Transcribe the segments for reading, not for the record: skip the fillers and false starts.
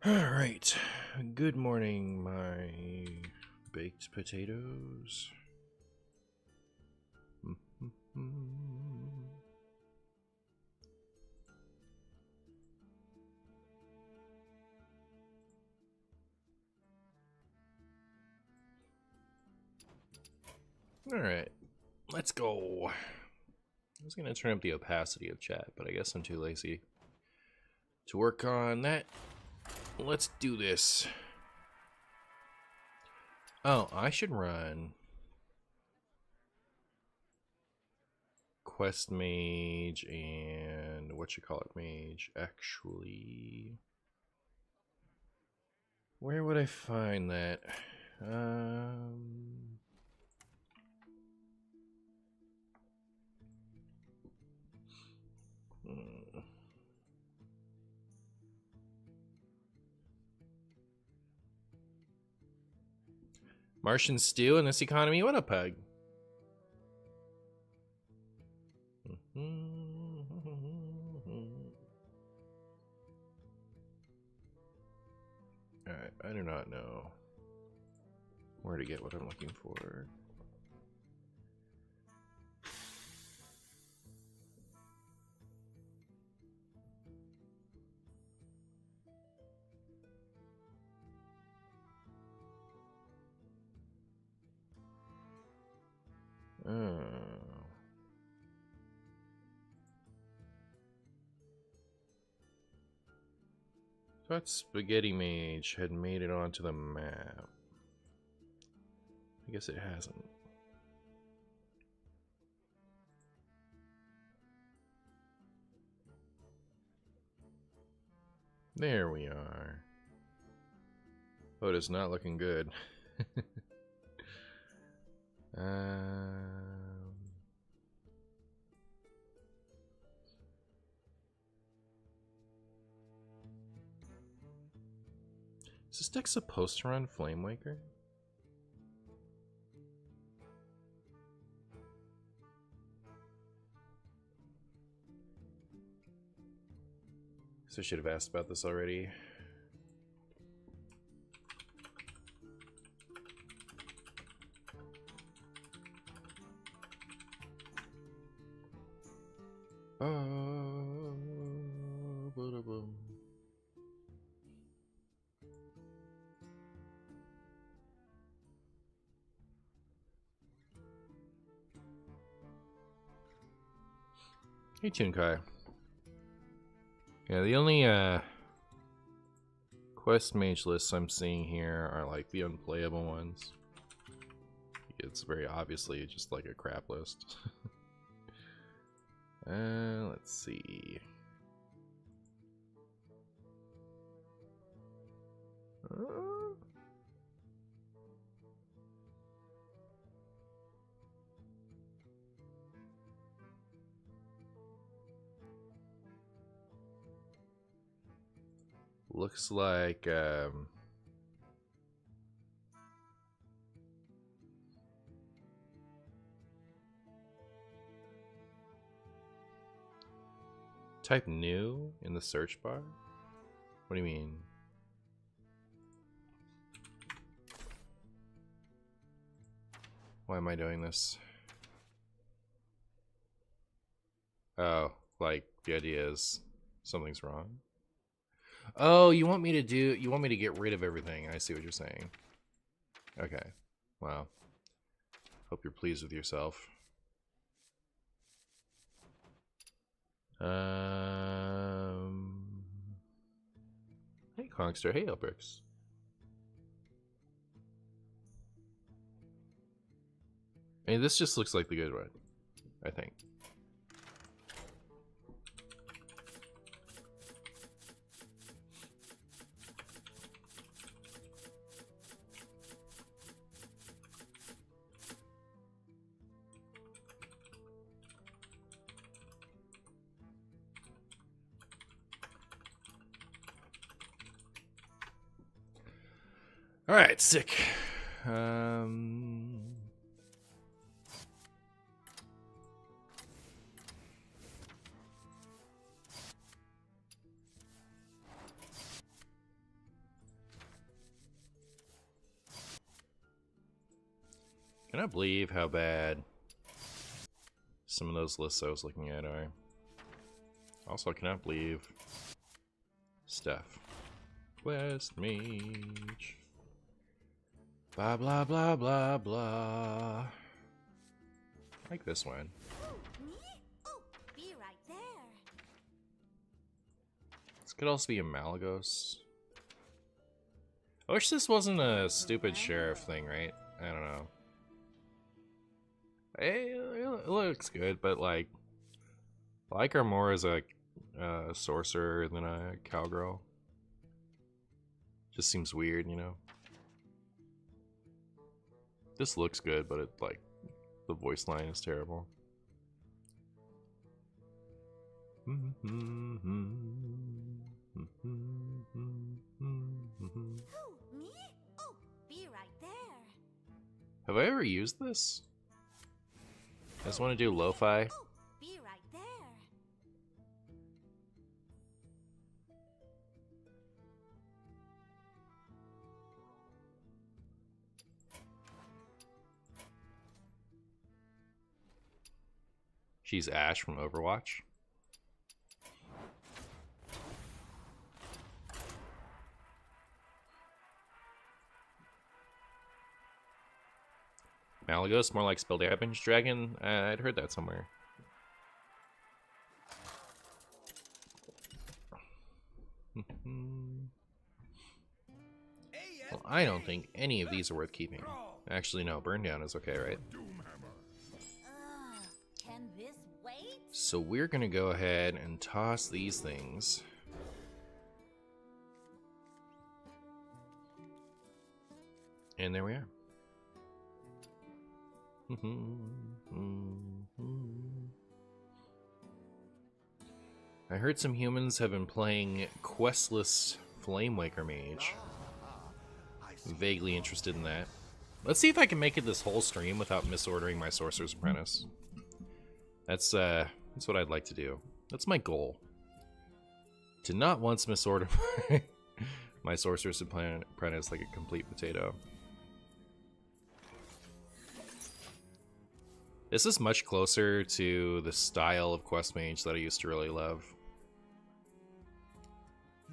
Alright. Good morning, my baked potatoes. Alright. Let's go. I was going to turn up the opacity of chat, but I guess I'm too lazy to work on that. Let's do this. Oh, I should run Quest Mage and Mage. Actually, where would I find that? Martian stew in this economy? What a pug. Alright, I do not know where to get what I'm looking for. Oh. Thought Spaghetti Mage had made it onto the map. I guess it hasn't. There we are. Oh, it is not looking good. Is this deck supposed to run Flamewaker? So I should have asked about this already. Hey, Tunkai. Yeah, the only quest mage lists I'm seeing here are like the unplayable ones. It's very obviously just like a crap list. Let's see. Looks like type new in the search bar? What do you mean? Why am I doing this? Oh, like the idea is something's wrong. Oh, you want me to get rid of everything. I see what you're saying. Okay. Wow. Hope you're pleased with yourself. Hey, Kongster. Hey, Elbrix. I mean, this just looks like the good one, I think. All right, sick. Cannot believe how bad some of those lists I was looking at are. Also, I cannot believe Steph. West Mage. Blah blah blah blah blah. I like this one. Be right there. This could also be a Malagos. I wish this wasn't a stupid sheriff thing, right? I don't know. It looks good, but like, I like her more as a sorcerer than a cowgirl. Just seems weird, you know. This looks good, but it like the voice line is terrible. Who, me? Oh, be right there. Have I ever used this? I just want to do lo-fi. Oh, be right there. She's Ash from Overwatch. Malagos, more like spell damage dragon. I'd heard that somewhere. Well, I don't think any of these are worth keeping. Actually, no. Burn down is okay, right? Can this wait? So we're gonna go ahead and toss these things. And there we are. I heard some humans have been playing questless Flamewaker Mage. Vaguely interested in that. Let's see if I can make it this whole stream without misordering my Sorcerer's Apprentice. That's what I'd like to do. That's my goal. To not once misorder my Sorcerer's Apprentice like a complete potato. This is much closer to the style of quest mage that I used to really love.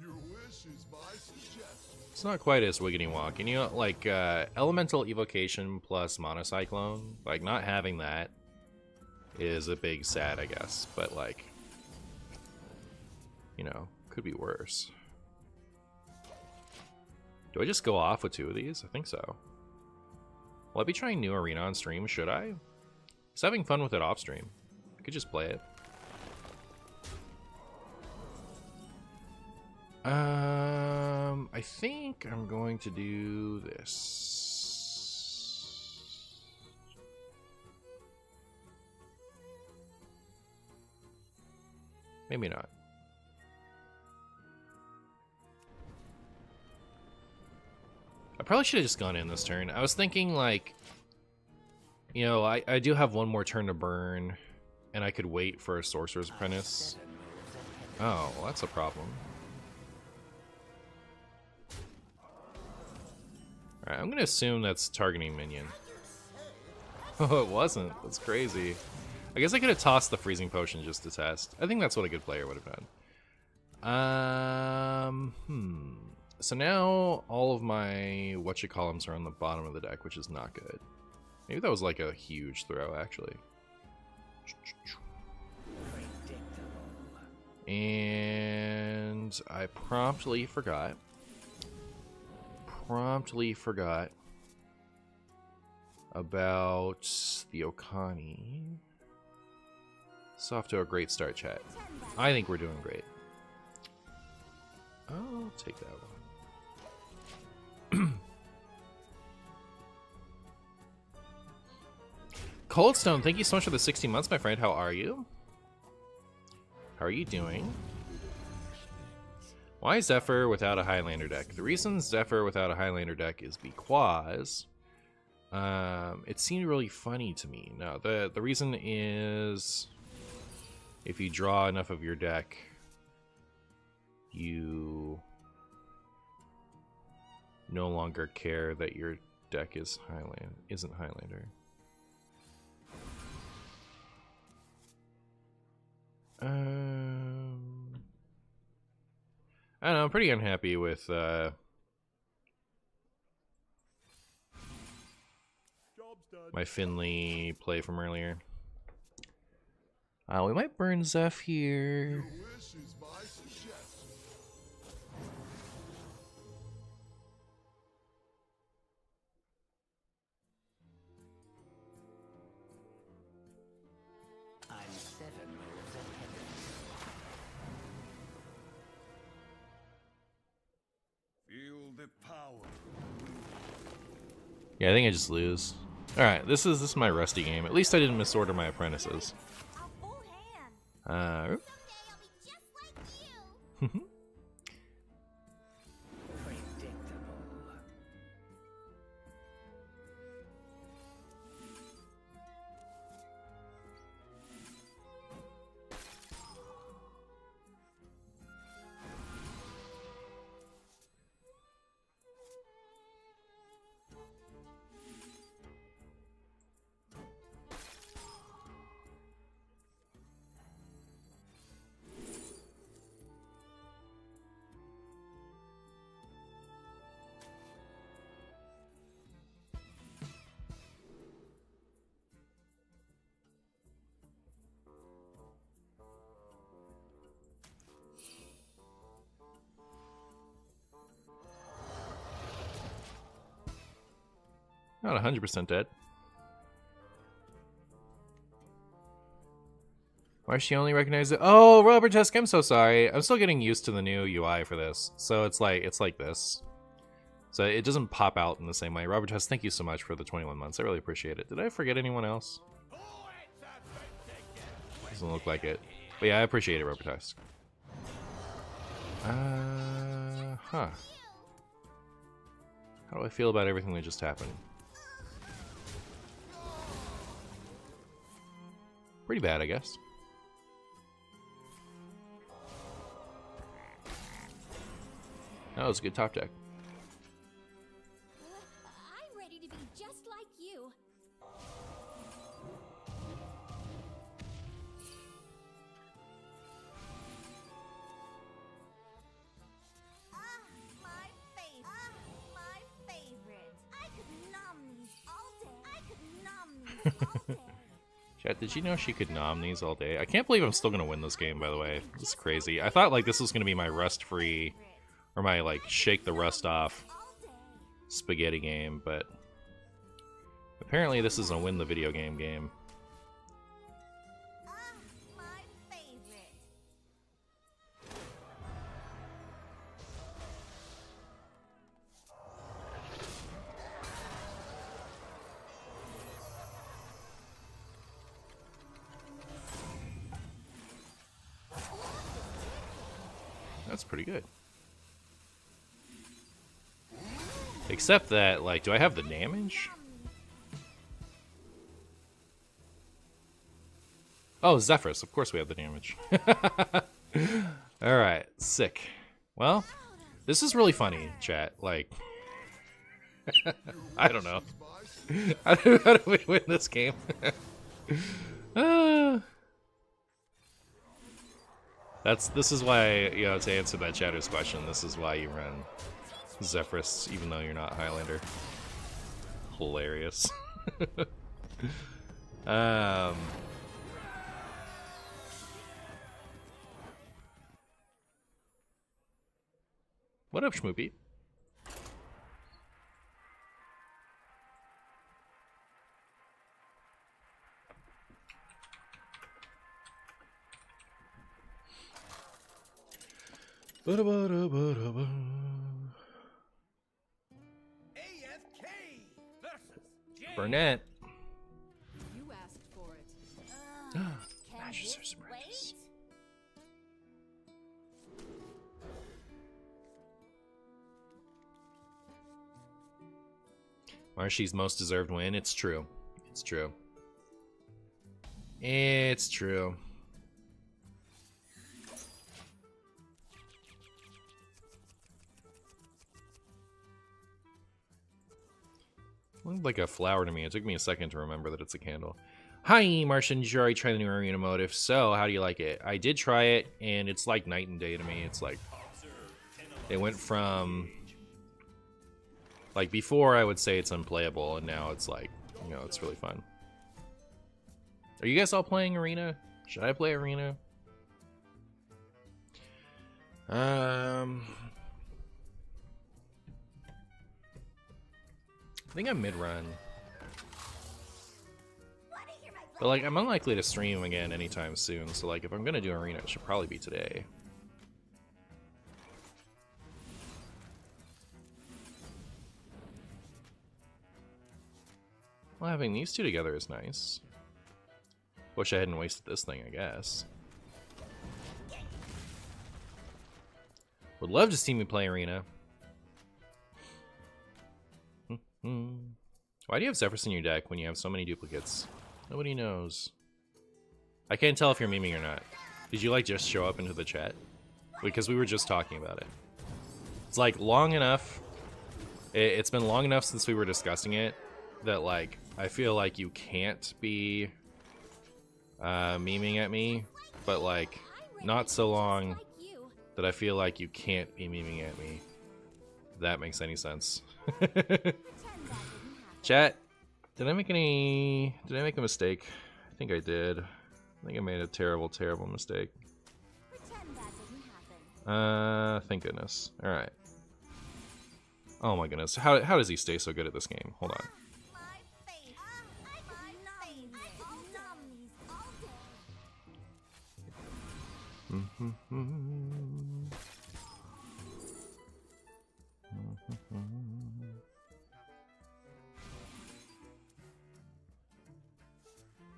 Your wish is my suggestion. It's not quite as wiggity walk. And you know, like elemental evocation plus monocyclone, like not having that is a big sad, I guess. But like, you know, could be worse. Do I just go off with 2 of these? I think so. Will I be trying new arena on stream? Should I? I was having fun with it off stream. I could just play it. I think I'm going to do this. Maybe not. I probably should have just gone in this turn. I was thinking like, you know, I do have one more turn to burn, and I could wait for a Sorcerer's Apprentice. Oh, well, that's a problem. Alright, I'm gonna assume that's targeting minion. Oh, it wasn't. That's crazy. I guess I could have tossed the freezing potion just to test. I think that's what a good player would have done. So now all of my whatchacolumns are on the bottom of the deck, which is not good. Maybe that was like a huge throw, actually. And I promptly forgot. About the Okani. It's off to a great start, chat. I think we're doing great. I'll take that one. Coldstone, thank you so much for the 60 months, my friend. How are you? How are you doing? Why Zephyr without a Highlander deck? The reason Zephyr without a Highlander deck is because it seemed really funny to me. No, the reason is if you draw enough of your deck, you no longer care that your deck is isn't Highlander. I don't know, I'm pretty unhappy with Job's done. my Finley play from earlier. We might burn Zeph here. Your wish is my suggestion. I'm 7 moves ahead of you. Feel the power. Yeah, I think I just lose. Alright, this is my rusty game. At least I didn't misorder my apprentices. A full hand. Oop. Someday I'll be just like you. Predictable. Not 100% dead. Why she only recognized it? Oh, Robert Tusk, I'm so sorry. I'm still getting used to the new UI for this. So it's like this. So it doesn't pop out in the same way. Robert Tusk, thank you so much for the 21 months. I really appreciate it. Did I forget anyone else? Doesn't look like it. But yeah, I appreciate it, Robert Tusk. Huh. How do I feel about everything that just happened? Pretty bad, I guess. That was a good top deck. I'm ready to be just like you. My favorite. I could nom these all day. Chat, did you know she could nom these all day? I can't believe I'm still gonna win this game, by the way. This is crazy. I thought like this was gonna be my rust-free, or my like shake the rust off spaghetti game, but apparently this is a win the video game game. My favorite. That's pretty good. Except that, like, do I have the damage? Oh, Zephyrus. Of course we have the damage. Alright, sick. Well, this is really funny, chat. Like, I don't know. How do we win this game? This is why, you know, to answer that chatter's question, this is why you run Zephyrus, even though you're not Highlander. Hilarious. What up, Schmoopy? AFK versus Jay. Burnett. You asked for it. Can Matches this are surprise. wait? Marshy's most deserved win. It's true. It's true. It's true. Looked like a flower to me. It took me a second to remember that it's a candle. Hi, Martian. Did you already try the new arena mode? If so, how do you like it? I did try it, and it's like night and day to me. It's like it went from like before I would say it's unplayable, and now it's like, you know, it's really fun. Are you guys all playing arena? Should I play arena? I think I'm mid-run. But like, I'm unlikely to stream again anytime soon, so like, if I'm gonna do arena, it should probably be today. Well, having these two together is nice. Wish I hadn't wasted this thing, I guess. Would love to see me play arena. Why do you have Zephyrs in your deck when you have so many duplicates? Nobody knows. I can't tell if you're memeing or not. Did you like just show up into the chat? Because we were just talking about it. It's like long enough. It's been long enough since we were discussing it that like I feel like you can't be memeing at me, but like not so long that I feel like you can't be memeing at me. If that makes any sense. Chat, did I make a mistake? I think I did. I think I made a terrible, terrible mistake. Thank goodness. Alright. Oh my goodness. How does he stay so good at this game? Hold on.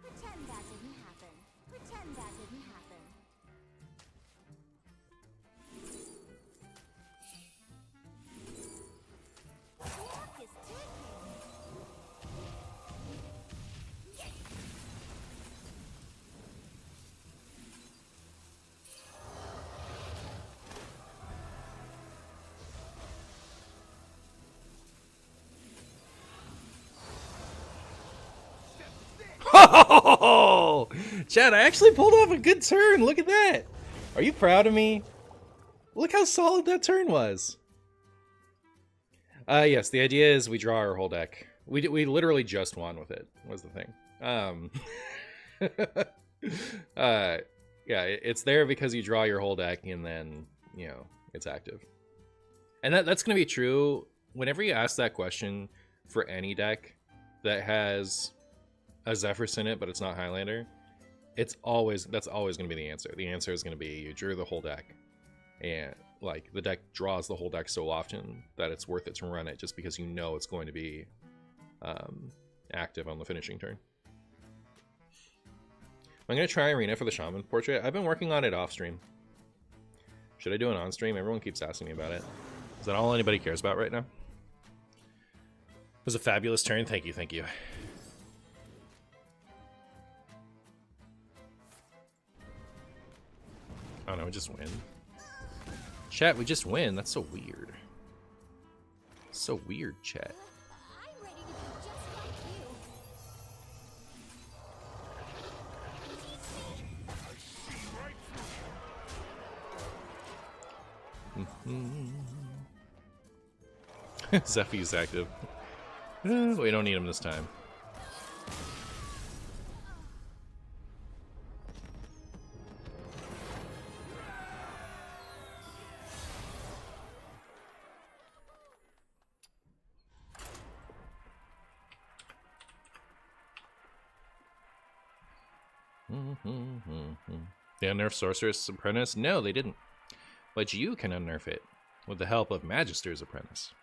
Pretend that didn't happen. Pretend that didn't happen. The clock is ticking. Oh, Chad, I actually pulled off a good turn. Look at that. Are you proud of me? Look how solid that turn was. Yes, the idea is we draw our whole deck. We literally just won with it, was the thing. Yeah, it's there because you draw your whole deck and then, you know, it's active. And that's going to be true whenever you ask that question for any deck that has a Zephyrs in it, but it's not Highlander. That's always going to be the answer. The answer is going to be you drew the whole deck, and like the deck draws the whole deck so often that it's worth it to run it just because you know it's going to be active on the finishing turn. I'm going to try arena for the shaman portrait. I've been working on it off stream. Should I do it on stream? Everyone keeps asking me about it. Is that all anybody cares about right now? It was a fabulous turn. Thank you, thank you. Oh no, we just win. Chat, we just win. That's so weird. So weird, chat. I'm ready to be just like Zephy's active. We don't need him this time. They unnerfed Sorceress Apprentice? No, they didn't. But you can unnerf it with the help of Magister's Apprentice.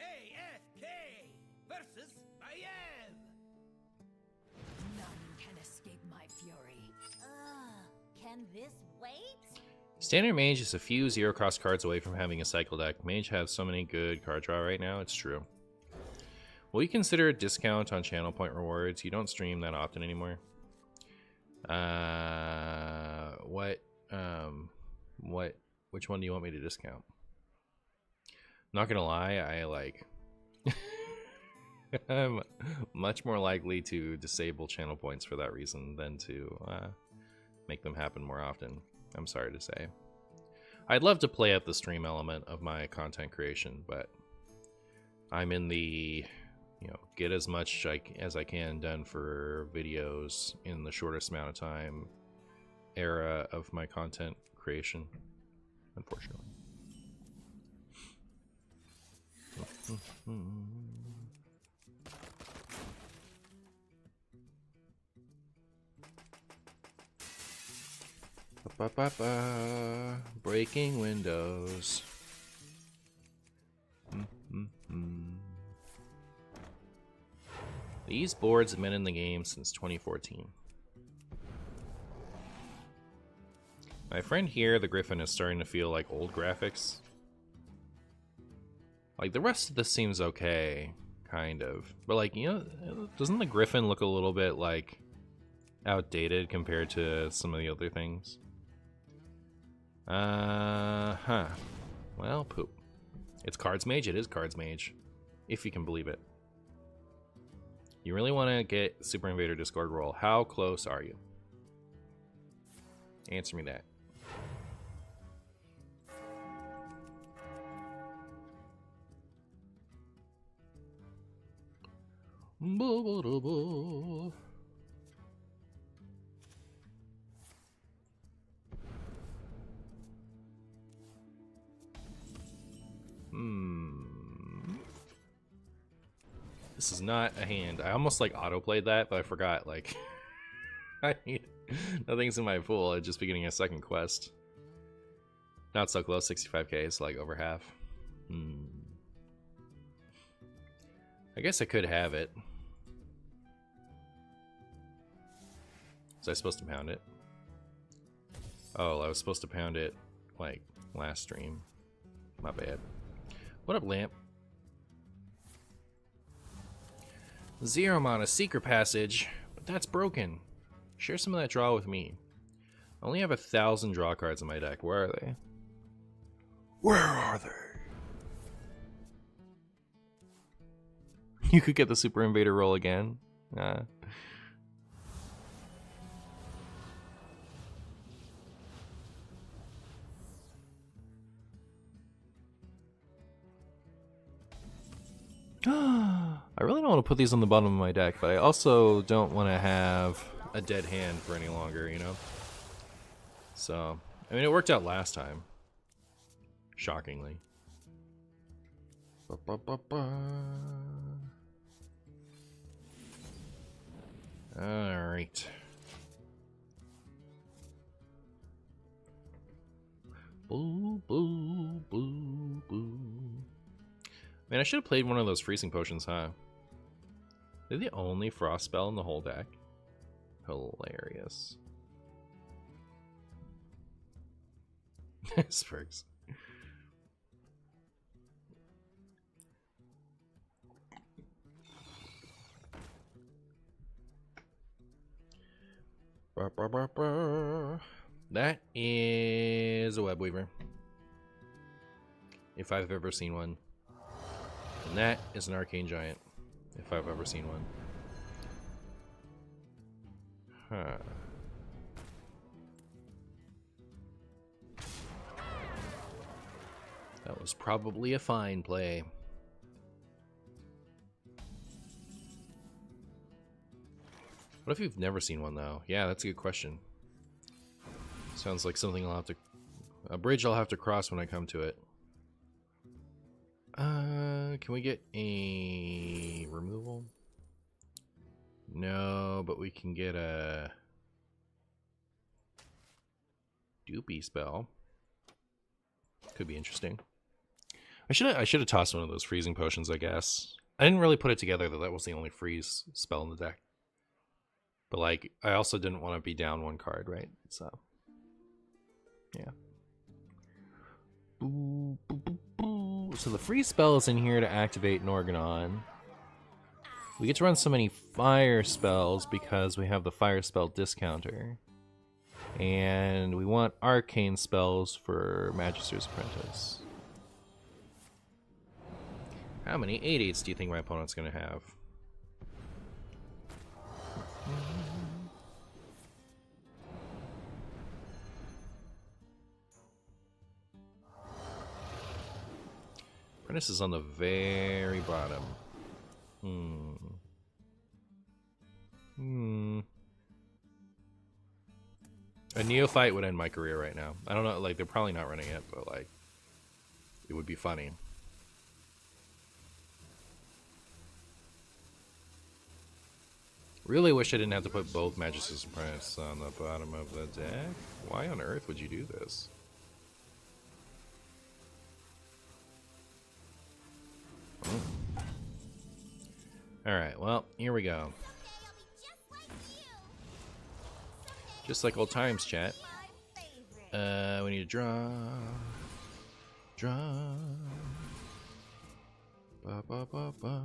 AFK versus Mayev. my fury. Can this wait? Standard Mage is a few zero-cost cards away from having a cycle deck. Mage has so many good card draw right now, it's true. Will you consider a discount on channel point rewards? You don't stream that often anymore. Which one do you want me to discount? Not gonna lie, I like... I'm much more likely to disable channel points for that reason than to make them happen more often. I'm sorry to say. I'd love to play up the stream element of my content creation, but I'm in the, get as much as I can done for videos in the shortest amount of time era of my content creation, unfortunately. Breaking windows. These boards have been in the game since 2014. My friend here, the Griffin, is starting to feel like old graphics. Like, the rest of this seems okay, kind of. But, like, doesn't the Griffin look a little bit, like, outdated compared to some of the other things? Well, poop. It's Cards Mage. It is Cards Mage. If you can believe it. You really want to get Super Invader Discord roll. How close are you? Answer me that. This is not a hand. I almost like auto-played that, but I forgot, like, I need nothing's in my pool. I'd just be getting a second quest. Not so close, 65k is like over half. I guess I could have it. Was I supposed to pound it? Oh, I was supposed to pound it, like, last stream. My bad. What up, Lamp? Zero mana secret passage, but that's broken. Share some of that draw with me. I only have 1,000 draw cards in my deck. Where are they? Where are they? You could get the Super Invader roll again. I really don't want to put these on the bottom of my deck, but I also don't want to have a dead hand for any longer, you know? So, I mean, it worked out last time. Shockingly. Alright. Boo, boo, boo, boo. Man, I should have played one of those freezing potions, huh? They're the only frost spell in the whole deck. Hilarious. Spurgs. That is a web weaver, if I've ever seen one. And that is an arcane giant, if I've ever seen one. Huh. That was probably a fine play. What if you've never seen one, though? Yeah, that's a good question. Sounds like something I'll have to... a bridge I'll have to cross when I come to it. Can we get a removal? No, but we can get a Doopy spell. Could be interesting. I should have tossed one of those freezing potions, I guess. I didn't really put it together that that was the only freeze spell in the deck. But like, I also didn't want to be down one card, right? So, yeah. Boo, boo, boo, boo. So the free spell is in here to activate Norganon. We get to run so many fire spells because we have the fire spell discounter. And we want arcane spells for Magister's Apprentice. How many 8/8s do you think my opponent's going to have? Apprentice is on the very bottom. A neophyte would end my career right now. I don't know, like, they're probably not running it, but, like, it would be funny. Really wish I didn't have to put both Magister's Apprentice on the bottom of the deck. Why on earth would you do this? Alright, well, here we go. Just like old times, chat. We need to draw. Draw. Ba ba ba ba.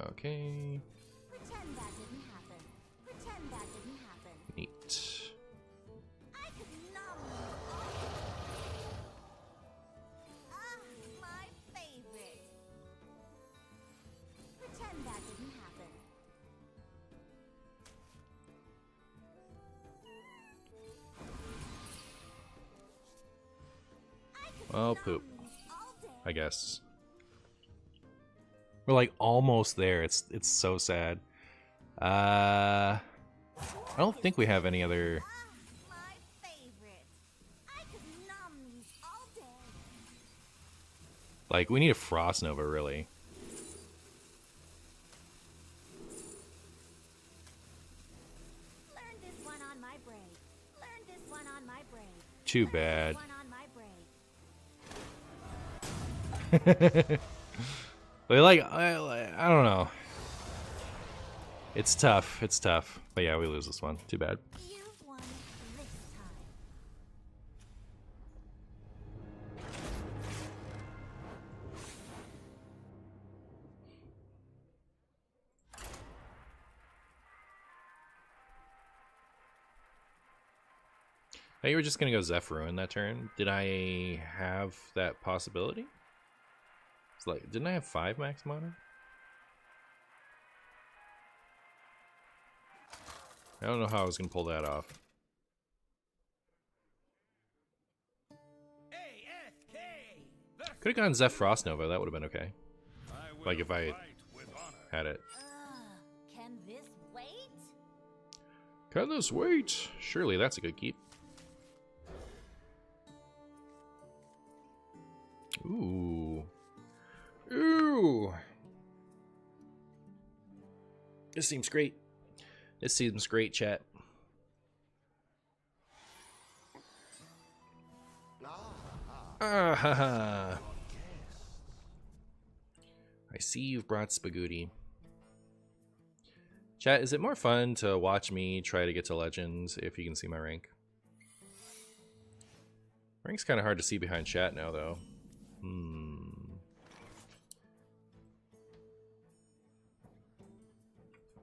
Okay. Pretend that didn't happen. Pretend that didn't happen. Neat. I could nom these all day. Ah, my favorite. Pretend that didn't happen. Well, poop. These all day. I guess. We're like almost there. It's so sad. I don't think we have any other. My favorite. I could nom these all day. Like, we need a Frost Nova, really. Learn this one on my braid. Learn this one on my braid. Too Learn bad. this one on my braid. But like, I don't know. It's tough. It's tough. But yeah, we lose this one. Too bad. You've won this time. Hey, you were just gonna go Zephyruin that turn. Did I have that possibility? It's like, didn't I have 5 max mana? I don't know how I was gonna pull that off. Could have gone Zeph Frost Nova. That would have been okay. Like if I had it. Can this wait? Can this wait? Surely that's a good keep. Ooh. Ooh. This seems great. This seems great, chat. Ah ha ha. I see you've brought Spagooty. Chat, is it more fun to watch me try to get to Legends if you can see my rank? Rank's kind of hard to see behind chat now, though.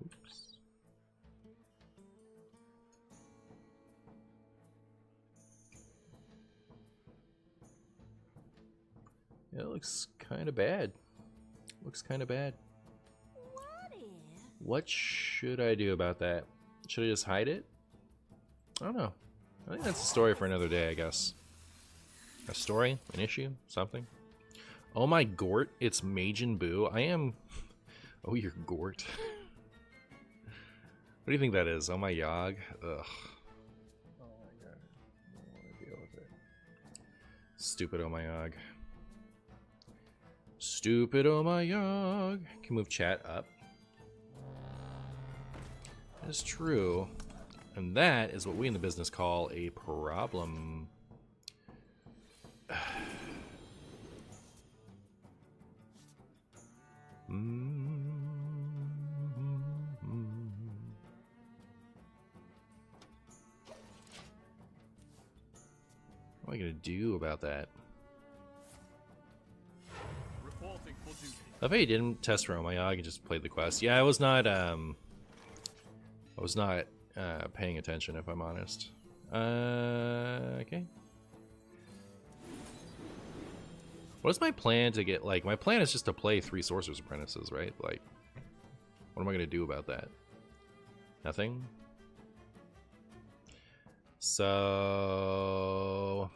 Oops. Yeah, it looks kind of bad. Looks kind of bad. What if? What should I do about that? Should I just hide it? I don't know. I think that's a story for another day, I guess. A story? An issue? Something? Oh my Gort, it's Mage and Boo. I am... Oh, you're Gort. What do you think that is? Oh my Yogg? Ugh. Oh my god. I don't want to deal with it. Stupid oh my Yogg. Stupid oh my Yogg. Can move chat up. That is true. And that is what we in the business call a problem. What am I gonna do about that? Reporting for duty. I bet you didn't test Rome. I can just play the quest. Yeah, I was not paying attention, if I'm honest. Okay. What is my plan to get, like, my plan is just to play 3 Sorcerer's Apprentices, right? Like, what am I gonna do about that? Nothing? So,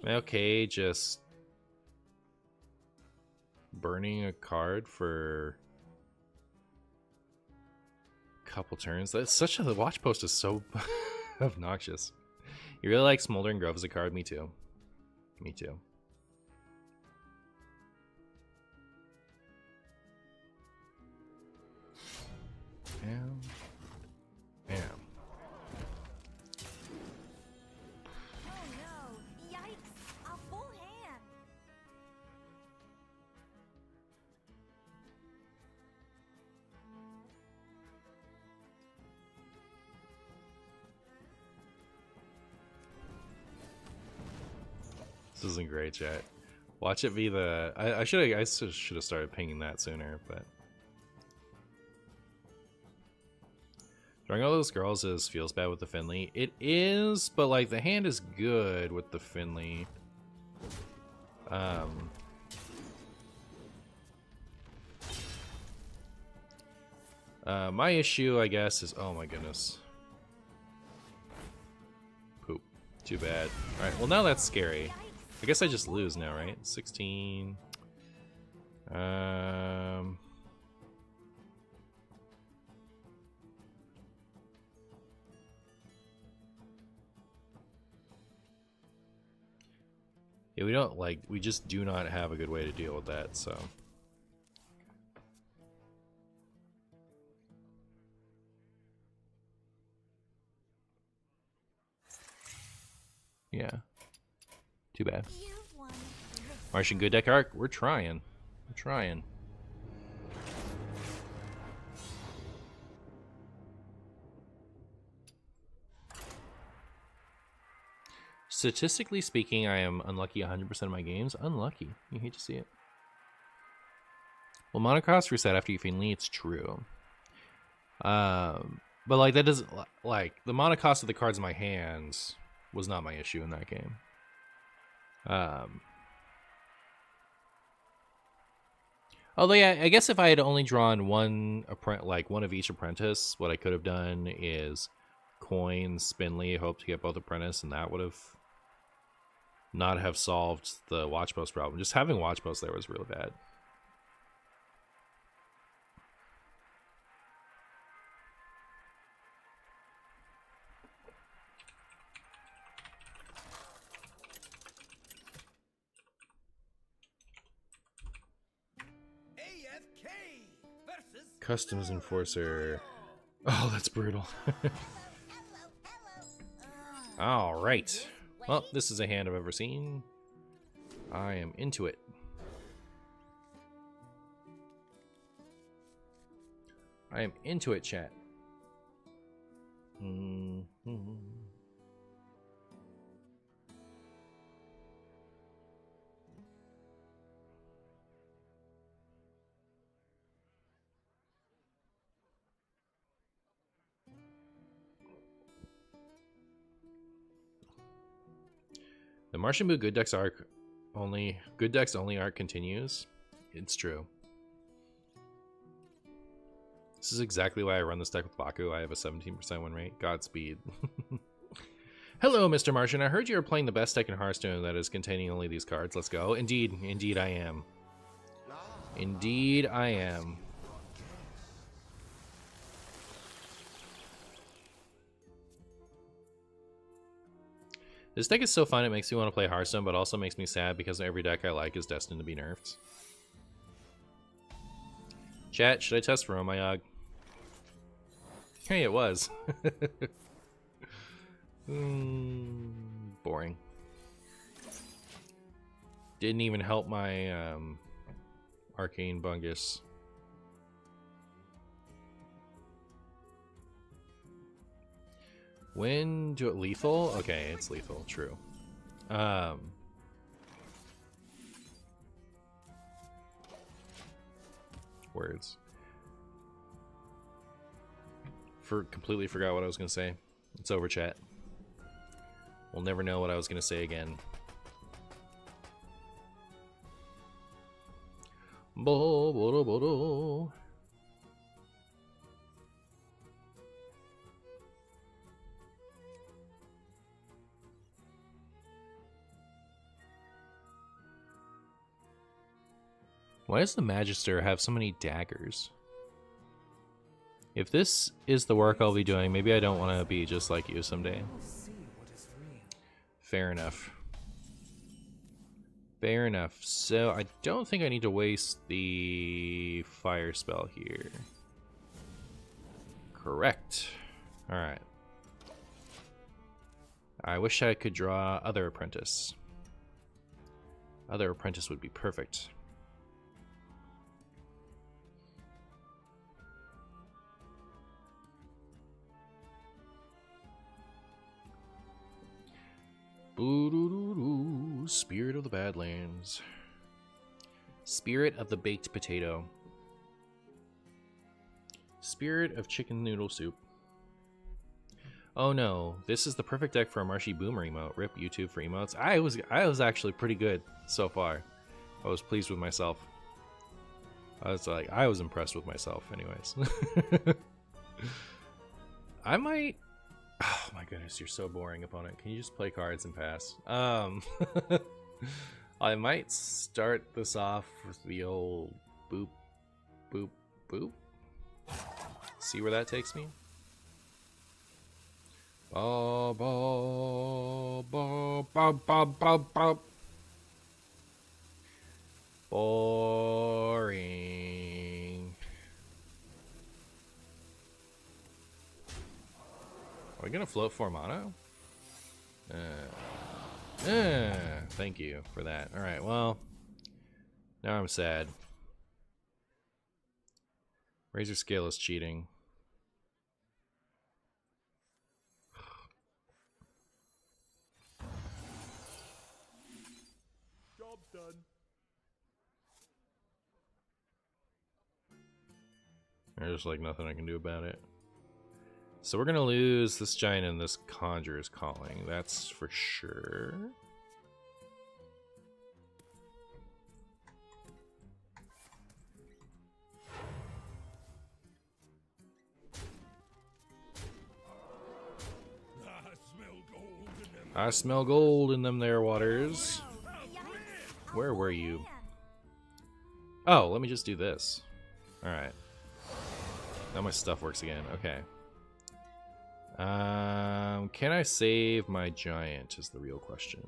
okay, just burning a card for a couple turns. That's such a, the watch post is so obnoxious. You really like Smoldering Grove as a card? Me too. Me too. Bam. Bam. Oh no! Yikes! A full hand! This isn't great, chat. Watch it be the. I should have started pinging that sooner, but drawing all those girls feels bad with the Finley. It is, but like the hand is good with the Finley. My issue, I guess, is oh my goodness. Poop. Too bad. All right. Well, now that's scary. I guess I just lose now, right? 16. Yeah, we don't we just do not have a good way to deal with that, so. Yeah. Too bad. You've won. Martian good deck arc. We're trying. We're trying. Statistically speaking, I am unlucky 100% of my games. Unlucky. You hate to see it. Well, monocost reset after you Finley. It's true. But like that doesn't like the monocost of the cards in my hands was not my issue in that game. Although yeah, I guess if I had only drawn one of each apprentice, what I could have done is coin Spinley, hope to get both apprentice, and that would have not have solved the watch post problem. Just having watch post there was really bad. Customs Enforcer. Oh, that's brutal. All right. Well, this is a hand I've ever seen. I am into it. I am into it, chat. The Martian Boo good decks only arc continues. It's true. This is exactly why I run this deck with Baku. I have a 17% win rate. Godspeed. Hello, Mr. Martian. I heard you are playing the best deck in Hearthstone that is containing only these cards. Let's go. Indeed. Indeed I am. Indeed I am. This deck is so fun, it makes me want to play Hearthstone, but also makes me sad because every deck I like is destined to be nerfed. Chat, should I test for Omayog? Hey, it was. Boring. Didn't even help my arcane bungus. When do it lethal? Okay, it's lethal, true. Words. Completely forgot what I was gonna say. It's over, chat. We'll never know what I was gonna say again. Why does the Magister have so many daggers? If this is the work I'll be doing, maybe I don't want to be just like you someday. Fair enough. Fair enough. So I don't think I need to waste the fire spell here. Correct. Alright. I wish I could draw Other Apprentice. Other Apprentice would be perfect. Boo-doo-doo-doo. Spirit of the Badlands. Spirit of the Baked Potato. Spirit of Chicken Noodle Soup. Oh no, this is the perfect deck for a Marshy Boomer emote. Rip YouTube for emotes. I was actually pretty good so far. I was pleased with myself. I was impressed with myself anyways. I might... Oh my goodness, you're so boring, opponent. Can you just play cards and pass? I might start this off with the old boop, boop, boop. See where that takes me? Ba, ba, ba, ba, ba, ba, ba. Boring. Are we gonna float 4 mana? Thank you for that. Alright, well, now I'm sad. Razor Scale is cheating. Job done. There's like nothing I can do about it. So we're gonna lose this giant and this Conjurer's Calling, that's for sure. I smell gold in them there waters. Where were you? Oh, let me just do this. Alright. Now my stuff works again. Okay. Can I save my giant is the real question.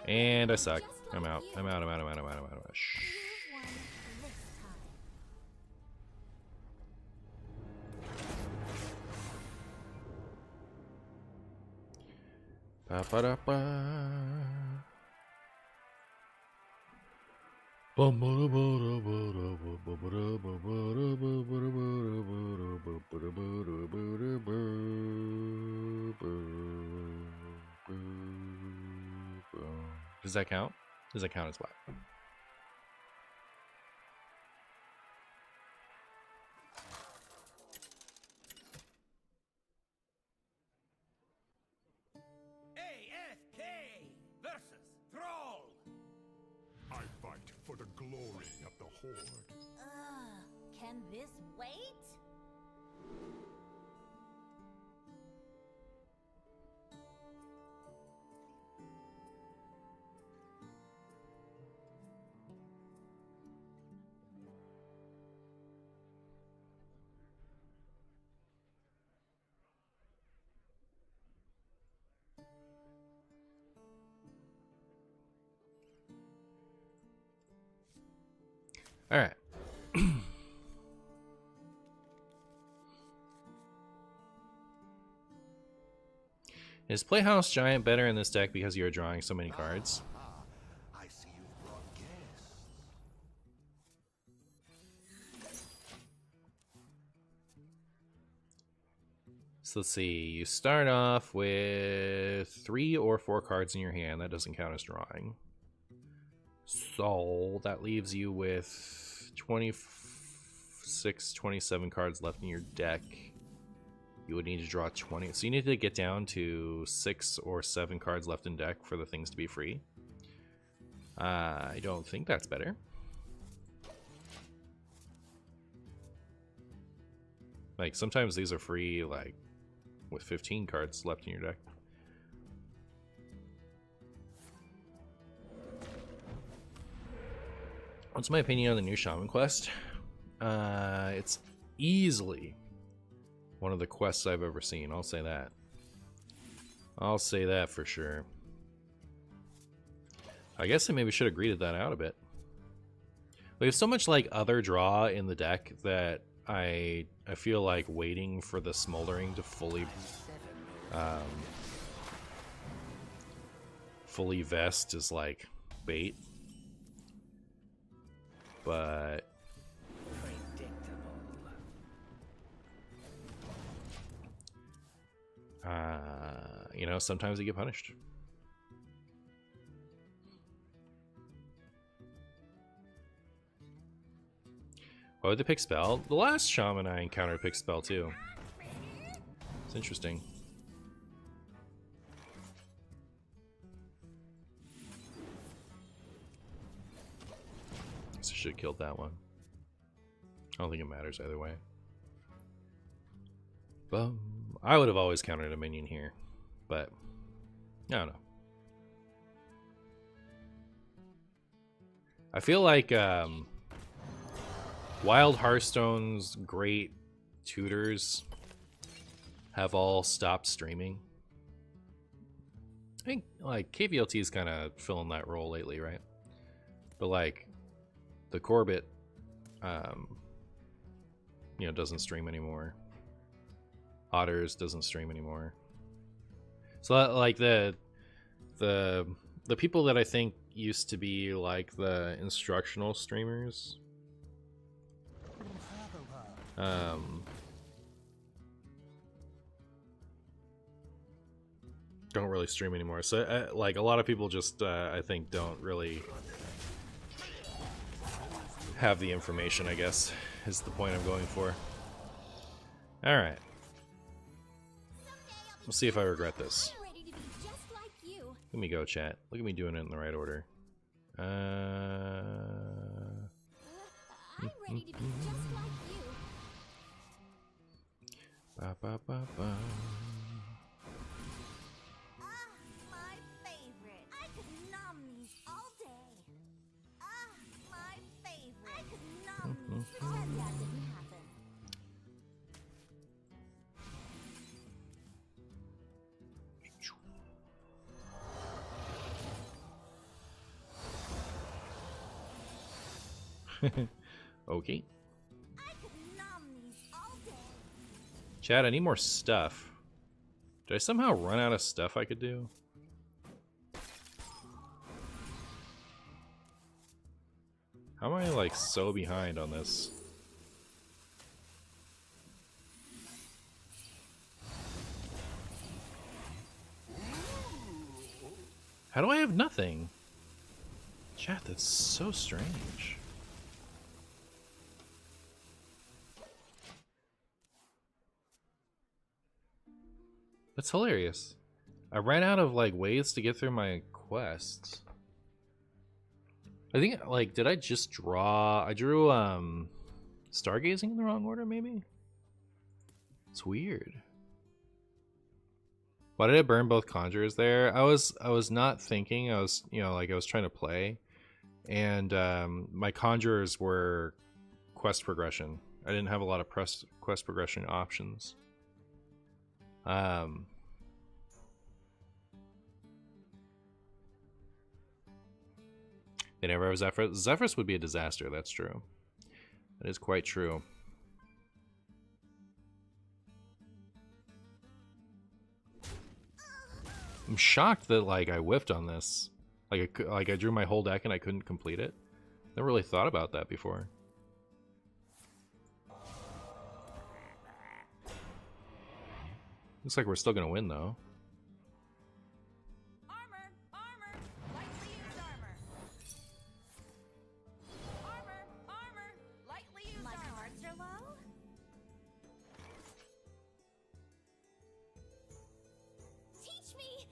And I suck. I'm out. I'm out. Shh. Ba ba da ba. Does that count? Does that count as what? AFK versus Thrall. I fight for the glory of the Horde. Can this wait? All right. Is Playhouse Giant better in this deck because you're drawing so many cards? I see you've brought guests. So let's see. You start off with 3 or 4 cards in your hand. That doesn't count as drawing. So that leaves you with 26, 27 cards left in your deck. You would need to draw 20. So you need to get down to 6 or 7 cards left in deck for the things to be free. I don't think that's better. Like, sometimes these are free, like, with 15 cards left in your deck. What's my opinion on the new Shaman quest? It's easily one of the quests I've ever seen. I'll say that. I'll say that for sure. I guess I maybe should have greeted that out a bit. We have so much like other draw in the deck that I feel like waiting for the smoldering to fully vest is like bait. But you know, sometimes you get punished. Why would they pick spell? The last shaman I encountered picked spell too. It's interesting. Guess I should have killed that one. I don't think it matters either way. I would have always countered a minion here, but I don't know. I feel like Wild Hearthstone's great tutors have all stopped streaming. I think like KVLT is kind of filling that role lately, right? But like the Corbett, you know, doesn't stream anymore. Otters doesn't stream anymore. So like the people that I think used to be like the instructional streamers, don't really stream anymore. So like a lot of people just I think don't really have the information, I guess, is the point I'm going for. All right. We'll see if I regret this. I'm ready to be just like you. Let me go, chat. Look at me doing it in the right order. I'm ready to be just like you. Ba, ba, ba, ba. My favorite. I could nom these all day. My favorite. I could nom these. Pretend that didn't happen. Okay. I could nom these all day. Chad, I need more stuff. Did I somehow run out of stuff I could do? How am I like so behind on this? How do I have nothing? Chat, that's so strange. That's hilarious. I ran out of like ways to get through my quests. I think like did I just draw I drew stargazing in the wrong order maybe? It's weird. Why did I burn both conjurers there? I was not thinking. I was, you know, like I was trying to play, and my conjurers were quest progression. I didn't have a lot of quest progression options. They never have Zephyr. Zephyrus would be a disaster. That's true. That is quite true. I'm shocked that like I whiffed on this. Like I drew my whole deck and I couldn't complete it. Never really thought about that before. Looks like we're still gonna win though. Armor! Armor! Lightly used armor! Armor! Armor! Lightly used armor! My cards are low? Teach me!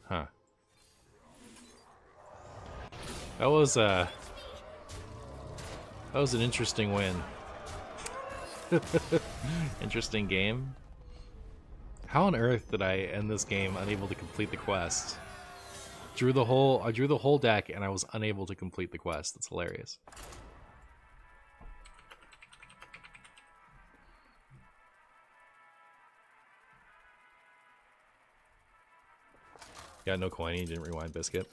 Huh. That was an interesting win. Interesting game. How on earth did I end this game unable to complete the quest? I drew the whole deck and I was unable to complete the quest. That's hilarious. Yeah, no coin, you didn't rewind biscuit.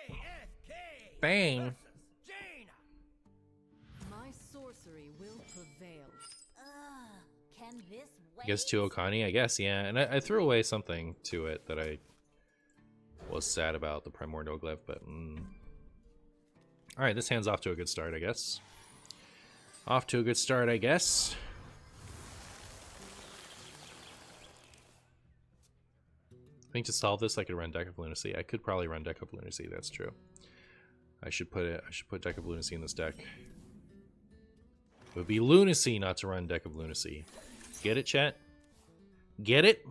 AFK Bang. versus Jaina. My sorcery will prevail. Can this wait? I guess to Okani, I guess, yeah. And I threw away something to it that I was sad about, the Primordial Glyph, but... Alright, this hand's off to a good start, I guess. Off to a good start, I guess. I think to solve this, I could run Deck of Lunacy. I could probably run Deck of Lunacy, that's true. I should put Deck of Lunacy in this deck. It would be lunacy not to run Deck of Lunacy. Get it, chat? Get it?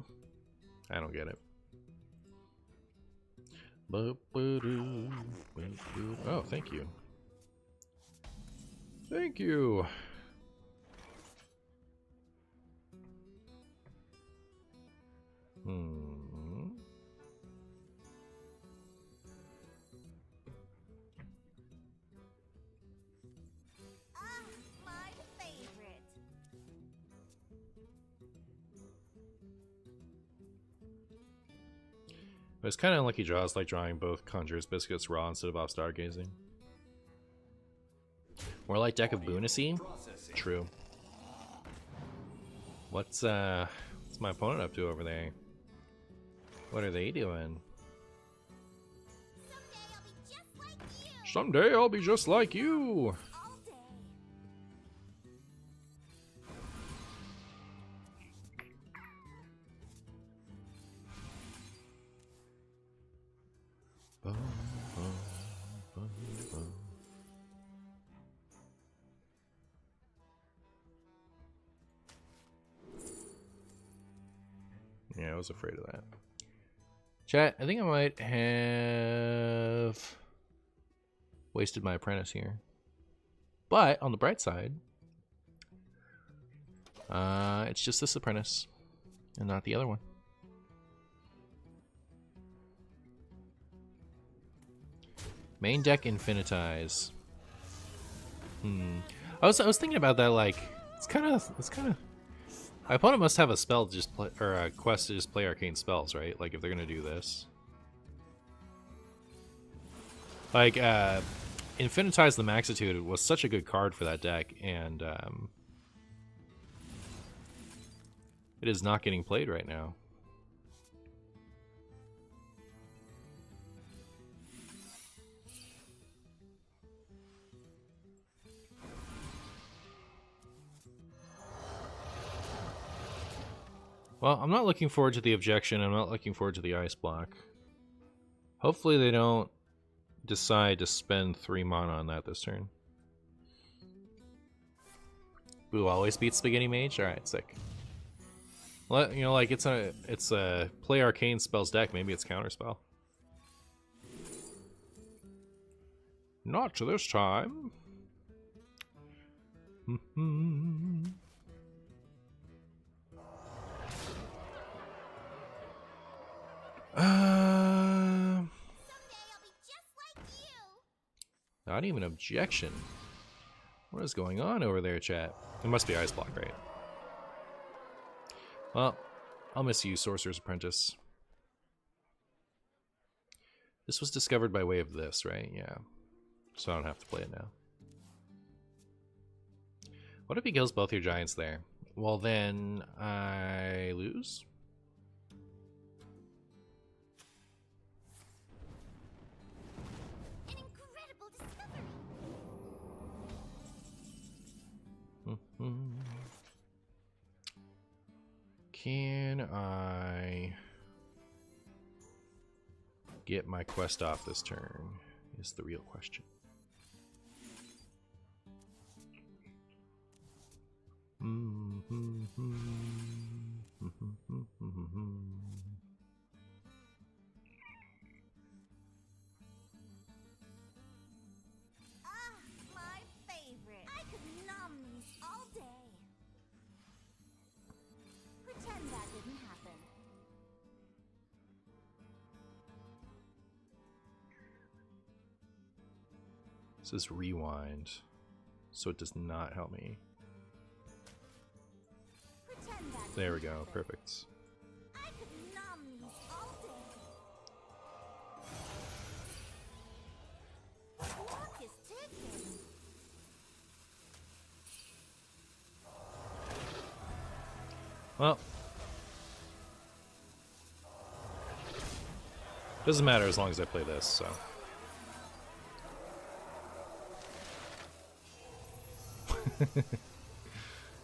I don't get it. Oh, thank you. Thank you. My favorite. But it's kind of unlucky draws, like drawing both Conjurer's Biscuits raw instead of off Stargazing. More like Deck of Lunacy? True. What's my opponent up to over there? What are they doing? Someday I'll be just like you. Someday I'll be just like you! All day. Yeah, I was afraid of that. Chat, I think I might have wasted my apprentice here. But, on the bright side, it's just this apprentice, and not the other one. Main deck Infinitize. I was thinking about that, like, it's kind of... My opponent must have a spell to just play, or a quest to just play arcane spells, right? Like, if they're gonna do this. Like, Infinitize the Maxitude was such a good card for that deck, and it is not getting played right now. Well, I'm not looking forward to the objection. I'm not looking forward to the ice block. Hopefully they don't decide to spend 3 mana on that this turn. Boo always beats Spaghetti Mage? Alright, sick. Well, you know, like, it's a play arcane spells deck. Maybe it's counterspell. Not this time. Someday I'll be just like you. Not even objection. What is going on over there, chat? It must be ice block, right? Well, I'll miss you, Sorcerer's Apprentice. This was discovered by way of this, right? Yeah. So I don't have to play it now. What if he kills both your giants there? Well, then I lose. An incredible discovery. Can I get my quest off this turn? Is the real question. Ah, my favorite. I could nom these all day. Pretend that didn't happen. It says rewind, so it does not help me. Pretend that There we didn't go, happen. perfect. I could nom these all day. Clock is ticking. Well, doesn't matter as long as I play this, so.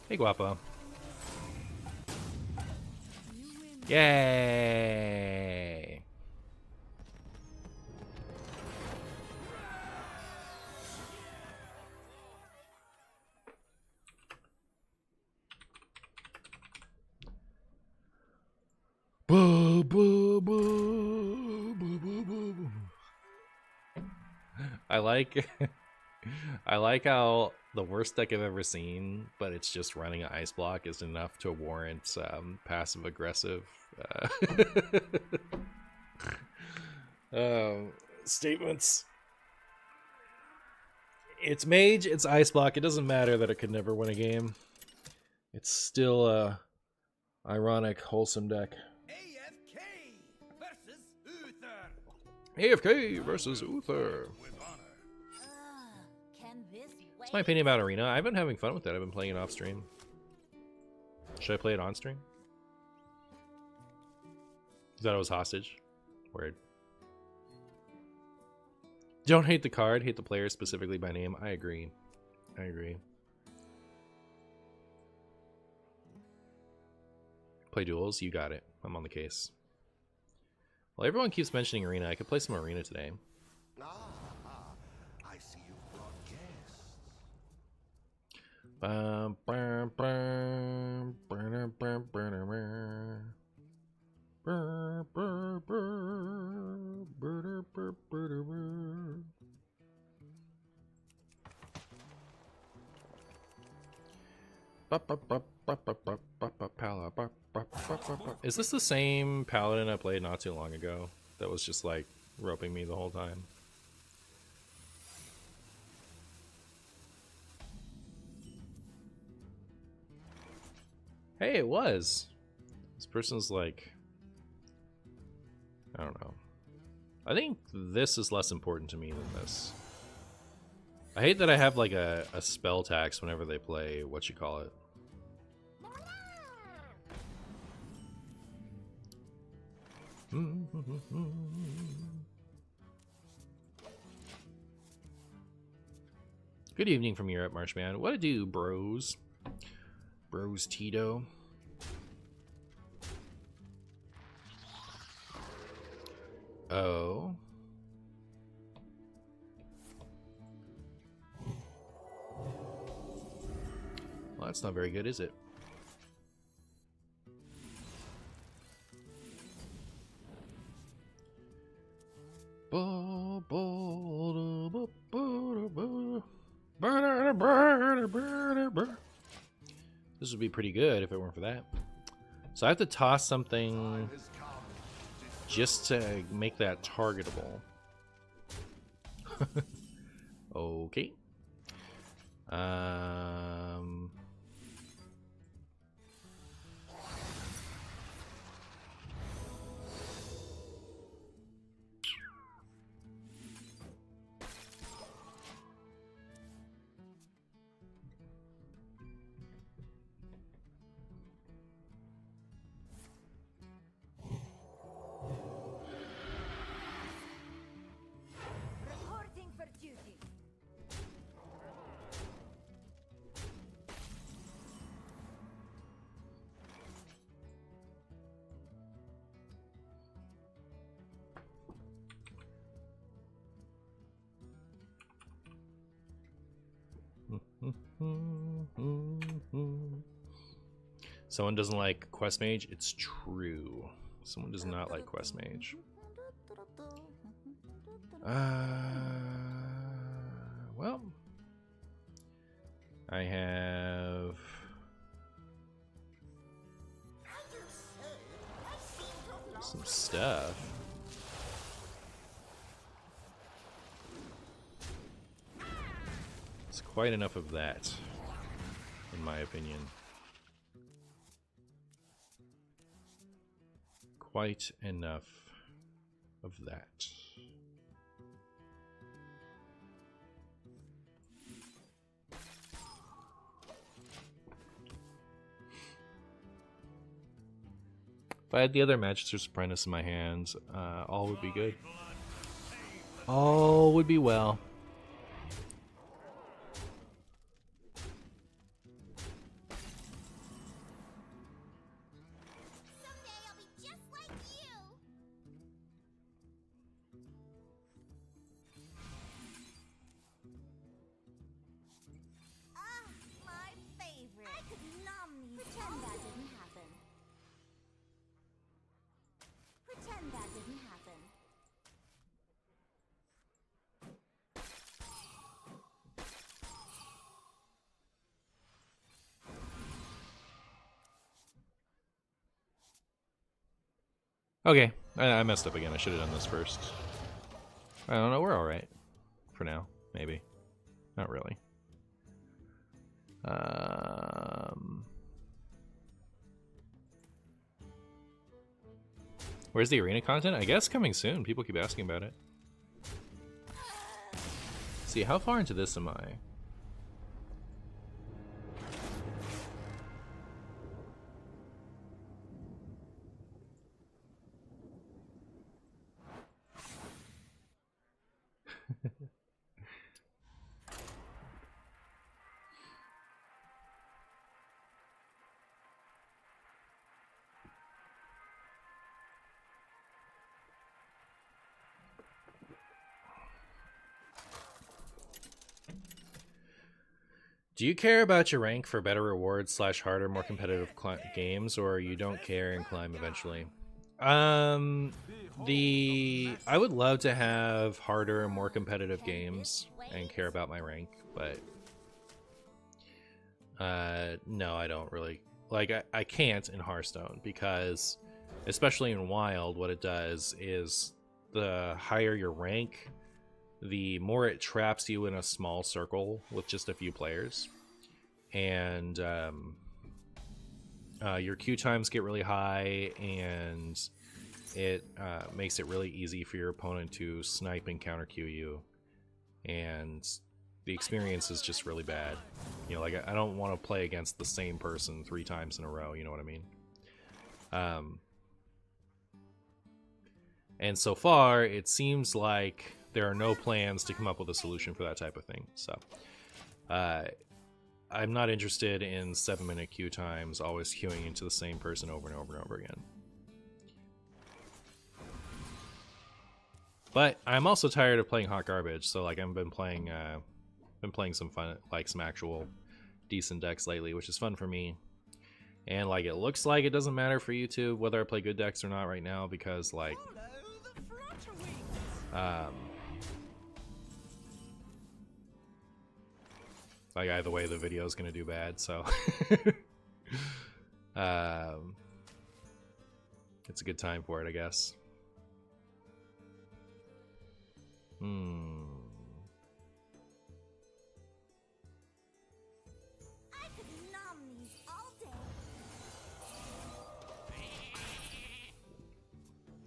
Hey, Guapo. You win. Yay! Boo, boo, boo, boo, boo, boo. I like I like how the worst deck I've ever seen, but it's just running an ice block is enough to warrant passive aggressive statements. It's mage, it's ice block. It doesn't matter that it could never win a game. It's still a ironic, wholesome deck. AFK versus Uther. AFK versus Uther. With honor. Can this wait? That's my opinion about Arena. I've been having fun with it. I've been playing it off stream. Should I play it on stream? You thought it was hostage? Word. Don't hate the card, hate the player specifically by name. I agree. I agree. Play duels? You got it. I'm on the case. Well, everyone keeps mentioning Arena. I could play some Arena today. I see you brought guests. Bum, bum, bum, bum, bum, bum, bum. Brr, brr, brr, brr, brr, brr, brr. Is this the same paladin I played not too long ago that was just like roping me the whole time? Hey, it was. This person's like, I don't know. I think this is less important to me than this. I hate that I have like a spell tax whenever they play what you call it. Good evening from Europe, Marshman. What to do, bros? Bros Tito. Oh. Well, that's not very good, is it? This would be pretty good if it weren't for that. So I have to toss something just to make that targetable. Okay. Someone doesn't like quest mage. It's true. Someone does not like quest mage. Well, I have some stuff. It's quite enough of that, in my opinion. Quite enough of that. If I had the other Magister's Apprentice in my hands, all would be good. All would be well. Someday I'll be just like you. Ah, my favorite. I could nom these. Pretend that didn't happen. Pretend that didn't happen. Okay, I messed up again. I should have done this first. I don't know. We're all right for now. Maybe, not really. Where's the arena content? I guess coming soon. People keep asking about it. See, how far into this am I? Do you care about your rank for better rewards / harder, more competitive games, or you don't care and climb eventually? I would love to have harder and more competitive games and care about my rank, but no, I don't really. Like, I can't in Hearthstone because, especially in Wild, what it does is the higher your rank, the more it traps you in a small circle with just a few players, and your queue times get really high, and it makes it really easy for your opponent to snipe and counter queue you, and the experience is just really bad. You know, like, I don't want to play against the same person 3 times in a row, you know what I mean? And so far, it seems like there are no plans to come up with a solution for that type of thing. So, I'm not interested in 7-minute queue times, always queuing into the same person over and over and over again. But I'm also tired of playing hot garbage. So, like, I've been playing some fun, like, some actual decent decks lately, which is fun for me. And, like, it looks like it doesn't matter for YouTube whether I play good decks or not right now, because, like, like, either way, the video is going to do bad, so it's a good time for it, I guess. I could nom these all day.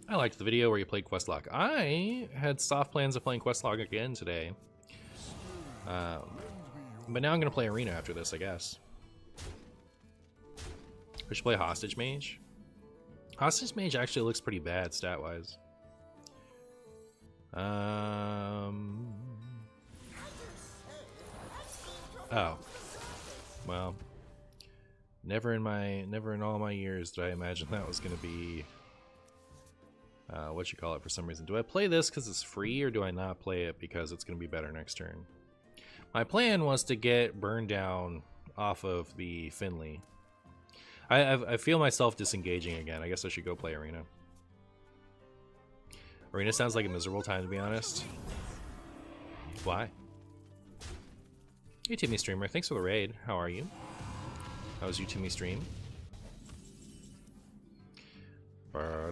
I liked the video where you played Questlog. I had soft plans of playing Questlog again today. But now I'm going to play Arena after this, I guess. I should play Hostage Mage. Hostage Mage actually looks pretty bad stat-wise. Oh. Well. Never in all my years did I imagine that was going to be what you call it for some reason. Do I play this because it's free, or do I not play it because it's going to be better next turn? My plan was to get burned down off of the Finley. I feel myself disengaging again. I guess I should go play Arena. Arena sounds like a miserable time, to be honest. Why? Hey, Timmy Streamer. Thanks for the raid. How are you? How was your Timmy stream? I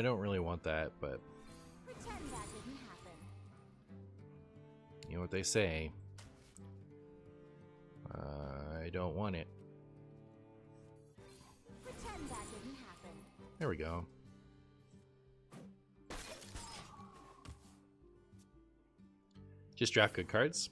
don't really want that, but Pretend that didn't happen. you know what they say. I don't want it. Pretend that didn't happen. There we go. Just draft good cards.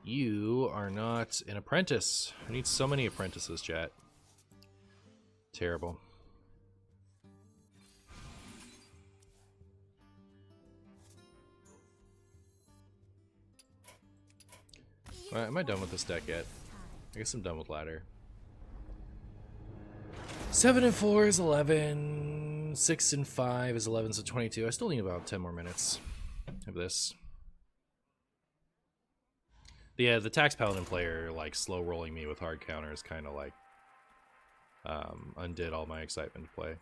You are not an apprentice. I need so many apprentices, chat. Terrible. Alright, am I done with this deck yet? I guess I'm done with ladder. 7 and 4 is 11. 6 and 5 is 11, so 22. I still need about 10 more minutes of this. Yeah, the Tax Paladin player, like, slow rolling me with hard counters kind of like undid all my excitement to play. I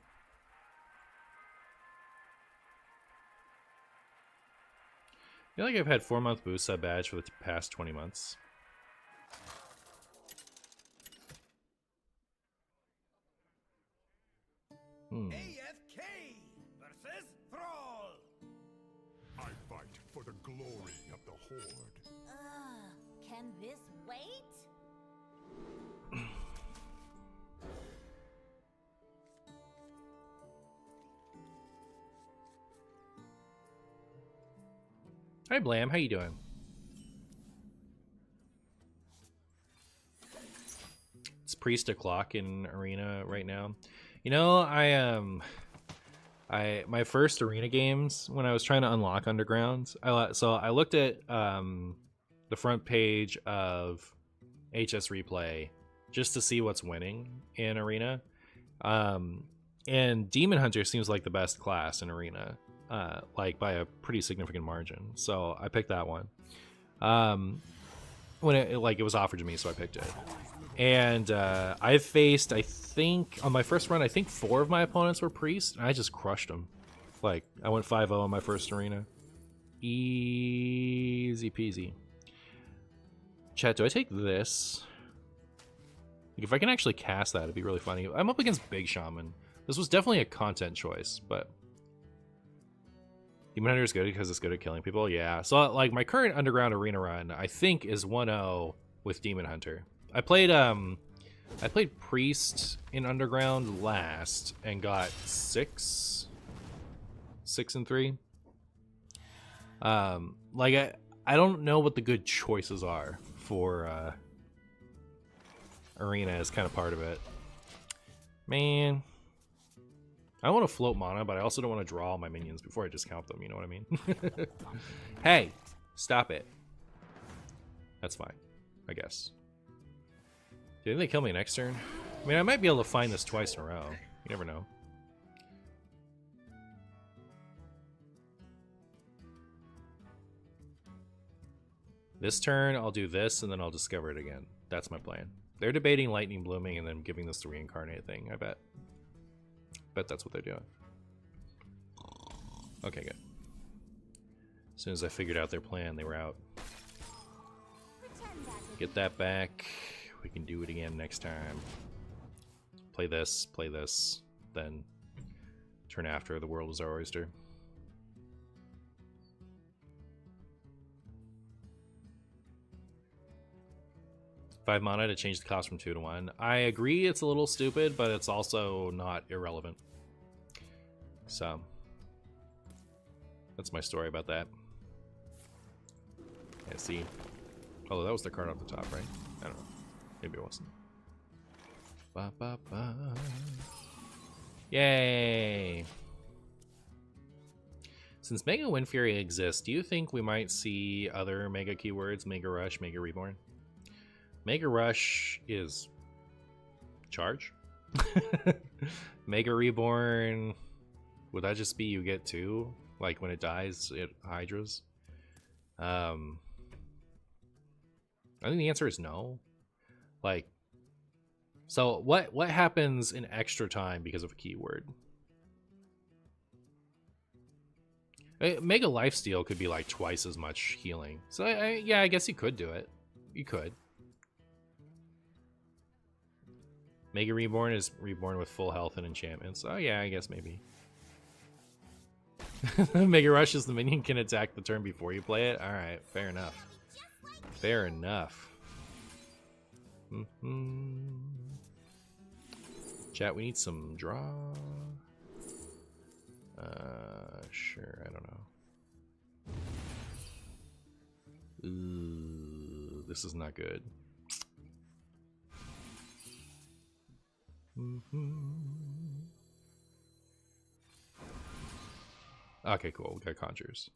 feel like I've had 4-month boost sub badge for the past 20 months. AFK versus Thrall. I fight for the glory of the Horde. Can this wait? Hi Blam, how you doing? It's Priest o'clock in Arena right now. You know, my first Arena games when I was trying to unlock Underground, I looked at the front page of HS Replay just to see what's winning in Arena. And Demon Hunter seems like the best class in Arena. Like by a pretty significant margin, so I picked that one. When it was offered to me, so I picked it. And I've faced, I think, on my first run, I think 4 of my opponents were Priest, and I just crushed them. Like, I went 5-0 on my first Arena. Easy peasy. Chat, do I take this? Like, if I can actually cast that, it'd be really funny. I'm up against Big Shaman. This was definitely a content choice, but Demon Hunter is good because it's good at killing people. Yeah. So, like, my current Underground Arena run, I think, is 1-0 with Demon Hunter. I played Priest in Underground last and got 6 and 3. Like, I don't know what the good choices are for Arena is kind of part of it. Man. I want to float mana, but I also don't want to draw all my minions before I discount them, you know what I mean? Hey, stop it. That's fine, I guess. Do you think they kill me next turn? I mean, I might be able to find this twice in a row. You never know. This turn, I'll do this, and then I'll discover it again. That's my plan. They're debating Lightning Blooming and then giving this the reincarnate thing, I bet. Bet that's what they're doing. Okay, good. As soon as I figured out their plan, they were out. Get that back. We can do it again next time. Play this, then turn after. The world is our oyster. Five mana to change the cost from 2 to 1. I agree it's a little stupid, but it's also not irrelevant. So that's my story about that. Yeah, see. Oh, that was the card off the top, right? I don't know. Maybe it wasn't. Ba, ba, ba. Yay! Since Mega Wind Fury exists, do you think we might see other Mega keywords? Mega Rush, Mega Reborn? Mega Rush is charge. Mega Reborn, would that just be you get 2? Like when it dies, it hydras? I think the answer is no. Like, so what happens in extra time because of a keyword? Mega Lifesteal could be like twice as much healing. So yeah, I guess you could do it. You could. Mega Reborn is reborn with full health and enchantments. Oh yeah, I guess maybe. Mega Rush is the minion can attack the turn before you play it. All right, fair enough. Fair enough. Chat, we need some draw. Sure, I don't know. Ooh, this is not good. Okay, cool. We got conjures.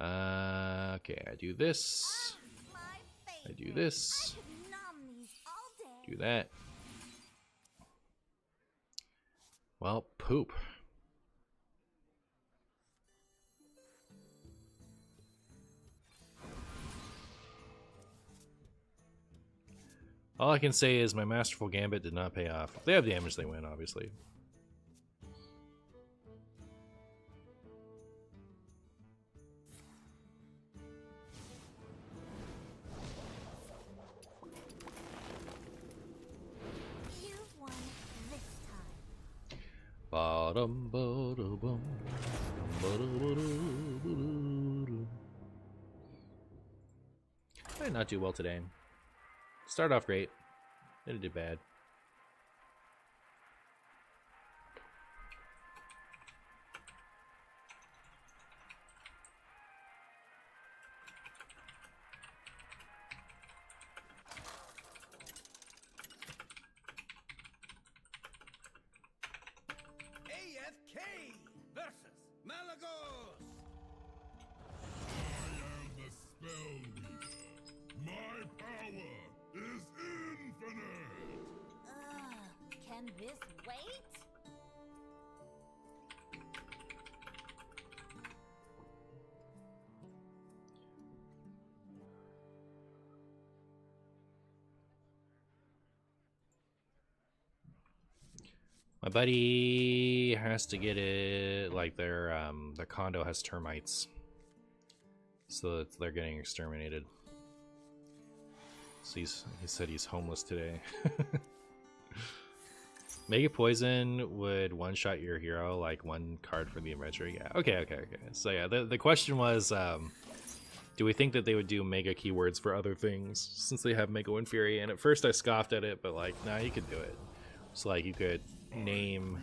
Okay, I do this. I do this. Do that. Well, poop. All I can say is my Masterful Gambit did not pay off. If they have damage, they win, obviously. You've won this time. Bottom, bottom, bottom, bottom. I did not do well today. Started off great, then it did bad. AFK versus Malagos. I am the spell weaver. My power is infinite. Can this wait? My buddy has to get it, like their condo has termites, so they're getting exterminated. So he said he's homeless today. Mega Poison would one-shot your hero, like one card for the adventure. Yeah, okay. So yeah, the question was, do we think that they would do Mega keywords for other things, since they have Mega Wind Fury? And at first I scoffed at it, but like, nah, you could do it. So like, you could name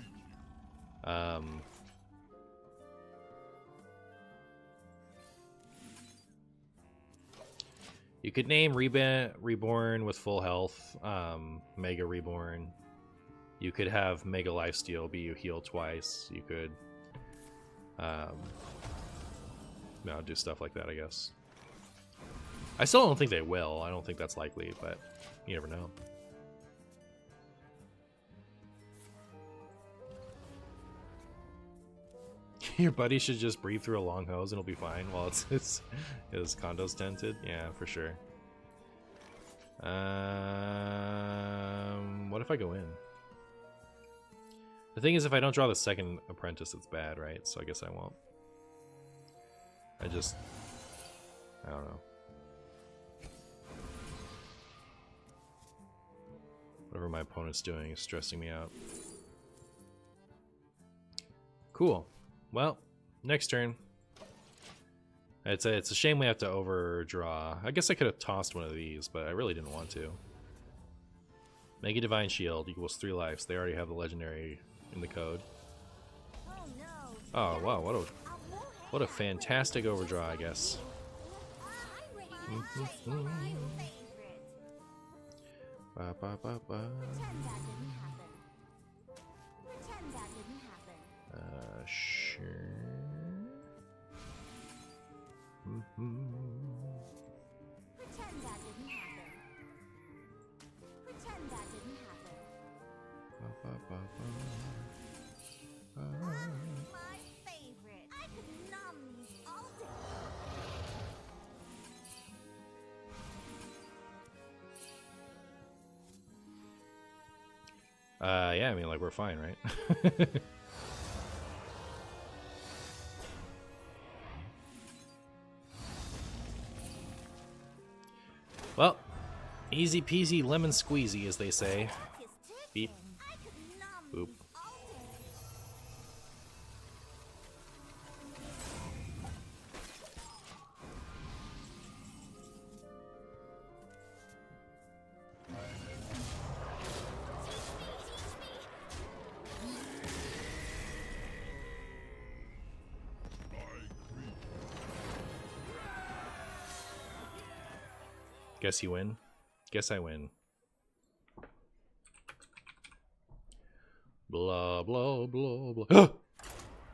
you could name Reborn with full health, Mega Reborn. You could have Mega Lifesteal be you heal twice. You could do stuff like that, I guess. I still don't think they will. I don't think that's likely, but you never know. Your buddy should just breathe through a long hose and it'll be fine while his condo's tented. Yeah, for sure. What if I go in? The thing is, if I don't draw the second apprentice, it's bad, right? So I guess I won't. I don't know. Whatever my opponent's doing is stressing me out. Cool. Well, next turn. It's a shame we have to overdraw. I guess I could have tossed one of these, but I really didn't want to. Mega Divine Shield equals 3 lives. They already have the legendary in the code. Oh wow, what a fantastic overdraw, I guess. favorite. Ba, ba, ba, ba. Pretend that didn't happen. Pretend that didn't happen. Sure. Pretend that didn't happen. Pretend that didn't happen. Ba, ba, ba, ba. My favorite. I could nom these all day. Yeah, I mean, like, we're fine, right? Well, easy peasy lemon squeezy, as they say. Clock is Beep. ticking. I could nom Boop. these all day. Guess you win. Guess I win. Blah blah blah blah.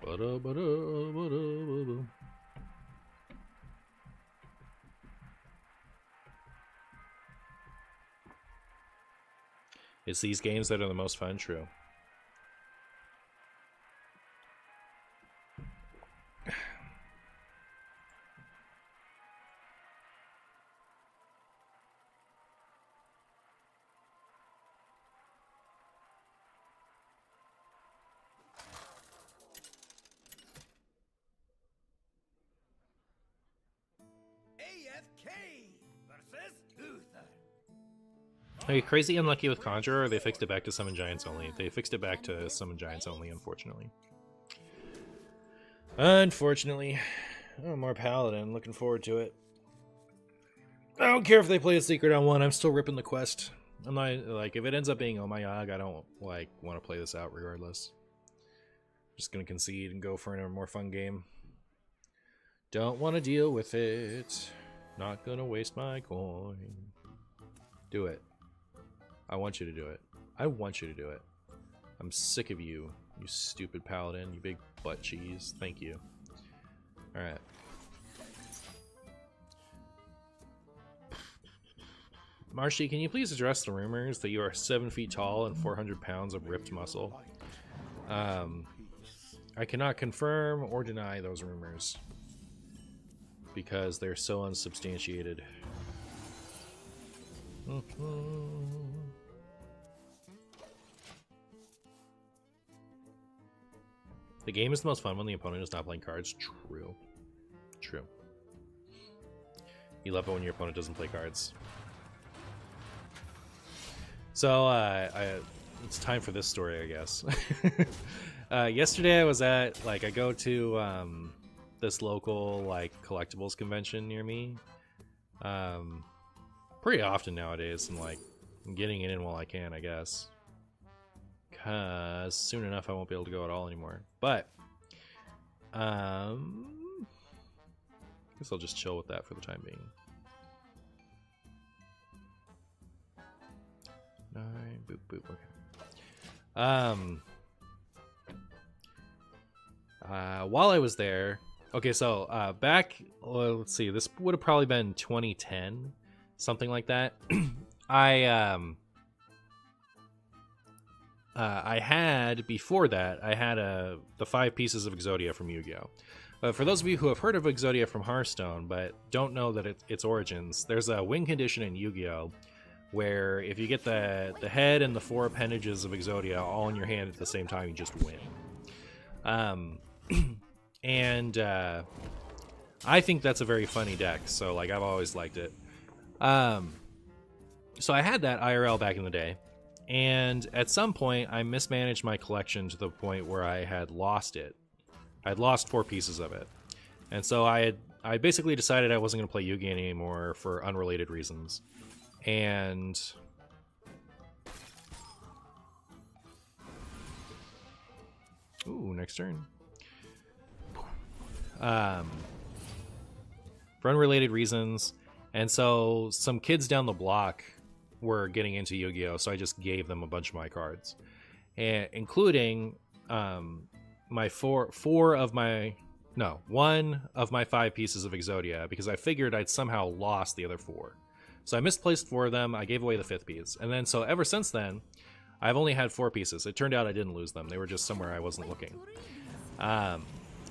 Ba-da, ba-da, ba-da, ba-da. It's these games that are the most fun, true. AFK versus Uther. Are you crazy unlucky with Conjurer, or they fixed it back to Summon Giants only? They fixed it back to Summon Giants only, unfortunately. Unfortunately. Oh, more Paladin. Looking forward to it. I don't care if they play a secret on one. I'm still ripping the quest. I'm not, like, if it ends up being Oh My Yog, I don't, like, want to play this out regardless. Just gonna concede and go for a more fun game. Don't want to deal with it. Not gonna waste my coin. Do it. I want you to do it. I want you to do it. I'm sick of you, you stupid paladin, you big butt cheese. Thank you. Alright. Marshy, can you please address the rumors that you are 7 feet tall and 400 pounds of ripped muscle? I cannot confirm or deny those rumors because they're so unsubstantiated. The game is the most fun when the opponent is not playing cards. True. True. You love it when your opponent doesn't play cards. So, it's time for this story, I guess. Yesterday I was at, like, I go to this local, like, collectibles convention near me. Pretty often nowadays, and, like, I'm getting it in while I can, I guess. Because soon enough I won't be able to go at all anymore. But, I guess I'll just chill with that for the time being. 9, boop, boop, okay. While I was there, okay, so back, let's see, this would have probably been 2010, something like that. I had, before that, I had the 5 pieces of Exodia from Yu-Gi-Oh! But for those of you who have heard of Exodia from Hearthstone, but don't know that its origins, there's a win condition in Yu-Gi-Oh! Where if you get the head and the 4 appendages of Exodia all in your hand at the same time, you just win. And I think that's a very funny deck, so, like, I've always liked it. So I had that IRL back in the day, and at some point I mismanaged my collection to the point where I had lost it. I'd lost 4 pieces of it, and so I basically decided I wasn't going to play Yu-Gi anymore for unrelated reasons. And ooh, next turn. For unrelated reasons, And so some kids down the block were getting into Yu-Gi-Oh, so I just gave them a bunch of my cards, and including my one of my 5 pieces of Exodia, because I figured I'd somehow lost the other 4. So I misplaced 4 of them. I gave away the 5th piece, and then so ever since then, I've only had 4 pieces. It turned out I didn't lose them; they were just somewhere I wasn't looking.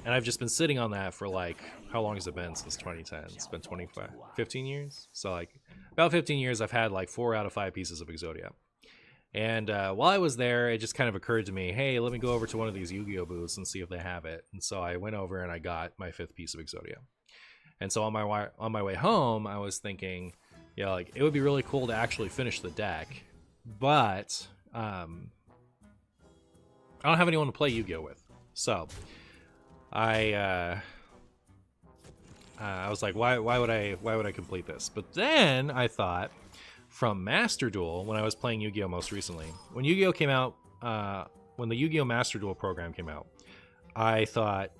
And I've just been sitting on that for like, how long has it been since 2010? It's been 15 years. So like about 15 years, I've had like 4 out of 5 pieces of Exodia. And while I was there, it just kind of occurred to me, hey, let me go over to one of these Yu-Gi-Oh booths and see if they have it. And so I went over and I got my 5th piece of Exodia. And so on my way home, I was thinking, yeah, like it would be really cool to actually finish the deck, but I don't have anyone to play Yu-Gi-Oh with. So I was like, why would I complete this? But then I thought, from Master Duel, when I was playing Yu-Gi-Oh most recently, when Yu-Gi-Oh came out, when the Yu-Gi-Oh Master Duel program came out, I thought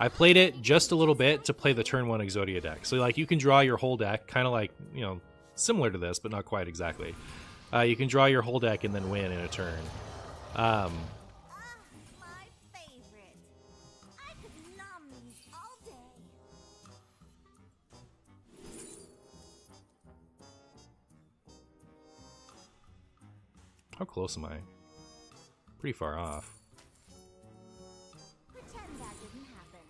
I played it just a little bit to play the turn 1 Exodia deck. So like you can draw your whole deck, kind of like, you know, similar to this, but not quite exactly. You can draw your whole deck and then win in a turn. My favorite. I could nom these all day. How close am I? Pretty far off. Pretend that didn't happen.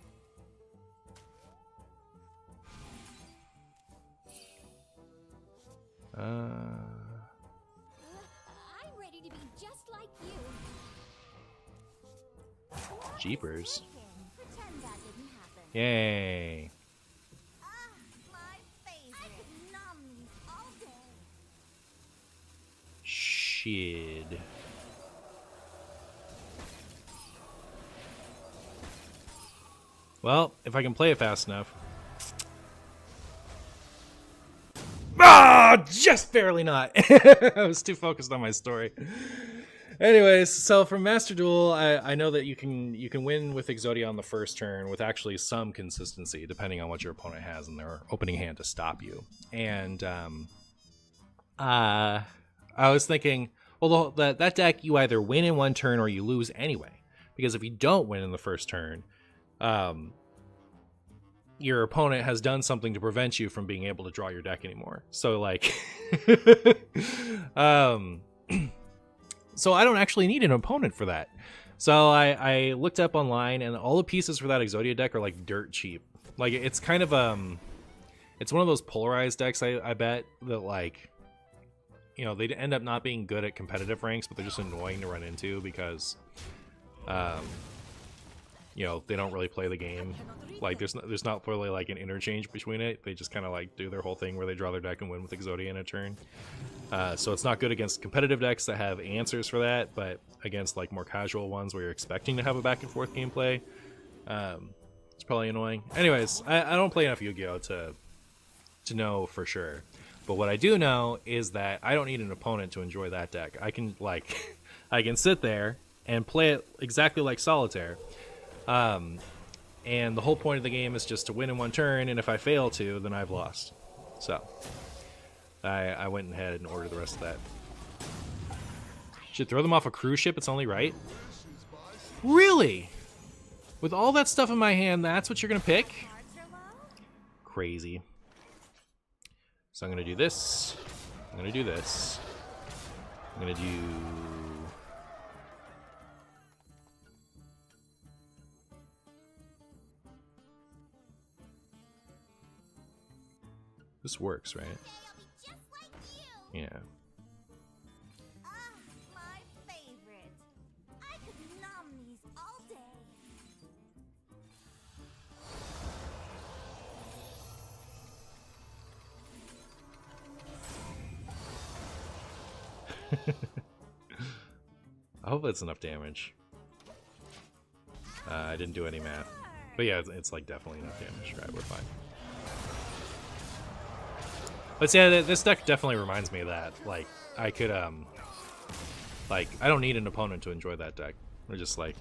I'm ready to be just like you. Jeepers. Pretend that didn't happen. Yay. My favorite. I could nom these all day. Shit. Well, if I can play it fast enough. Ah, just barely not. I was too focused on my story. Anyways, so from Master Duel, I know that you can win with Exodia on the first turn with actually some consistency, depending on what your opponent has in their opening hand to stop you. And I was thinking, well, that deck, you either win in one turn or you lose anyway. Because if you don't win in the first turn, your opponent has done something to prevent you from being able to draw your deck anymore. So like, so I don't actually need an opponent for that. So I looked up online, and all the pieces for that Exodia deck are like dirt cheap. Like it's kind of it's one of those polarized decks, I bet, that like, you know, they end up not being good at competitive ranks, but they're just annoying to run into because you know, they don't really play the game. Like there's not really like an interchange between it. They just kind of like do their whole thing where they draw their deck and win with Exodia in a turn. So it's not good against competitive decks that have answers for that, but against like more casual ones where you're expecting to have a back and forth gameplay, it's probably annoying. Anyways, I don't play enough Yu-Gi-Oh to know for sure. But what I do know is that I don't need an opponent to enjoy that deck. I can like I can sit there and play it exactly like Solitaire. And the whole point of the game is just to win in one turn, and if I fail to, then I've lost. So I went ahead and ordered the rest of that. Should throw them off a cruise ship, it's only right. Really? With all that stuff in my hand, that's what you're gonna pick? Crazy. So I'm gonna do this. I'm gonna do this. I'm gonna do... This works, right? Yeah. My favorite. I could nom these all day. I hope that's enough damage. I didn't do any math. But yeah, it's like definitely enough damage. Right, we're fine. But yeah, this deck definitely reminds me of that. Like, I could, like, I don't need an opponent to enjoy that deck. We're just like,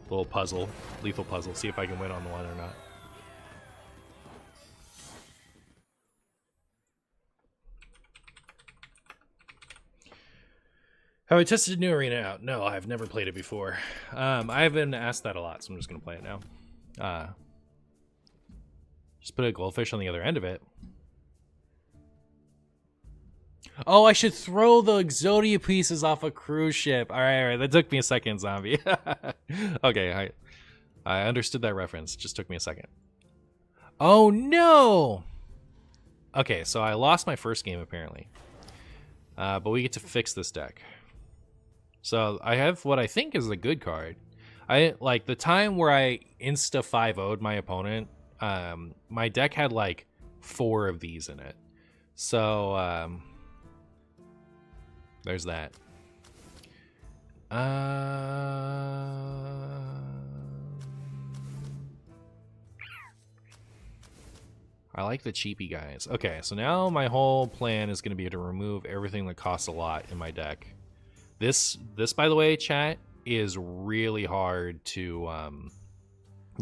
little puzzle, lethal puzzle, see if I can win on the one or not. Have I tested New Arena out? No, I've never played it before. I've been asked that a lot, so I'm just gonna play it now. Just put a goldfish on the other end of it. Oh, I should throw the Exodia pieces off a cruise ship. All right. That took me a second, zombie. Okay, I understood that reference. It just took me a second. Oh no! Okay, so I lost my first game apparently, but we get to fix this deck. So I have what I think is a good card. I like the time where I insta 5-0'd my opponent. My deck had like 4 of these in it. So there's that. I like the cheapy guys. Okay, so now my whole plan is going to be to remove everything that costs a lot in my deck. This, by the way, chat, is really hard to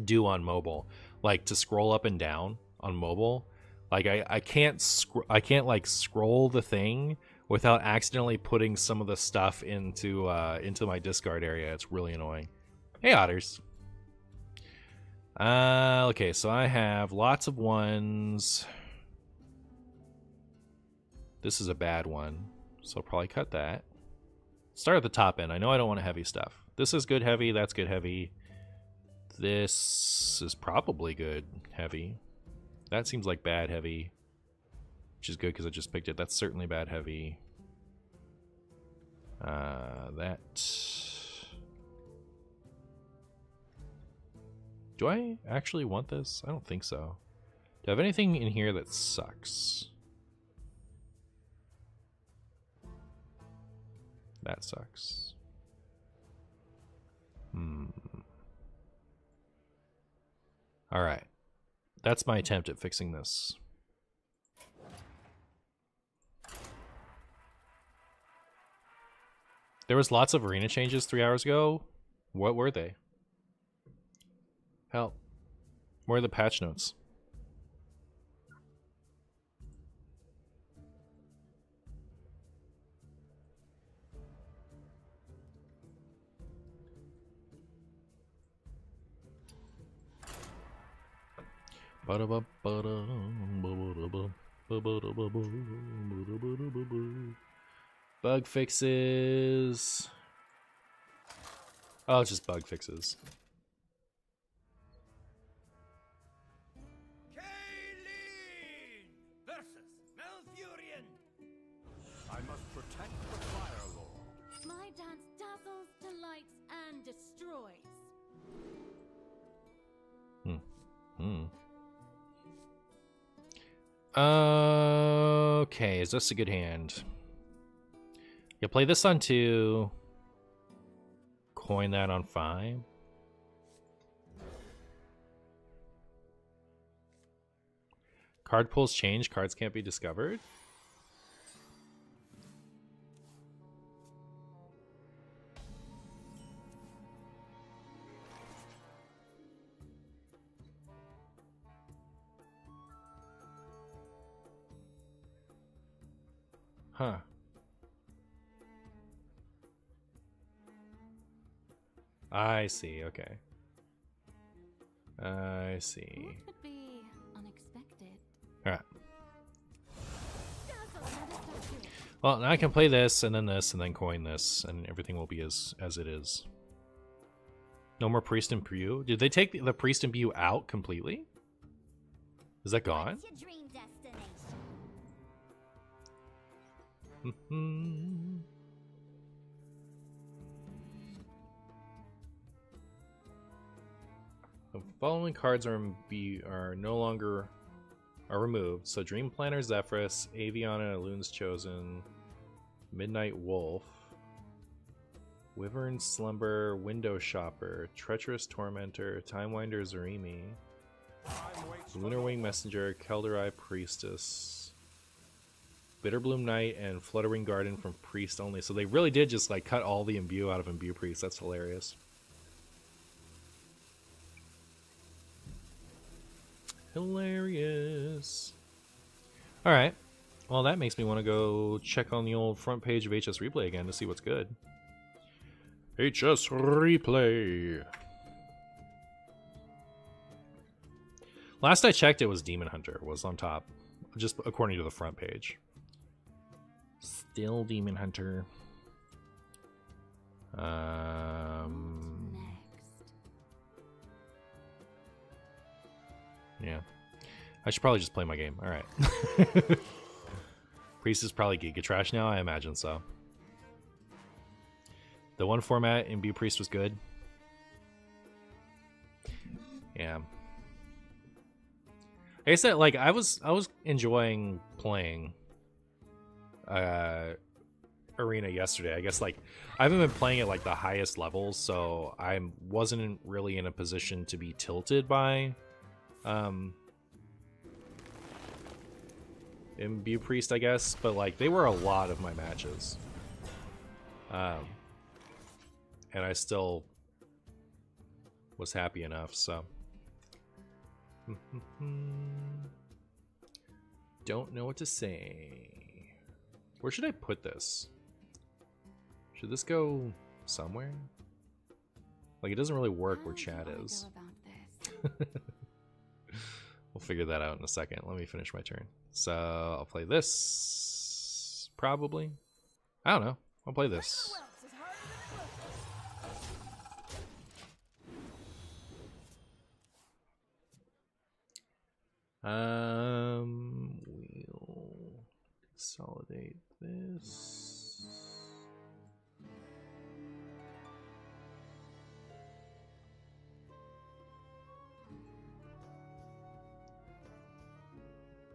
do on mobile. Like to scroll up and down on mobile. Like I can't like scroll the thing without accidentally putting some of the stuff into my discard area. It's really annoying. Hey, otters. Okay, so I have lots of ones. This is a bad one, so I'll probably cut that. Start at the top end. I know I don't want a heavy stuff. This is good heavy, that's good heavy. This is probably good heavy. That seems like bad heavy, which is good because I just picked it. That's certainly bad heavy. That... Do I actually want this? I don't think so. Do I have anything in here that sucks? That sucks. Alright. That's my attempt at fixing this. There was lots of arena changes 3 hours ago. What were they? Help. Where are the patch notes? Bug fixes. Oh, it's just bug fixes. Destroys. Okay, is this a good hand? You play this on 2. Coin that on 5. Card pulls change. Cards can't be discovered. Huh. I see, okay. I see. What would be unexpected? Alright. Well, now I can play this, and then coin this, and everything will be as it is. No more Priest and Pew? Did they take the Priest and Pew out completely? Is that gone? What's your dream destination? The following cards are no longer removed. So Dream Planner, Zephyrus, Aviana, Loon's Chosen, Midnight Wolf, Wyvern Slumber, Window Shopper, Treacherous Tormentor, Timewinder Zarimi, Lunar Wing Messenger, Kelderai Priestess, Bitterbloom Knight, and Fluttering Garden from Priest only. So they really did just like cut all the Imbue out of Imbue Priest. That's hilarious. Hilarious. Alright. Well, that makes me want to go check on the old front page of HS Replay again to see what's good. HS Replay. Last I checked, it was Demon Hunter was on top, just according to the front page. Still Demon Hunter. Yeah. I should probably just play my game. Alright. Priest is probably Giga Trash now? I imagine so. The one format in B Priest was good. Yeah. Like I said, like I was enjoying playing Arena yesterday. I guess like I haven't been playing at like the highest levels, so I wasn't really in a position to be tilted by Imbue Priest, I guess, but like they were a lot of my matches. And I still was happy enough, so don't know what to say. Where should I put this? Should this go somewhere? Like, it doesn't really work where chat is. We'll figure that out in a second. Let me finish my turn. So, I'll play this. Probably. I don't know. I'll play this. We'll consolidate this.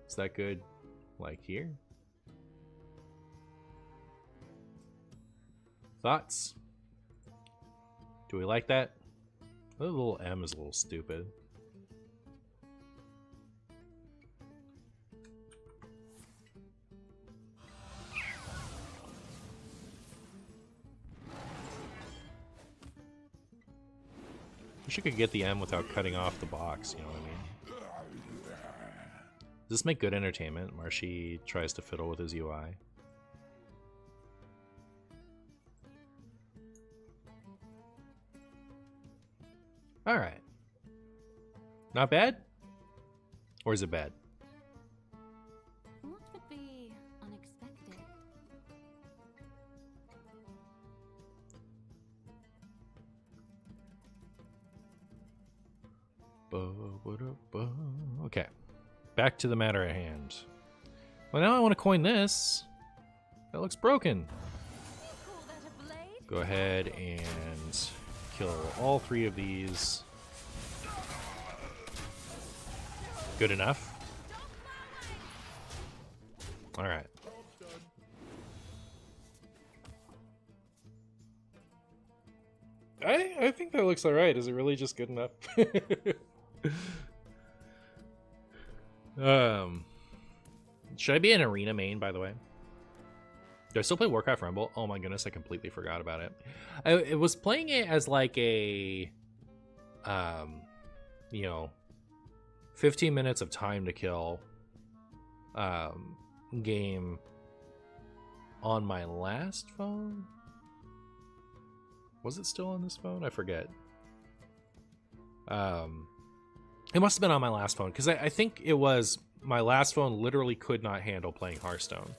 Is that good? Like here? Thoughts? Do we like that? The little M is a little stupid. Wish I could get the M without cutting off the box, you know what I mean? Does this make good entertainment? Marshy tries to fiddle with his UI. Alright. Not bad? Or is it bad? What would be unexpected? Okay. Back to the matter at hand. Well, now I want to coin this. That looks broken. Go ahead and kill all three of these. Good enough. All right. I think that looks all right. Is it really just good enough? Should I be an arena main, by the way? Do I still play Warcraft Rumble? Oh my goodness, I completely forgot about it. I was playing it as like a, you know, 15 minutes of time to kill game on my last phone. Was it still on this phone? I forget. It must have been on my last phone, because I think it was my last phone literally could not handle playing Hearthstone.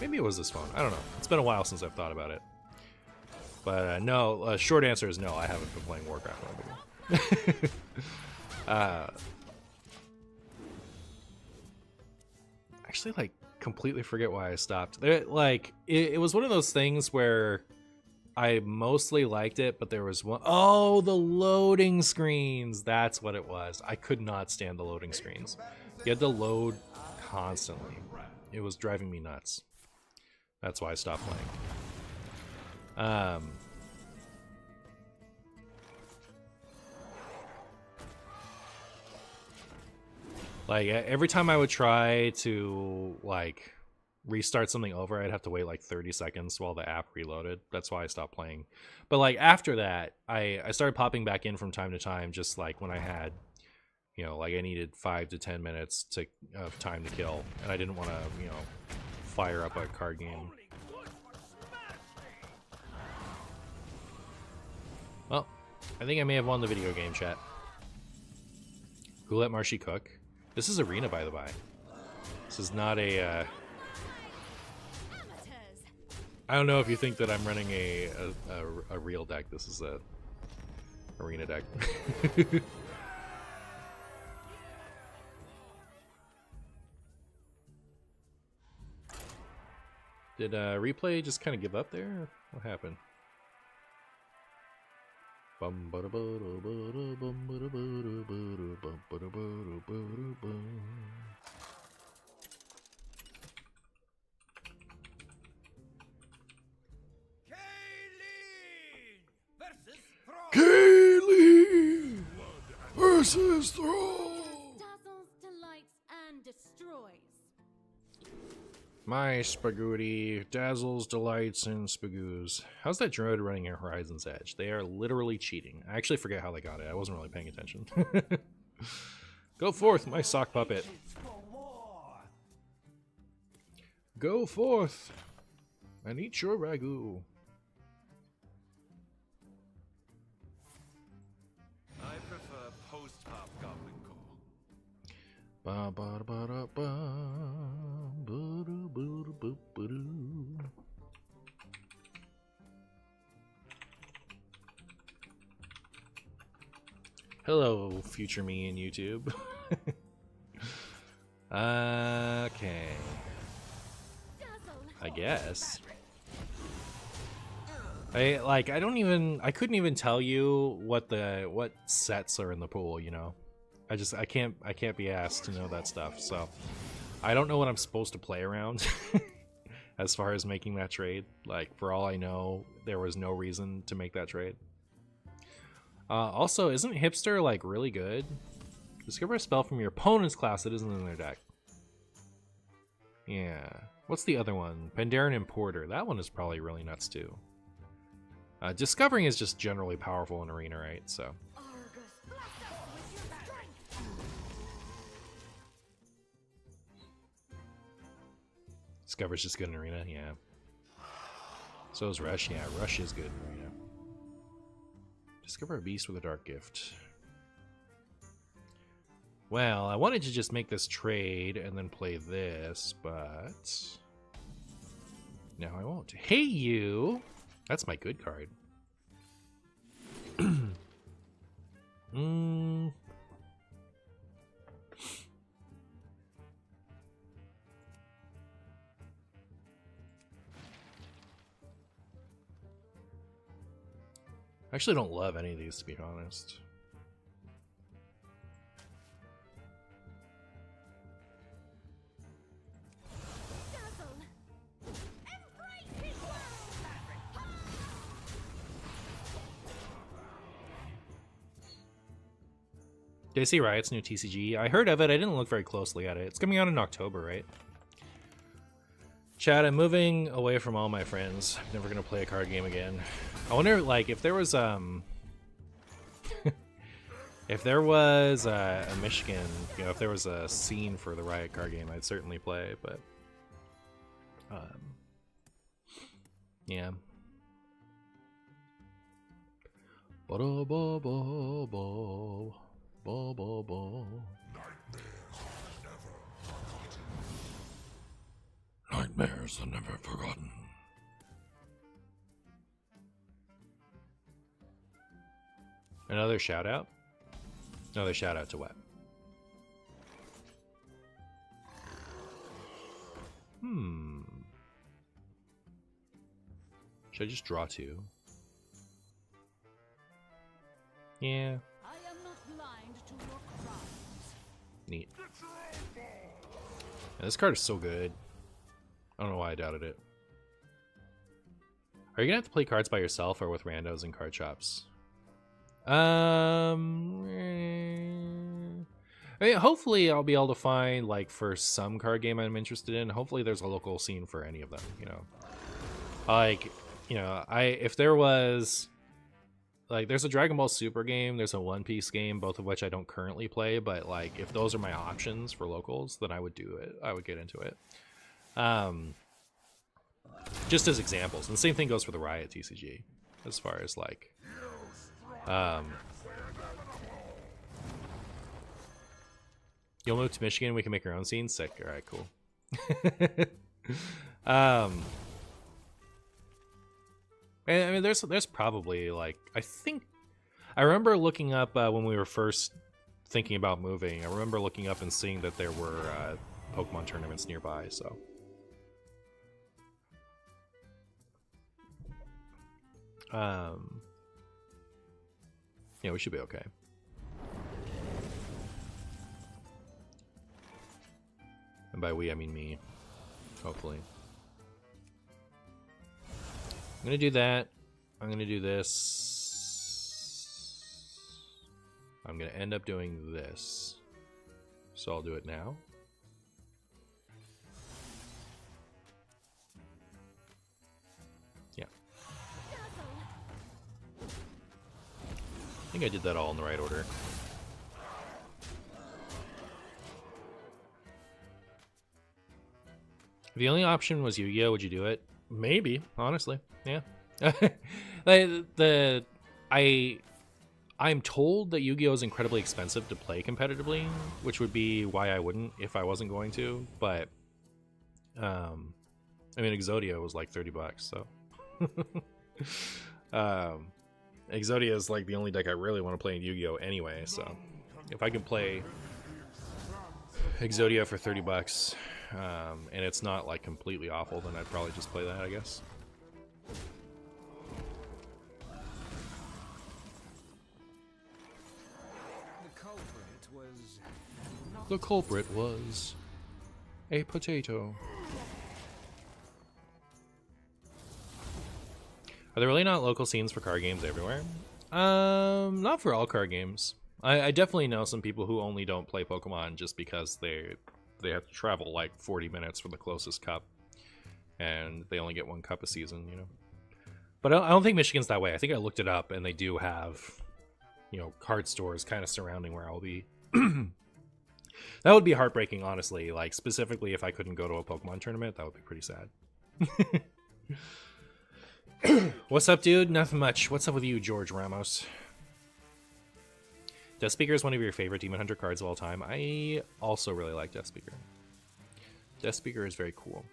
Maybe it was this phone. I don't know. It's been a while since I've thought about it. But no, short answer is no, I haven't been playing Warcraft Rumble. Actually, like, completely forget why I stopped. Like, it was one of those things where I mostly liked it, but there was one... Oh, the loading screens! That's what it was. I could not stand the loading screens. You had to load constantly. It was driving me nuts. That's why I stopped playing. Like, every time I would try to, like, restart something over, I'd have to wait like 30 seconds while the app reloaded. That's why I stopped playing. But like after that, I started popping back in from time to time, just like when I had, You know, like I needed 5 to 10 minutes of time to kill, and I didn't want to, you know, fire up a card game. Well, I think I may have won the video game, chat. Who let Marshy cook? This is Arena, by the by. This is not a, I don't know if you think that I'm running a real deck. This is a Arena deck. Did Replay just kind of give up there? What happened? Kayleen versus Thrall. Dazzles, delights, and destroys. My Spagooty, Dazzles, Delights, and Spagoos. How's that Druid running at Horizon's Edge? They are literally cheating. I actually forget how they got it. I wasn't really paying attention. Go forth, my sock puppet. Go forth and eat your ragu. I prefer post-hop goblin call. Ba ba ba da ba boo doo boo doo boo boo doo. Hello, future me in YouTube. Okay. I guess. I couldn't even tell you what sets are in the pool, you know. I can't be asked to know that stuff, so I don't know what I'm supposed to play around as far as making that trade. Like, for all I know, there was no reason to make that trade. Also, isn't Hipster like really good? Discover a spell from your opponent's class that isn't in their deck. Yeah. What's the other one? Pandaren Importer. That one is probably really nuts too. Discovering is just generally powerful in Arena, right? So. Discover's just good in Arena, yeah. So is Rush, yeah. Rush is good in Arena. Discover a beast with a dark gift. Well, I wanted to just make this trade and then play this, but no, I won't. Hey, you! That's my good card. I actually don't love any of these, to be honest. Did I see Riot's new TCG? I heard of it. I didn't look very closely at it. It's coming out in October, right? Chad, I'm moving away from all my friends. I'm never gonna play a card game again. I wonder, like, if there was if there was a Michigan, you know, if there was a scene for the Riot card game, I'd certainly play. But yeah. Nightmares are never forgotten. Another shout out? Another shout out to what? Should I just draw two? Yeah. I am not blind to your crimes. Neat. Yeah, this card is so good. I don't know why I doubted it. Are you gonna have to play cards by yourself or with randos and card shops? I mean, hopefully I'll be able to find, like, for some card game I'm interested in, hopefully there's a local scene for any of them, you know. Like, you know, if there was like there's a Dragon Ball Super game, there's a One Piece game, both of which I don't currently play, but like if those are my options for locals, then I would do it. I would get into it. Just as examples. And the same thing goes for the Riot TCG as far as like you'll move to Michigan, we can make our own scene. Sick. All right, cool. I mean, there's probably like I remember looking up when we were first thinking about moving. I remember looking up and seeing that there were Pokemon tournaments nearby. So yeah, we should be okay. And by we, I mean me. Hopefully. I'm gonna do that. I'm gonna do this. I'm gonna end up doing this. So I'll do it now. Yeah. I think I did that all in the right order. If the only option was Yu-Gi-Oh, would you do it? Maybe, honestly. Yeah. I'm told that Yu-Gi-Oh is incredibly expensive to play competitively, which would be why I wouldn't if I wasn't going to. But I mean, Exodia was like $30, so Exodia is like the only deck I really want to play in Yu-Gi-Oh anyway. So if I can play Exodia for $30, and it's not like completely awful, then I'd probably just play that, I guess. The culprit was a potato. Are there really not local scenes for card games everywhere? Not for all card games. I definitely know some people who only don't play Pokemon just because they have to travel like 40 minutes for the closest cup, and they only get one cup a season, you know. But I don't think Michigan's that way. I think I looked it up, and they do have, you know, card stores kind of surrounding where I'll be. That would be heartbreaking, honestly. Like, specifically if I couldn't go to a Pokemon tournament, that would be pretty sad. What's up, dude? Nothing much. What's up with you, George Ramos? Death Speaker is one of your favorite Demon Hunter cards of all time. I also really like Death Speaker. Death Speaker is very cool.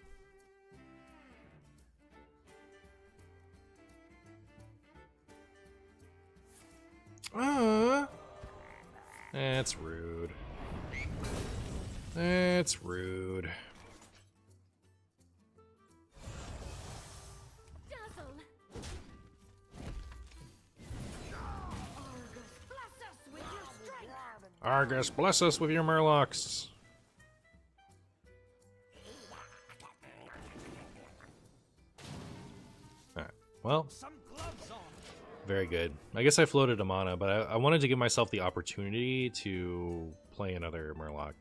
That's rude. That's rude. Argus, bless us with your Murlocs. Alright, well, very good. I guess I floated a mana, but I wanted to give myself the opportunity to play another Murloc.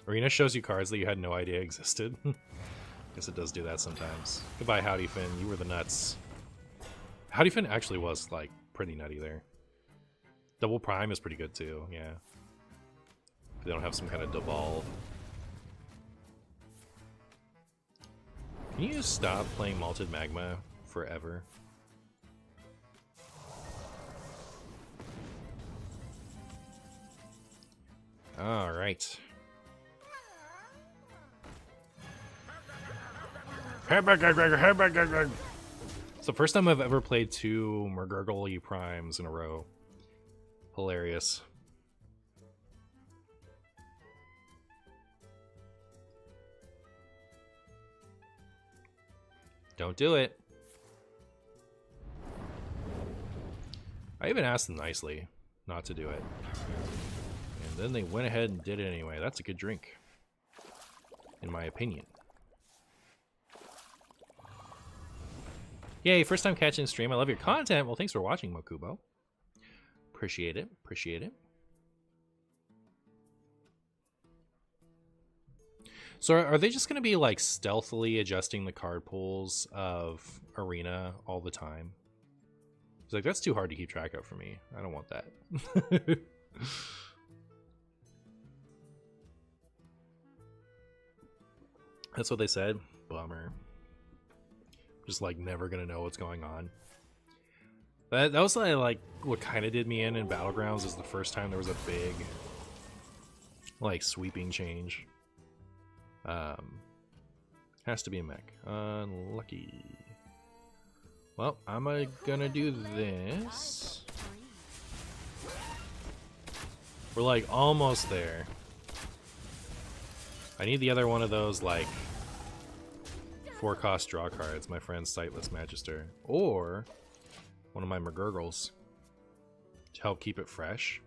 Arena shows you cards that you had no idea existed. Guess it does do that sometimes. Goodbye, Howdy Finn. You were the nuts. Howdy Finn actually was, like, pretty nutty there. Double Prime is pretty good, too, yeah. They don't have some kind of devolve. Can you stop playing Malted Magma forever? Alright. It's the first time I've ever played 2 Murgurgle Primes in a row. Hilarious. Don't do it. I even asked them nicely not to do it. And then they went ahead and did it anyway. That's a good drink, in my opinion. Yay, first time catching stream. I love your content. Well, thanks for watching, Mokubo. Appreciate it. Appreciate it. So are they just going to be like stealthily adjusting the card pools of Arena all the time? It's like, that's too hard to keep track of for me. I don't want that. That's what they said. Bummer. Just like never gonna know what's going on. That was like what kind of did me in Battlegrounds is the first time there was a big like sweeping change. Has to be a mech. Unlucky. Well, I'm gonna do this. We're like almost there. I need the other one of those like 4-cost draw cards, my friend's Sightless Magister, or one of my McGurgles to help keep it fresh.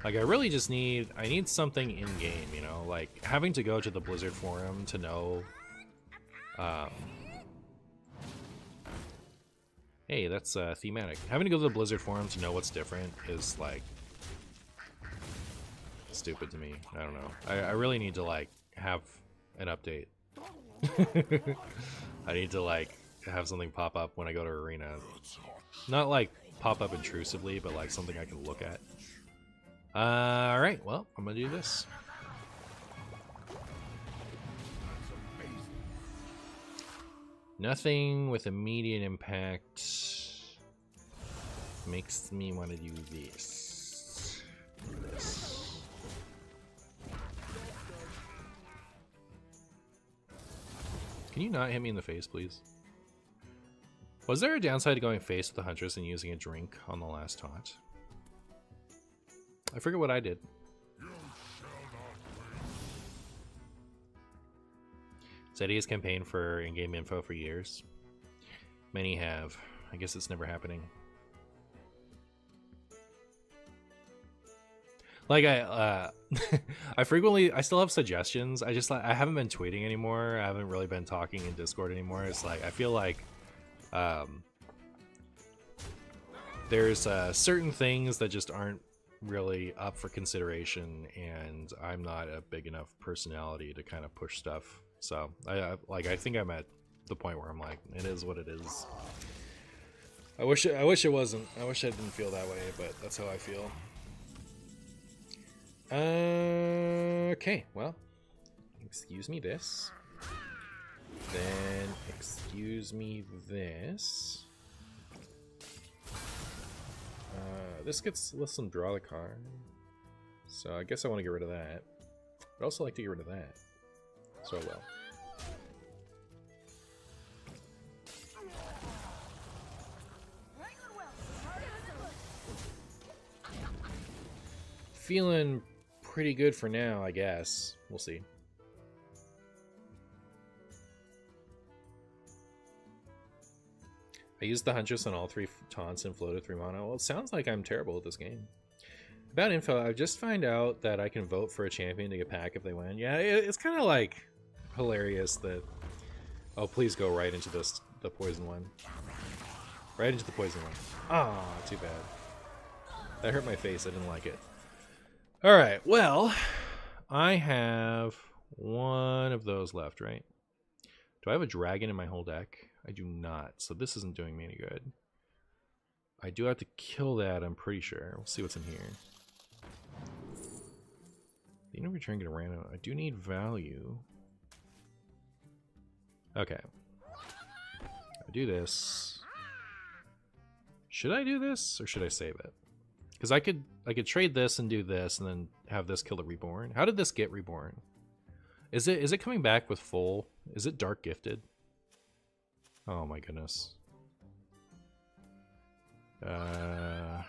Like I really just need something in game, you know, like having to go to the Blizzard forum to know hey, that's thematic. Having to go to the Blizzard forum to know what's different is like stupid to me. I don't know. I really need to like have an update. I need to like have something pop up when I go to Arena. Not like pop up intrusively, but like something I can look at. Alright, well, I'm gonna do this. Nothing with immediate impact makes me want to do this. Can you not hit me in the face, please? Was there a downside to going face with the Huntress and using a drink on the last taunt? I forget what I did. Said he has campaigned for in-game info for years. Many have. I guess it's never happening. Like I still have suggestions. I haven't been tweeting anymore. I haven't really been talking in Discord anymore. It's like I feel like there's certain things that just aren't really up for consideration, and I'm not a big enough personality to kind of push stuff. So I think I'm at the point where I'm like, it is what it is. I wish it wasn't. I wish I didn't feel that way, but that's how I feel. Okay, well, excuse me this. Then excuse me this. This lets them draw the card. So I guess I want to get rid of that. I'd also like to get rid of that. So well. Feeling pretty good for now, I guess. We'll see. I used the Huntress on all 3 taunts and floated 3 mana. Well, it sounds like I'm terrible at this game. About info, I've just found out that I can vote for a champion to get pack if they win. Yeah, it's kind of like hilarious that... Oh, please go right into the poison one. Right into the poison one. Ah, too bad. That hurt my face. I didn't like it. Alright, well, I have one of those left, right? Do I have a dragon in my whole deck? I do not, so this isn't doing me any good. I do have to kill that, I'm pretty sure. We'll see what's in here. You know, we're trying to get a random. I do need value. Okay. I do this. Should I do this, or should I save it? Because I could trade this and do this, and then have this kill the reborn. How did this get reborn? Is it coming back with full? Is it dark gifted? Oh my goodness. Alright,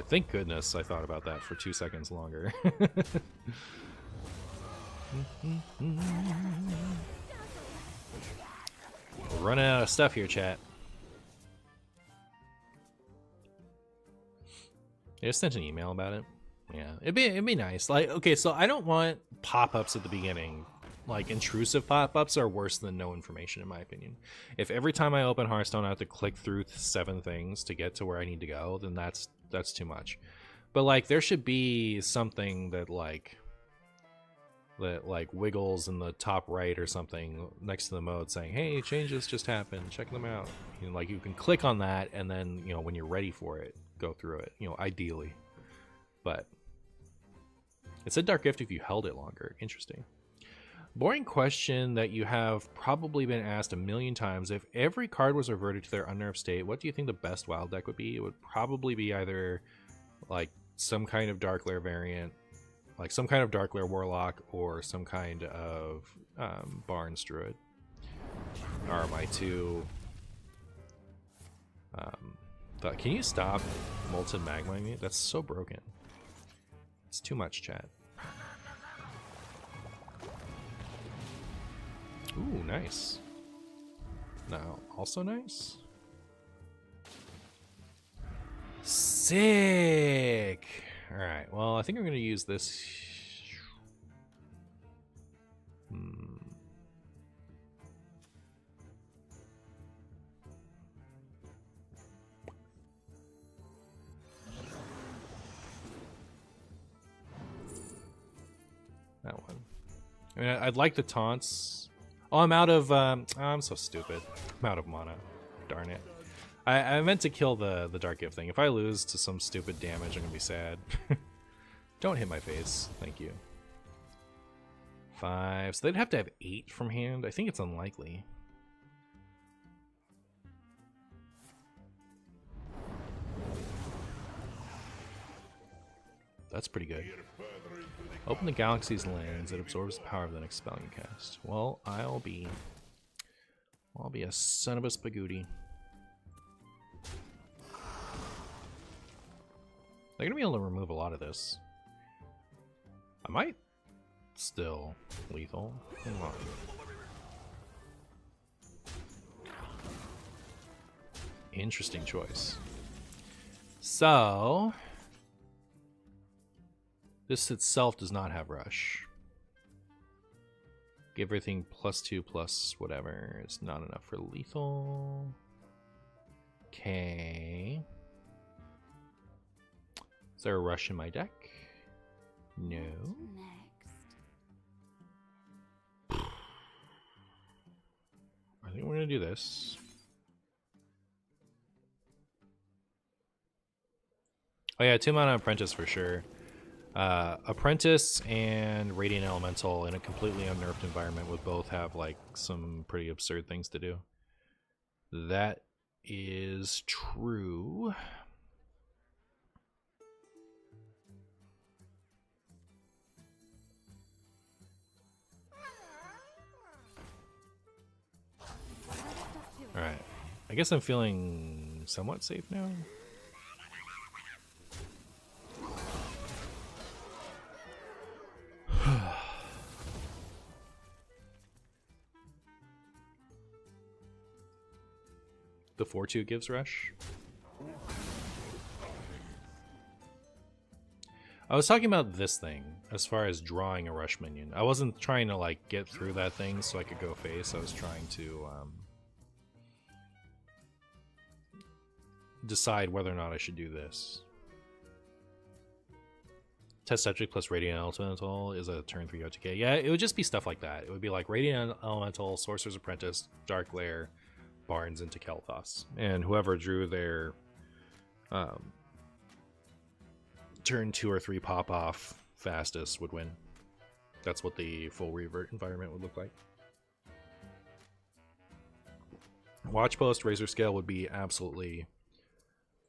thank goodness I thought about that for 2 seconds longer. We're running out of stuff here, chat. I just sent an email about it. Yeah, it'd be nice. Like, okay, so I don't want pop-ups at the beginning like intrusive pop-ups are worse than no information in my opinion. If every time I open Hearthstone I have to click through 7 things to get to where I need to go, then that's too much. But like there should be something that like wiggles in the top right or something next to the mode saying, hey, changes just happened, check them out. You know, like you can click on that and then, you know, when you're ready for it, go through it, you know, ideally. But it said Dark Gift if you held it longer. Interesting. Boring question that you have probably been asked a million times. If every card was reverted to their unnerved state, what do you think the best wild deck would be? It would probably be either like some kind of Dark Lair variant, like some kind of Dark Lair Warlock, or some kind of Barnes Druid. Are my two. Can you stop Molten Magmaing me? That's so broken. It's too much, chat. Ooh, nice. Now, also nice. Sick! Alright, well, I think I'm going to use this. That one. I mean, I'd like the taunts. Oh, I'm out of, I'm so stupid. I'm out of mana. Darn it. I meant to kill the Dark Gift thing. If I lose to some stupid damage, I'm gonna be sad. Don't hit my face. Thank you. 5. So they'd have to have 8 from hand. I think it's unlikely. That's pretty good. Open the galaxy's lens. It absorbs the power of the next spell you cast. Well, I'll be a son of a spagooty. They're gonna be able to remove a lot of this. I might still lethal. Hold on. Interesting choice. So this itself does not have rush. Give everything +2 plus whatever. It's not enough for lethal. Okay. Is there a rush in my deck? No. Next. I think we're gonna do this. Oh yeah, 2 mana Apprentice for sure. Apprentice and Radiant Elemental in a completely unnerved environment would both have like some pretty absurd things to do. That is true. Alright. I guess I'm feeling somewhat safe now. The 4/2 gives rush. I was talking about this thing as far as drawing a rush minion. I wasn't trying to like get through that thing so I could go face. I was trying to decide whether or not I should do this. Test subject plus Radiant Elemental is a turn 3 OTK. Yeah, it would just be stuff like that. It would be like Radiant Elemental, Sorcerer's Apprentice, Dark Lair, Barnes into Kel'Thas, and whoever drew their turn 2 or 3 pop off fastest would win. That's what the full revert environment would look like. Watchpost, Razor Scale would be absolutely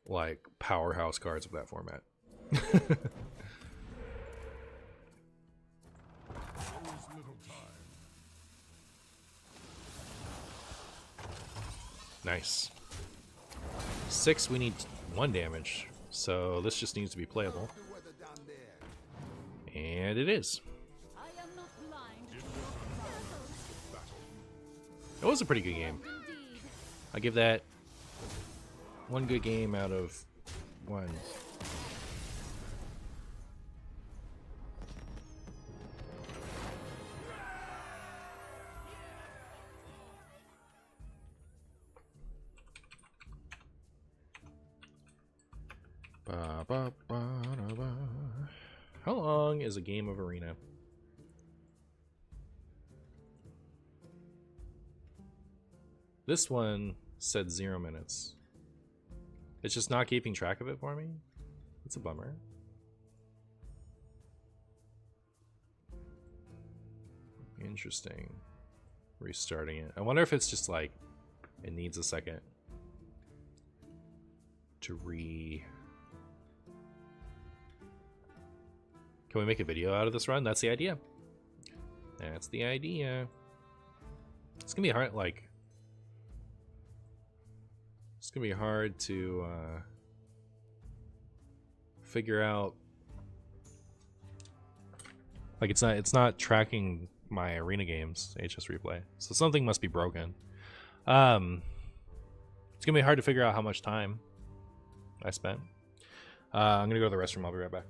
like powerhouse cards of that format. Nice. 6, we need 1 damage, so this just needs to be playable. And it is. I am not blind to your cries. It was a pretty good game. Indeed. I give that 1 good game out of 1. Ba, ba, ba, da, ba. How long is a game of Arena? This one said 0 minutes. It's just not keeping track of it for me. It's a bummer. Interesting. Restarting it. I wonder if it's just like it needs a second to re. Can we make a video out of this run? That's the idea. That's the idea. It's gonna be hard, like. It's gonna be hard to figure out. Like it's not tracking my arena games HS replay, so something must be broken. It's gonna be hard to figure out how much time I spent. I'm gonna go to the restroom. I'll be right back.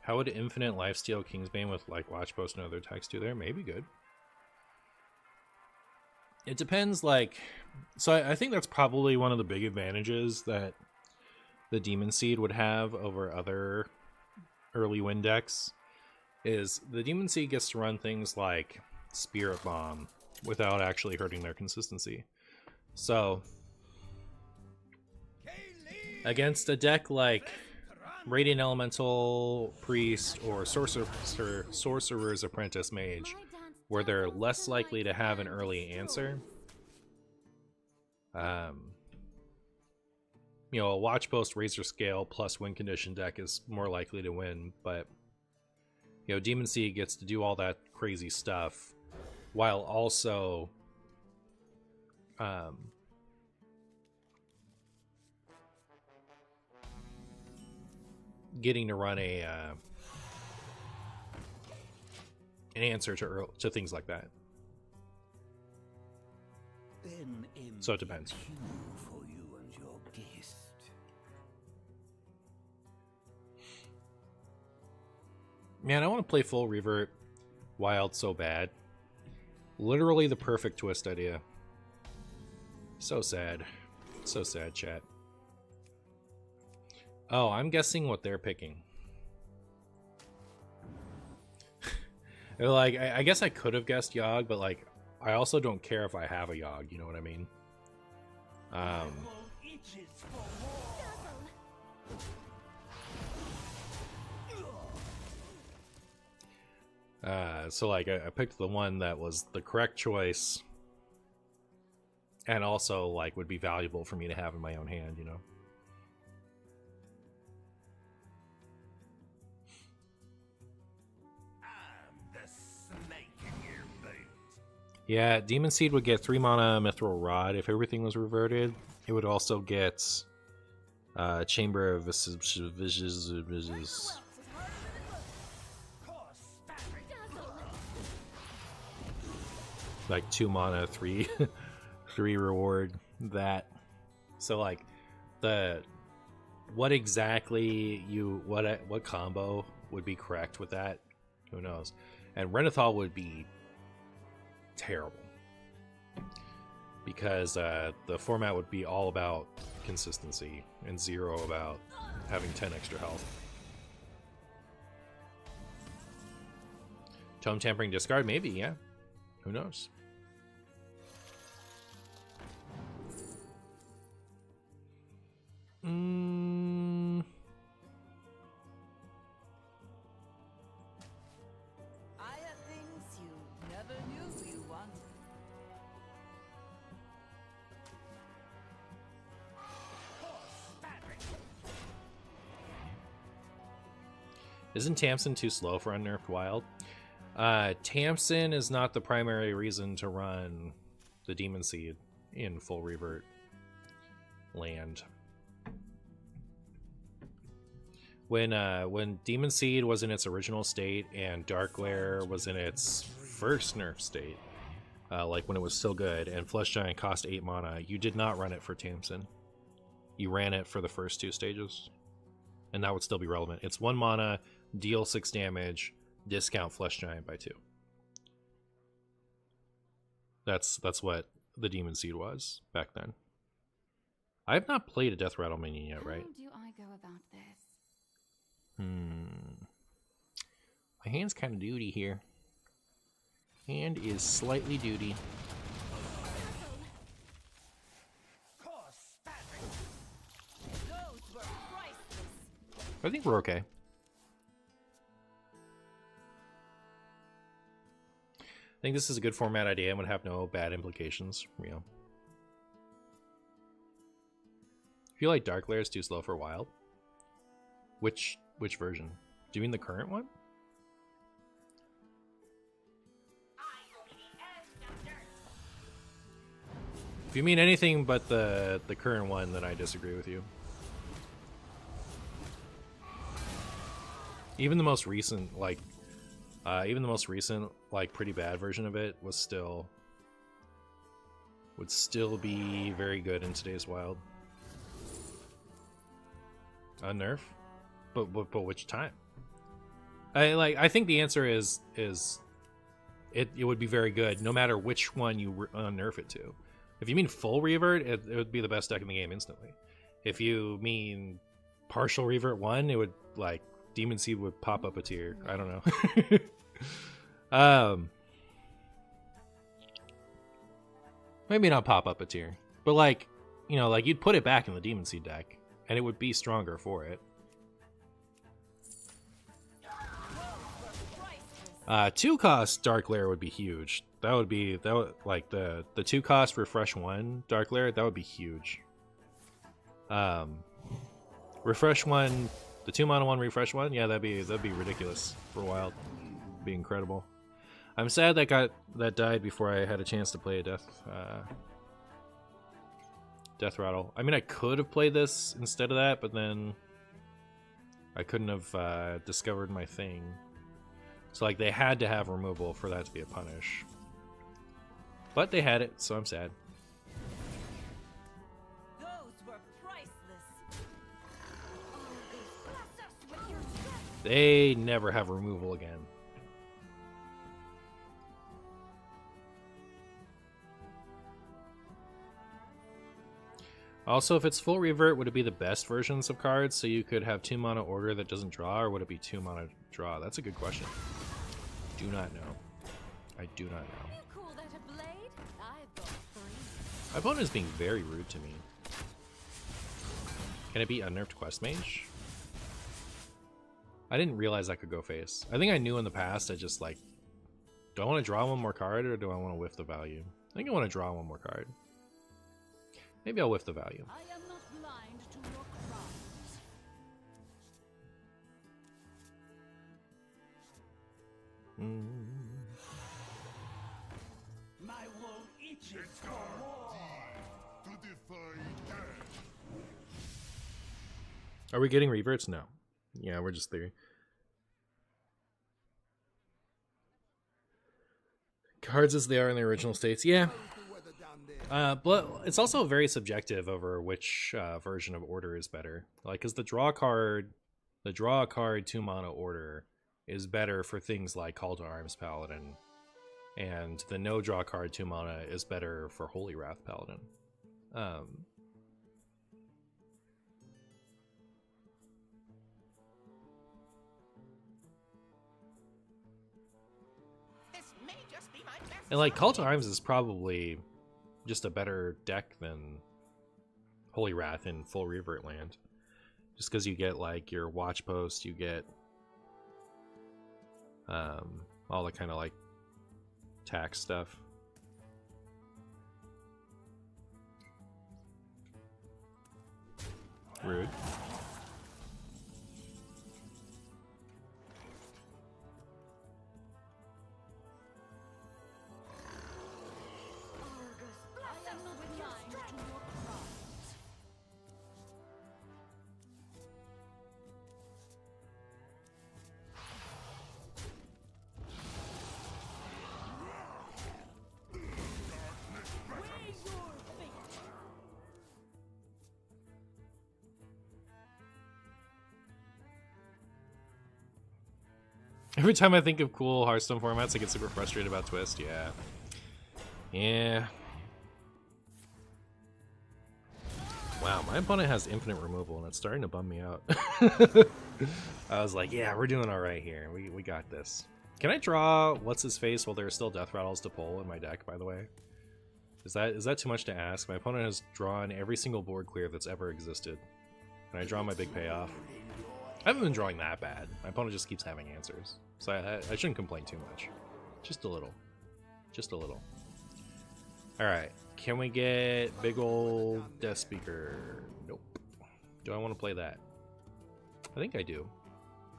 How would Infinite Lifesteal Kingsbane with like Watch Post and other text do there? Maybe good. It depends, like, so I think that's probably one of the big advantages that the Demon Seed would have over other early win decks is the Demon Seed gets to run things like Spirit Bomb without actually hurting their consistency. So against a deck like Radiant Elemental Priest or Sorcerer's Apprentice Mage, where they're less likely to have an early answer, you know, a Watch Post Razor Scale plus win condition deck is more likely to win, but you know, Demon Seed gets to do all that crazy stuff while also getting to run a an answer to things like that. So it depends. For you and your guest. Man, I want to play full revert wild so bad. Literally the perfect twist idea. So sad. So sad, chat. Oh, I'm guessing what they're picking. Like, I guess I could have guessed Yogg, but like, I also don't care if I have a Yogg, you know what I mean? So like, I picked the one that was the correct choice, and also like would be valuable for me to have in my own hand, you know? Yeah, Demon Seed would get 3 mana Mithril Rod. If everything was reverted, it would also get Chamber of Visions. like 2 mana, 3 3 reward that. So like what exactly what combo would be correct with that? Who knows? And Renathal would be terrible because the format would be all about consistency and 0 about having 10 extra health. Tome Tampering discard, maybe, yeah. Who knows? I have things you never knew you wanted. Isn't Tamsin too slow for Unnerfed Wild? Tamsin is not the primary reason to run the Demon Seed in full revert land. When Demon Seed was in its original state and Dark Lair was in its first nerf state, like when it was still good, and Flesh Giant cost 8 mana, you did not run it for Tamsin. You ran it for the first 2 stages, and that would still be relevant. It's 1 mana, deal 6 damage, discount Flesh Giant by 2. That's what the Demon Seed was back then. I have not played a Death Rattle minion yet, right? How do I go about this? My hand's kind of duty here. Hand is slightly duty. Those were priceless. I think we're okay. I think this is a good format idea and would have no bad implications, you know. I feel like Dark Lair is too slow for Wild. Which version? Do you mean the current one? If you mean anything but the current one, then I disagree with you. Even the most recent, like pretty bad version of it would still be very good in today's Wild. Unnerf? But which time? I think the answer is it would be very good no matter which one you unnerf it to. If you mean full revert, it would be the best deck in the game instantly. If you mean partial revert 1, it would, like, Demon Seed would pop up a tier. I don't know. Maybe not pop up a tier, but like, you know, like you'd put it back in the Demon Seed deck and it would be stronger for it. 2-cost Dark Lair would be huge. That would like the 2-cost refresh 1 Dark Lair, that would be huge. Refresh 1, the 2 mana 1 refresh 1, yeah, that'd be ridiculous for a Wild. Be incredible. I'm sad that died before I had a chance to play a Death Rattle. I mean, I could have played this instead of that, but then I couldn't have discovered my thing. So, like, they had to have removal for that to be a punish. But they had it, so I'm sad. Those were priceless. Bless us with your strength. They never have removal again. Also, if it's full revert, would it be the best versions of cards so you could have 2 mana order that doesn't draw, or would it be 2 mana draw? That's a good question. Do not know. I do not know. You call that a blade? I've got 3. My opponent is being very rude to me. Can it be Unnerved Quest Mage? I didn't realize I could go face. I think I knew in the past. I just, like, do I want to draw 1 more card or do I want to whiff the value? I think I want to draw 1 more card. Maybe I'll whiff the value. I am not blind to your crimes. My wool itches It's for our more. time to defy death. Are we getting reverts? No. Yeah, we're just there. cards as they are in their original states. Yeah. But it's also very subjective over which version of order is better. Like, because the draw a card 2-mana order is better for things like Call to Arms Paladin, and the no draw card 2-mana is better for Holy Wrath Paladin. And like Call to Arms is probably just a better deck than Holy Wrath in full Revert land. Just because you get like your Watch Post, you get all the kind of like tax stuff. Rude. Every time I think of cool Hearthstone formats, I get super frustrated about Twist. Yeah. Yeah. Wow, my opponent has infinite removal, and it's starting to bum me out. I was like, yeah, we're doing all right here. We got this. Can I draw What's-His-Face while there are still Death Rattles to pull in my deck, by the way? Is that too much to ask? My opponent has drawn every single board clear that's ever existed. Can I draw my big payoff? I haven't been drawing that bad. My opponent just keeps having answers. So I shouldn't complain too much. Just a little. Just a little. Alright. Can we get big old Death Speaker? Nope. Do I want to play that? I think I do.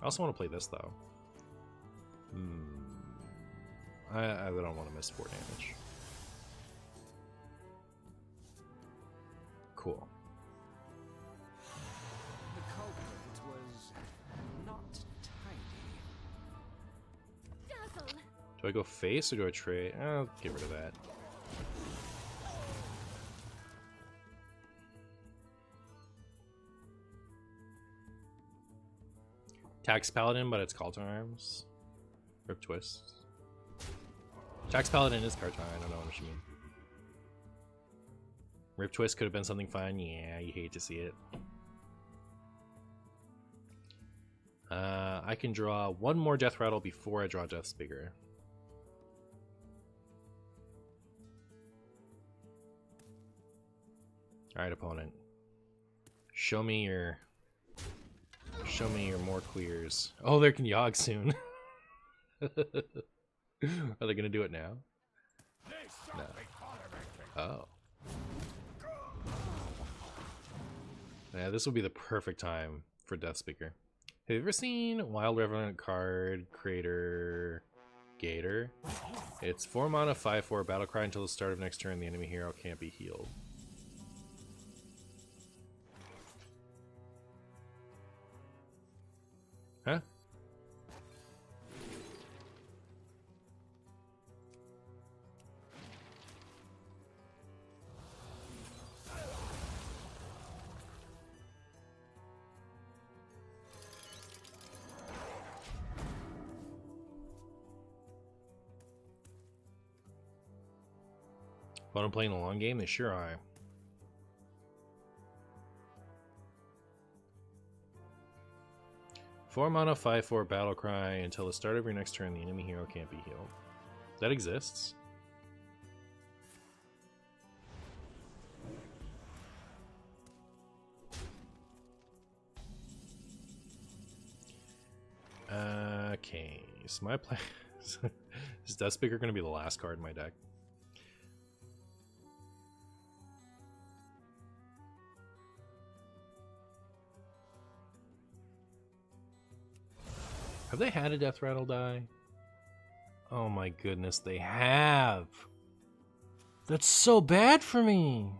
I also want to play this, though. I don't want to miss 4 damage. Cool. The culprit was not tidy. Dazzle. Do I go face or do I trade? I'll get rid of that. Tax Paladin, but it's Call to Arms. Rip Twist. Tax Paladin is Kartai, I don't know what you mean. Rip Twist could have been something fun. Yeah, you hate to see it. I can draw one more Death Rattle before I draw Death Speaker. Alright, opponent. Show me your more clears. Oh, there can Yogg soon. Are they gonna do it now? No. Oh. Yeah, this will be the perfect time for Death Speaker. Have you ever seen Wild Revenant card Creator Gator? It's 4 mana, 5/4 battlecry until the start of next turn. The enemy hero can't be healed. Huh? But I'm playing a long game, they sure are. Four mana, 5/4 battlecry until the start of your next turn. The enemy hero can't be healed. That exists. Okay, so my play is Death Speaker going to be the last card in my deck? Have they had a Death Rattle die? Oh my goodness, they have! That's so bad for me!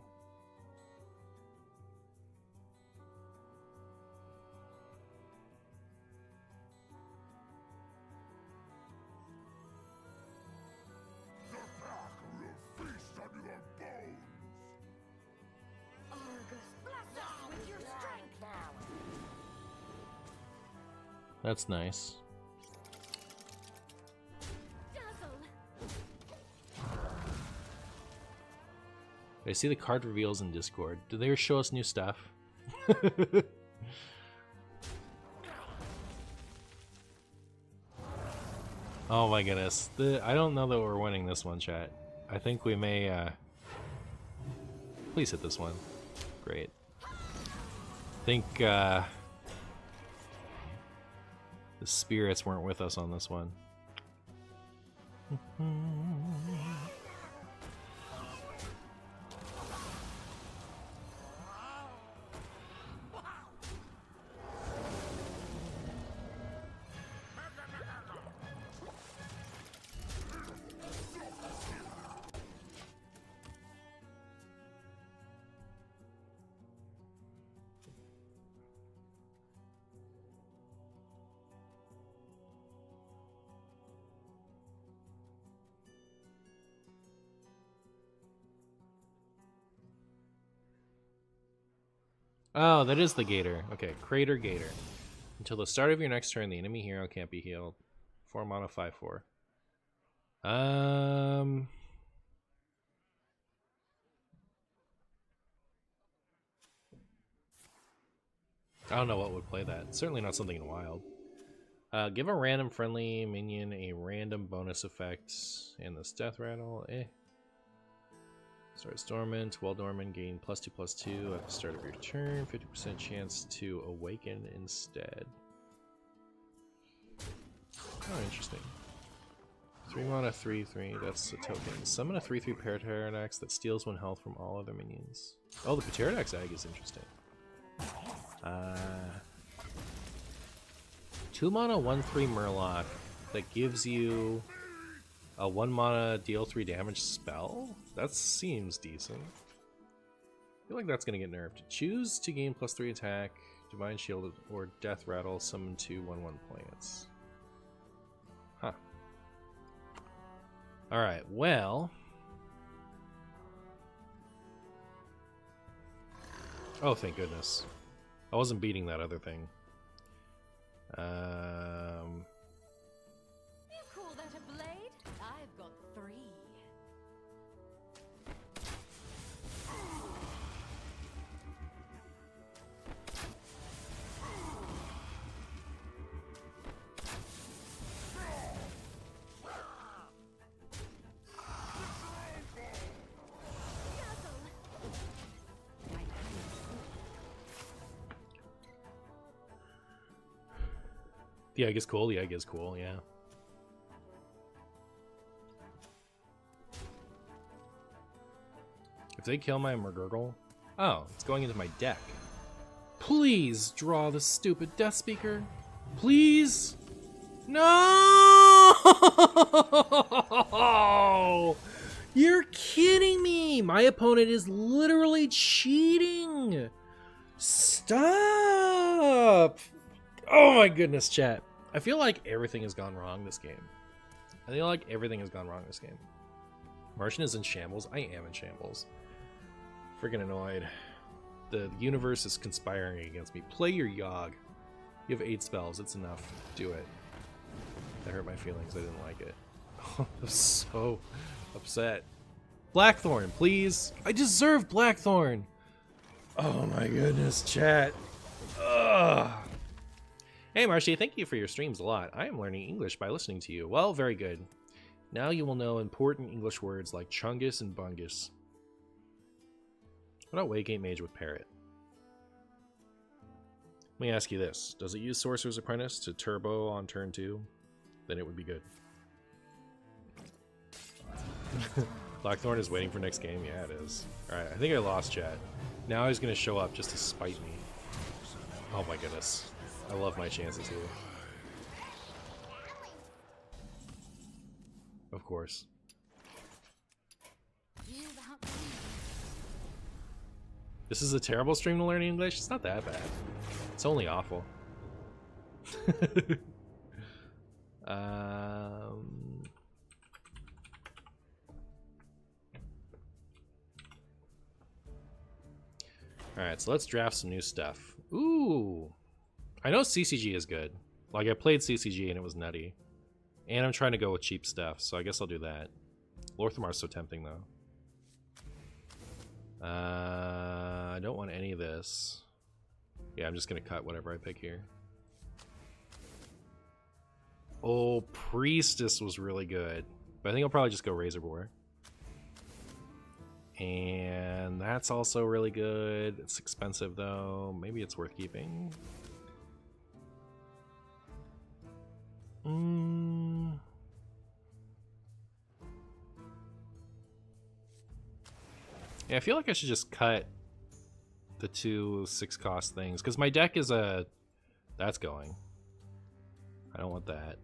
That's nice. Dazzle. I see the card reveals in Discord. Do they show us new stuff? Oh my goodness. I don't know that we're winning this one, chat. I think we may, please hit this one. Great. I think, the spirits weren't with us on this one. Oh, that is the Gator. Okay, Crater Gator. Until the start of your next turn, the enemy hero can't be healed. 4 mana, 5/4. I don't know what would play that. Certainly not something in Wild. Give a random friendly minion a random bonus effect, and this Death Rattle. Starts dormant. While dormant, gain +2/+2 at the start of your turn. 50% chance to awaken instead. Oh, interesting. 3 mana, 3/3. That's a token. Summon a 3/3 Pterodax that steals 1 health from all other minions. Oh, the Pterodax egg is interesting. 2 mana, 1/3 Murloc that gives you a 1 mana deal 3 damage spell? That seems decent. I feel like that's gonna get nerfed. Choose to gain +3 attack, Divine Shield, or Death Rattle, summon 2 1/1 plants. Huh. Alright, well. Oh, thank goodness. I wasn't beating that other thing. You call that a blade? I've got 3. The egg is cool, the egg is cool, yeah. If they kill my McGurgle... Oh, it's going into my deck. Please draw the stupid Death Speaker. Please? No! You're kidding me! My opponent is literally cheating! Stop! Oh my goodness, chat. I feel like everything has gone wrong this game. I feel like everything has gone wrong this game. Martian is in shambles. I am in shambles. Freaking annoyed. The universe is conspiring against me. Play your Yogg. You have 8 spells. It's enough. Do it. That hurt my feelings. I didn't like it. I'm so upset. Blackthorn, please. I deserve Blackthorn. Oh my goodness, chat. Ugh. Hey Marcy, thank you for your streams a lot. I am learning English by listening to you. Well, very good. Now you will know important English words like chungus and bungus. What about Waygate Mage with Parrot? Let me ask you this. Does it use Sorcerer's Apprentice to turbo on turn 2? Then it would be good. Blackthorn is waiting for next game? Yeah, it is. Alright, I think I lost chat. Now he's going to show up just to spite me. Oh my goodness. I love my chances here. Of course. This is a terrible stream to learn English? It's not that bad. It's only awful. Alright, so let's draft some new stuff. Ooh! I know CCG is good. Like, I played CCG and it was nutty. And I'm trying to go with cheap stuff, so I guess I'll do that. Lorthamar's so tempting, though. I don't want any of this. Yeah, I'm just gonna cut whatever I pick here. Oh, Priestess was really good. But I think I'll probably just go Razor Boar. And that's also really good. It's expensive, though. Maybe it's worth keeping. Yeah, I feel like I should just cut the 2 6-cost things. Because my deck is a... That's going. I don't want that.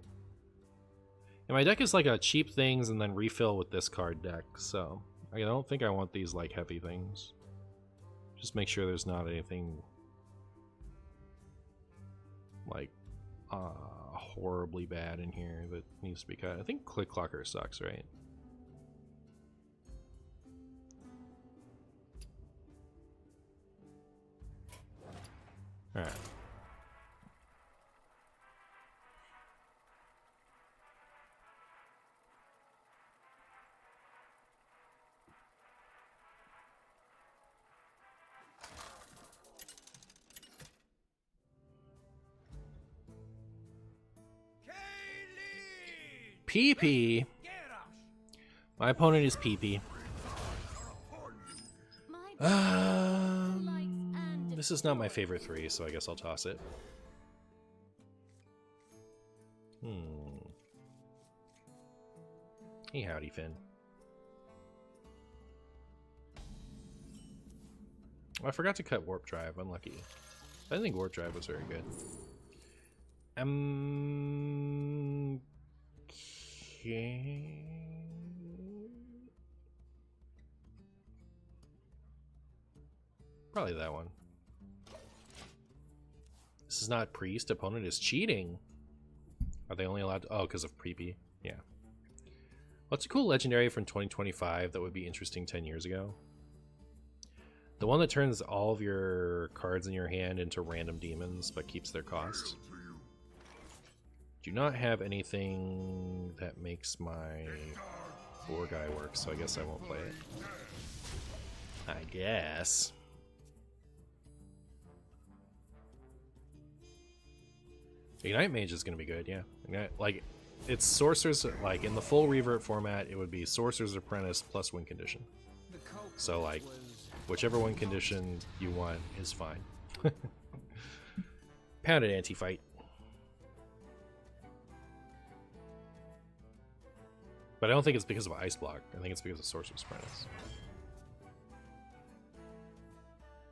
And my deck is like a cheap things and then refill with this card deck, so I don't think I want these like heavy things. Just make sure there's not anything like horribly bad in here that needs to be cut. I think Click Clocker sucks, right? Alright. PP. My opponent is PP. This is not my favorite 3, so I guess I'll toss it. Hey, howdy, Finn. Oh, I forgot to cut Warp Drive. Unlucky. I think Warp Drive was very good. Okay. Probably that one. This is not Priest. Opponent is cheating. Are they only allowed to... Oh, because of Preepy. Yeah. What's a cool legendary from 2025 that would be interesting 10 years ago? The one that turns all of your cards in your hand into random demons, but keeps their cost. Do not have anything that makes my 4 guy work, so I guess I won't play it. I guess. Ignite Mage is going to be good, yeah. Ignite, like, it's Sorcerer's, like, in the full Revert format, it would be Sorcerer's Apprentice plus win condition. So, like, whichever win condition you want is fine. Pounded anti-fight. But I don't think it's because of Ice Block. I think it's because of Sorcerer's Apprentice.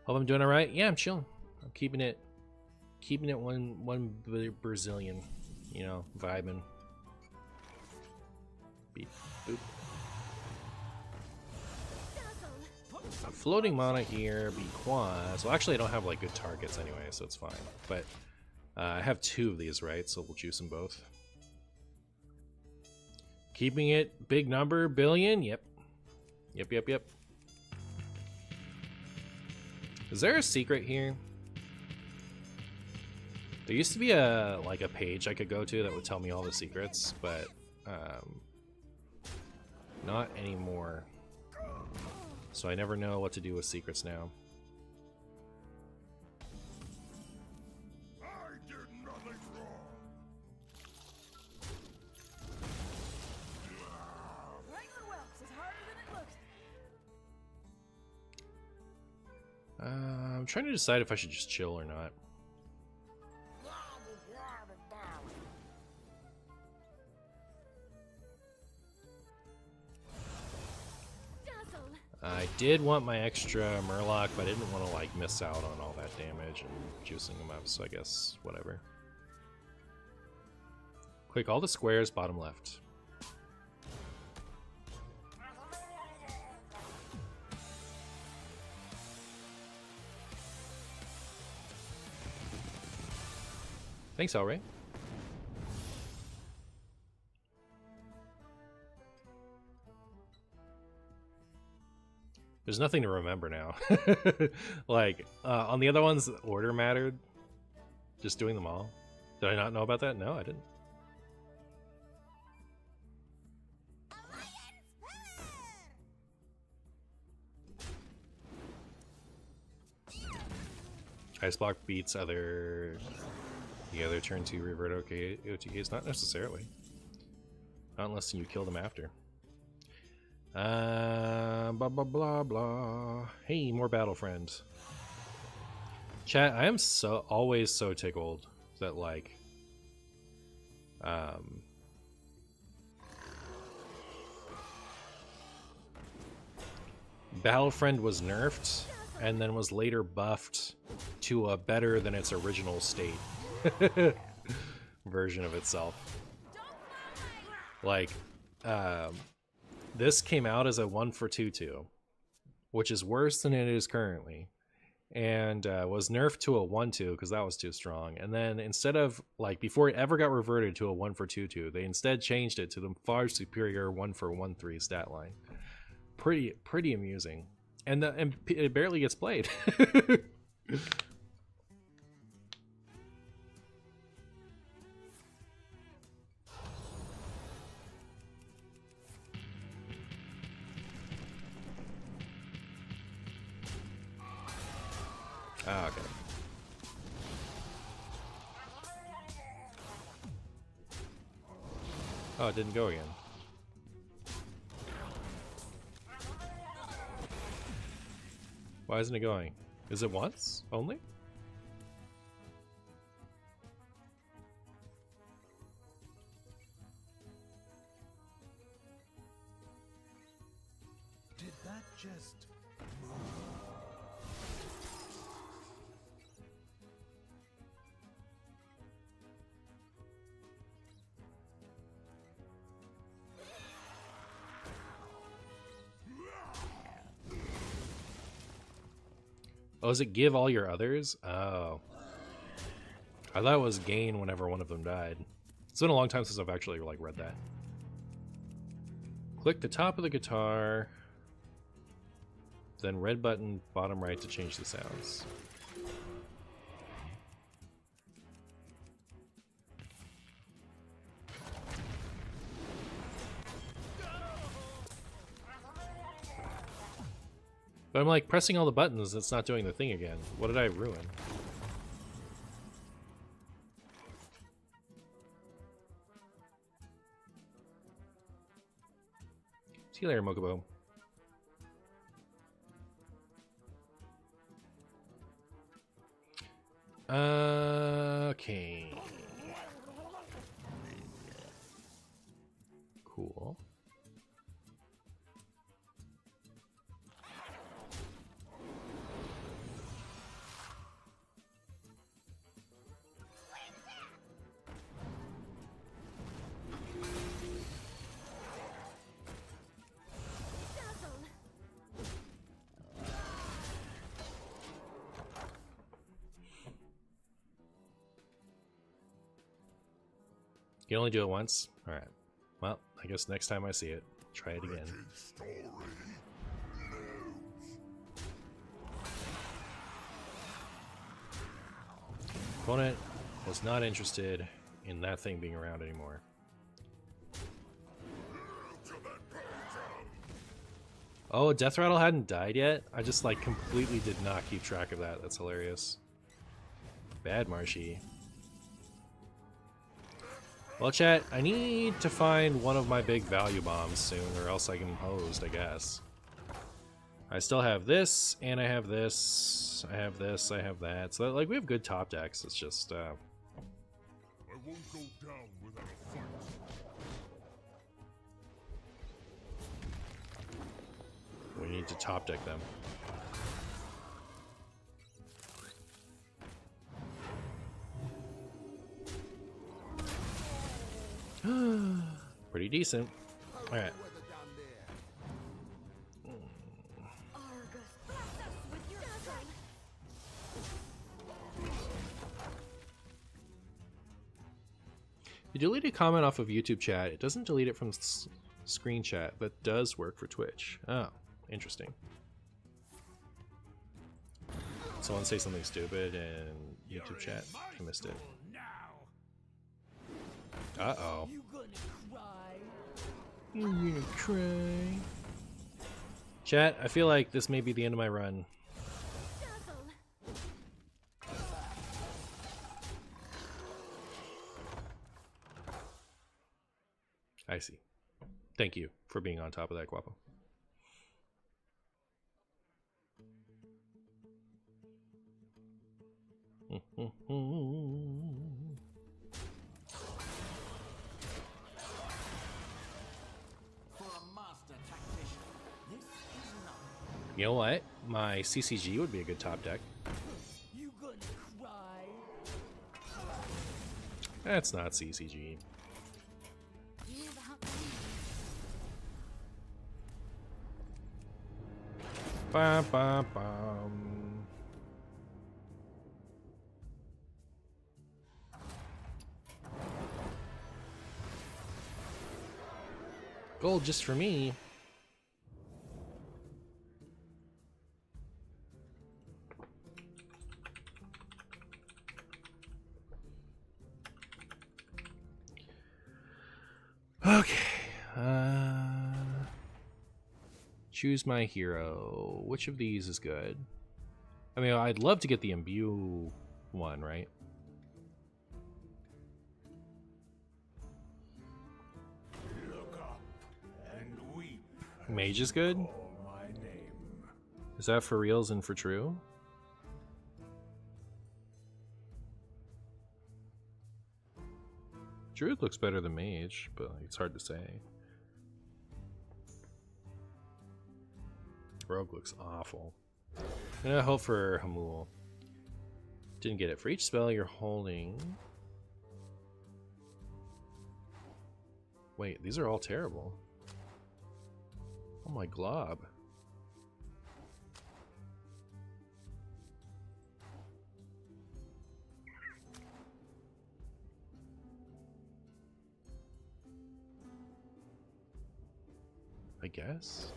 Hope I'm doing alright. Yeah, I'm chilling. I'm keeping it one Brazilian, you know, vibing. Beep, boop. Floating mana here because... Well, actually, I don't have, like, good targets anyway, so it's fine. But I have 2 of these, right? So we'll juice them both. Keeping it big number, billion? Yep. Yep. Is there a secret here? There used to be a page I could go to that would tell me all the secrets, but not anymore. So I never know what to do with secrets now. I did nothing wrong. Wrangler Whelps is harder than it looks. I'm trying to decide if I should just chill or not. I did want my extra Murloc, but I didn't want to like miss out on all that damage and juicing them up, so I guess whatever. Click all the squares, bottom left. Thanks, Elray. There's nothing to remember now. Like, on the other ones, order mattered. Just doing them all. Did I not know about that? No, I didn't. Ice block beats the other turn to revert OTKs? Not necessarily. Not unless you kill them after. Blah blah blah blah. Hey, more battle friends. Chat, I am always so tickled that like Battlefriend was nerfed and then was later buffed to a better than its original state version of itself. Like, this came out as a 1 for 2/2, which is worse than it is currently, and was nerfed to a 1/2 because that was too strong. And then instead of, like, before it ever got reverted to a 1 for 2/2, they instead changed it to the far superior 1 for 1/3 stat line. Pretty amusing, and it barely gets played. Ah, okay. Oh, it didn't go again. Why isn't it going? Is it once only? Did that just Oh, does it give all your others? Oh. I thought it was gain whenever one of them died. It's been a long time since I've actually like read that. Click the top of the guitar, then red button bottom right to change the sounds. But I'm like pressing all the buttons, it's not doing the thing again. What did I ruin? See you later, Mokubo. Okay. Cool. You can only do it once? Alright. Well, I guess next time I see it, try it again. story? Opponent was not interested in that thing being around anymore. Oh, Death Rattle hadn't died yet? I just like completely did not keep track of that. That's hilarious. Bad Marshy. Well, chat, I need to find one of my big value bombs soon, or else I can hosed, I guess. I still have this, and I have this, I have this, I have that. So, like, we have good top decks. It's just, I won't go down without a fight. we need to top deck them. Pretty decent. Alright. You delete a comment off of YouTube chat. It doesn't delete it from screen chat. That does work for Twitch. Oh, interesting. Someone say something stupid in YouTube chat. I missed it. Uh-oh. You gonna cry? I'm gonna cry. Chat, I feel like this may be the end of my run. Dazzle. I see. Thank you for being on top of that, Guapo. For a master tactician, this is not. You know what? My CCG would be a good top deck. You gonna cry? That's not CCG. You about me. Bum, bum, bum. Gold just for me. Okay. Choose my hero. Which of these is good? I mean, I'd love to get the imbue one, right? Look up and weep. Mage is good? Call my name. Is that for reals and for true? Druid looks better than Mage, but it's hard to say. Rogue looks awful. I'm gonna hope for Hamul. Didn't get it. For each spell you're holding... Wait, these are all terrible. Oh my glob. I guess.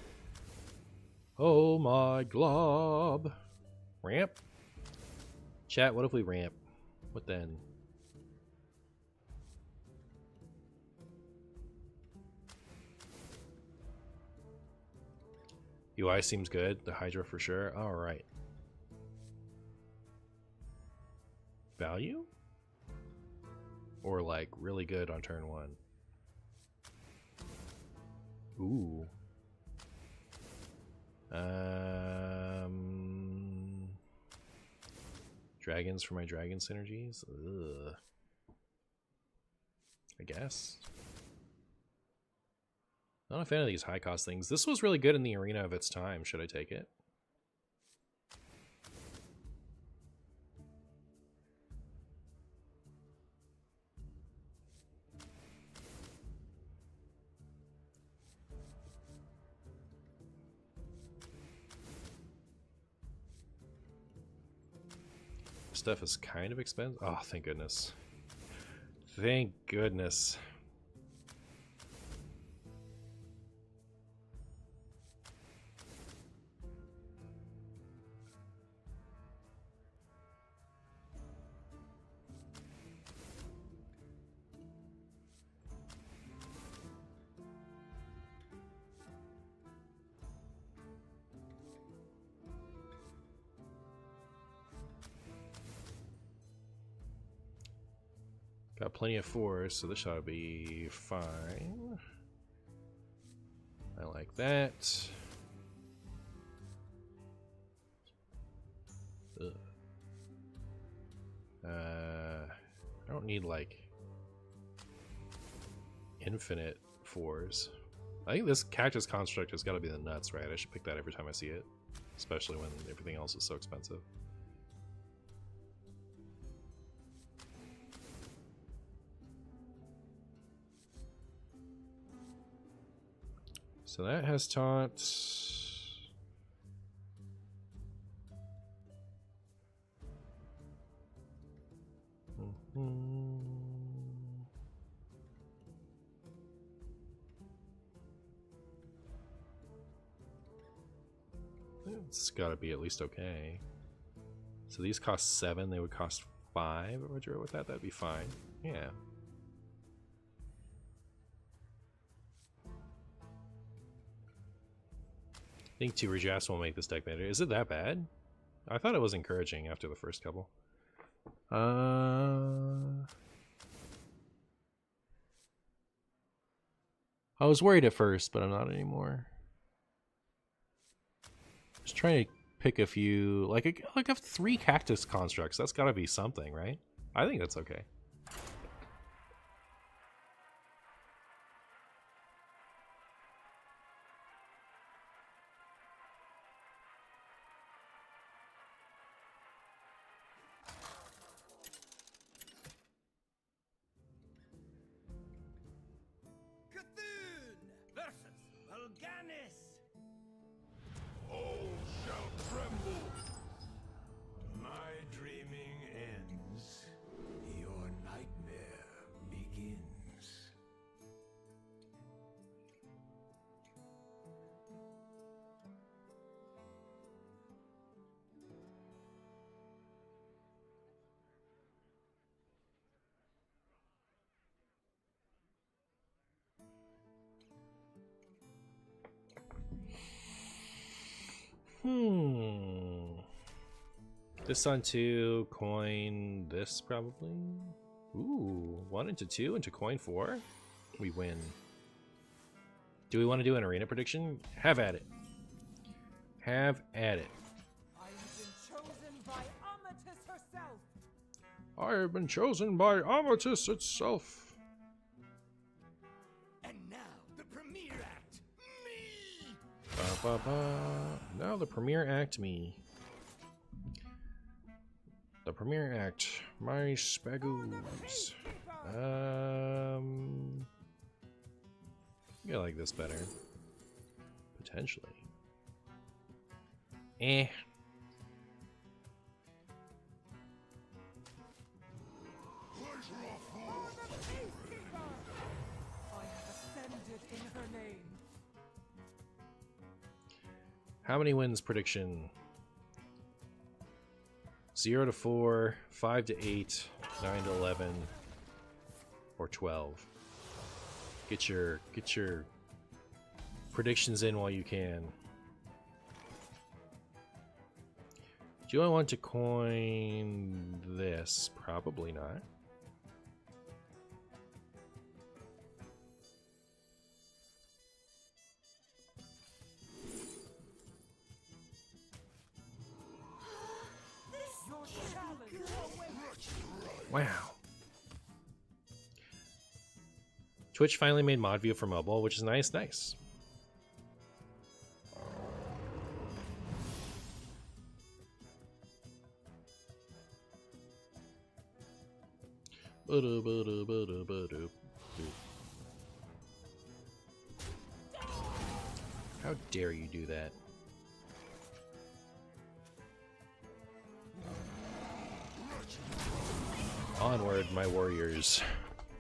Oh my glob. Ramp? Chat, what if we ramp? What then? UI seems good. The Hydra for sure. Alright. Value? Or like really good on turn 1? Ooh. Dragons for my dragon synergies? Ugh. I guess. Not a fan of these high cost things. This was really good in the arena of its time. Should I take it? Stuff is kind of expensive. Oh, thank goodness. Thank goodness. Got plenty of 4s, so this ought to be fine. I like that. Ugh. I don't need like infinite 4s. I think this cactus construct has got to be the nuts, right? I should pick that every time I see it, especially when everything else is so expensive. So that has taunt. It's got to be at least okay. So these cost 7, they would cost 5 if I drew it with that. That'd be fine. Yeah. I think 2 rejects will make this deck better. Is it that bad? I thought it was encouraging after the first couple. I was worried at first, but I'm not anymore. Just trying to pick a few, like a 3 cactus constructs. That's got to be something, right? I think that's okay. Cthulhu versus Vulganis. All shall tremble. My dreaming ends. Your nightmare begins. This on 2, coin this probably. Ooh, 1 into 2 into coin 4. We win. Do we want to do an arena prediction? Have at it. Have at it. I have been chosen by Amatis herself. I have been chosen by Amatis itself. And now the premiere act. Me. Ba, ba, ba. Now the premiere act me. The premiere act, my spagoos. I like this better. Potentially. Eh. I have ascended in her name. How many wins prediction? 0 to 4, 5 to 8, 9 to 11, or 12. Get your predictions in while you can. Do I want to coin this? Probably not. Your challenge awaits. Wow. Twitch finally made mod view for mobile, which is nice. Nice. How dare you do that? Onward, my warriors.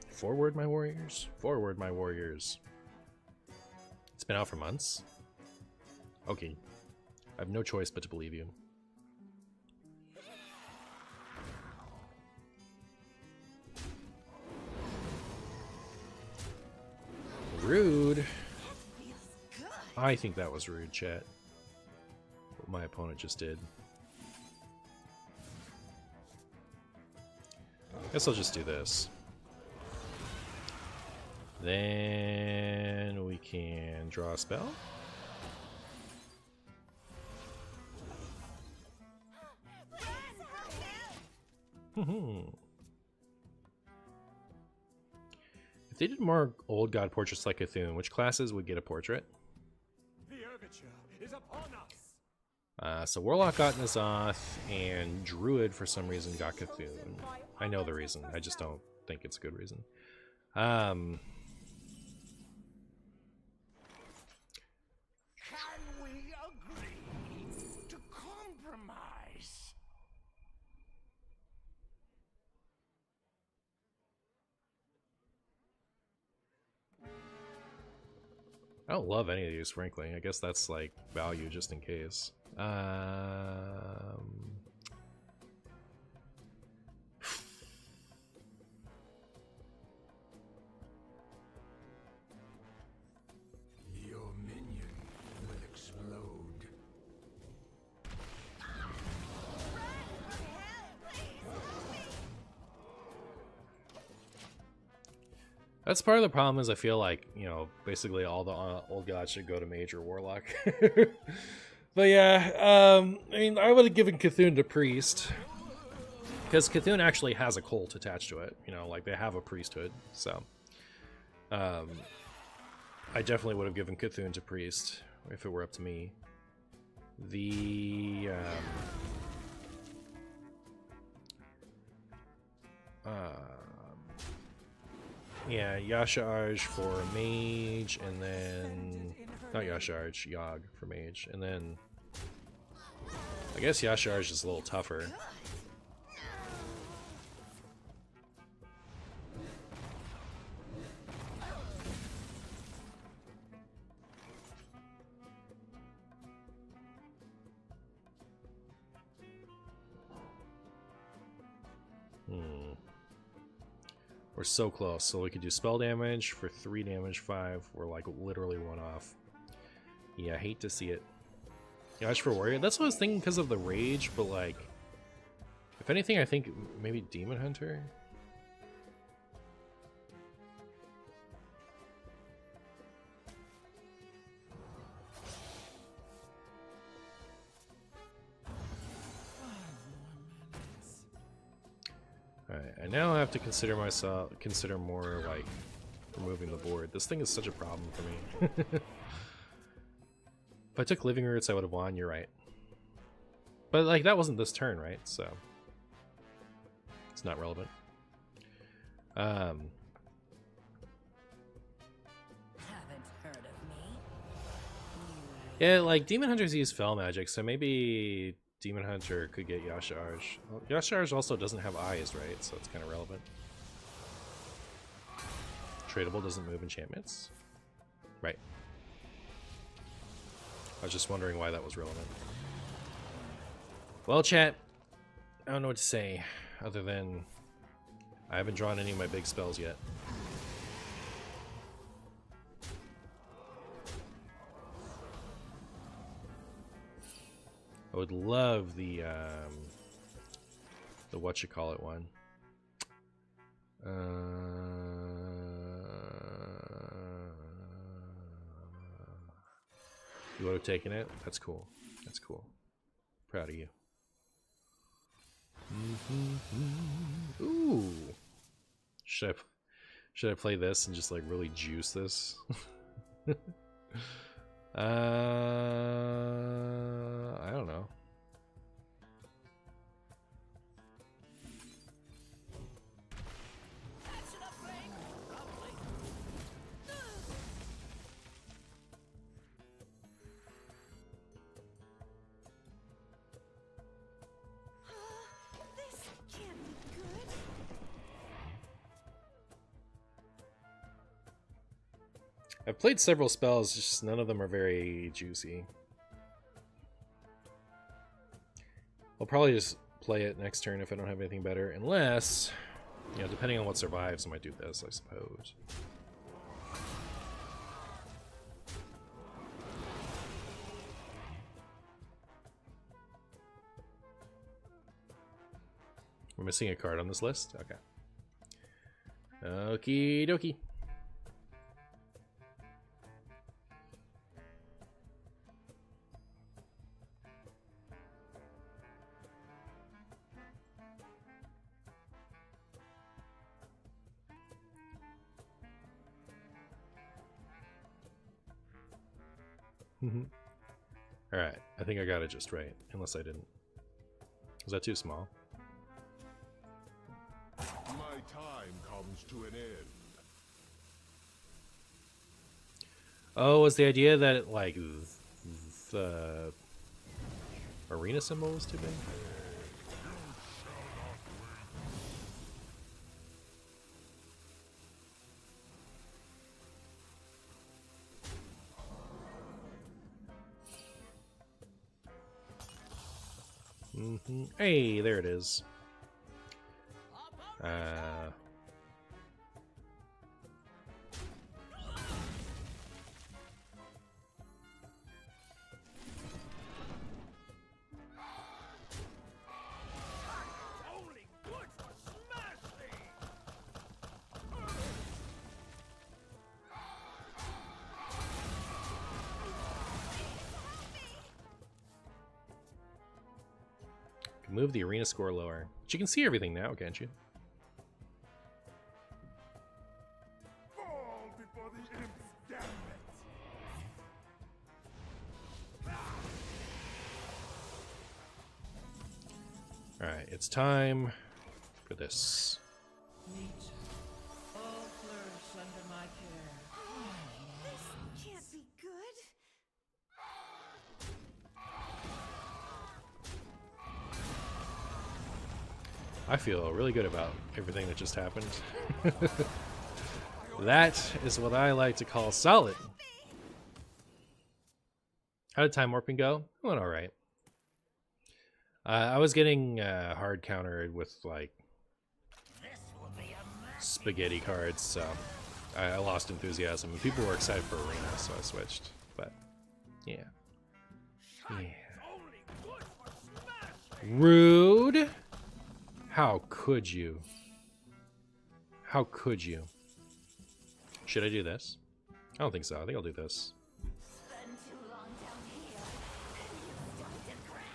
Forward, my warriors. Forward, my warriors. It's been out for months? Okay. I have no choice but to believe you. Rude. I think that was rude, chat. What my opponent just did. Guess I'll just do this. Then we can draw a spell. If they did more old god portraits like Cthulhu, which classes would get a portrait? The overture is upon us. So Warlock got Nazoth, and Druid for some reason got Cthulhu. I know the reason, I just don't think it's a good reason. Can we agree to compromise? I don't love any of these, frankly. I guess that's like value just in case. Your minion will explode. That's part of the problem. Is I feel like, you know, basically all the old gods should go to mage or warlock. But yeah, I mean, I would have given Cthulhu to priest, because Cthulhu actually has a cult attached to it. You know, like they have a priesthood. So, I definitely would have given Cthulhu to priest if it were up to me. The yeah, Yasharj for mage, and then not Yasharj, Yogg for mage, and then I guess Yasharj is a little tougher. We're so close. So we could do spell damage for 3 damage, 5. We're like literally 1 off. Yeah, I hate to see it. Yash for warrior. That's what I was thinking because of the rage, but like, if anything, I think maybe Demon Hunter. Alright, I now have to consider more like removing the board. This thing is such a problem for me. If I took Living Roots, I would have won, you're right. But like that wasn't this turn, right? So it's not relevant. Haven't heard of me. Yeah, like Demon Hunters use Fell Magic, so maybe Demon Hunter could get Yasharj. Well, Yasharj also doesn't have eyes, right? So it's kind of relevant. Tradable doesn't move enchantments. Right. I was just wondering why that was relevant. Well, chat, I don't know what to say other than I haven't drawn any of my big spells yet. I would love the whatchamacallit one. You would have taken it? That's cool. That's cool. Proud of you. Ooh. Should I play this and just like really juice this? I don't know. This can't be good. I've played several spells, just none of them are very juicy. I'll probably just play it next turn if I don't have anything better, unless, you know, depending on what survives, I might do this, I suppose. We're missing a card on this list? Okay. Okie dokie. Alright, I think I got it just right, unless I didn't. Was that too small? My time comes to an end. Oh, was the idea that it, like, the arena symbol was too big? Hey, there it is. Move the arena score lower. But you can see everything now, can't you? Fall before the imps, damn it! Alright, it's time for this. All flourish under my care. This can't be good. I feel really good about everything that just happened. That is what I like to call solid. How did time warping go? It went alright. I was getting hard countered with like spaghetti cards, so I lost enthusiasm. And people were excited for arena, so I switched. But yeah, rude. How could you? How could you? Should I do this? I don't think so. I think I'll do this. Spend too long down here, and you start to crack.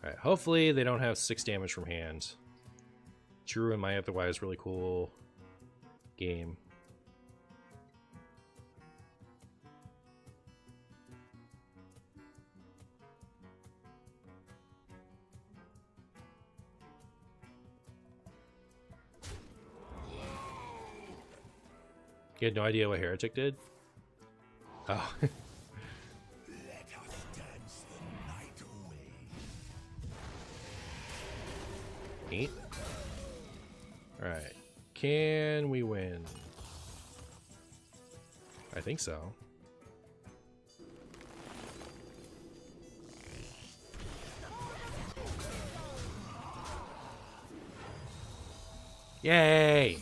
Alright, hopefully they don't have 6 damage from hand. To ruin my otherwise really cool game. You had no idea what Heretic did? Oh. Let us dance the night away. 8. Alright. Can we win? I think so. Yay!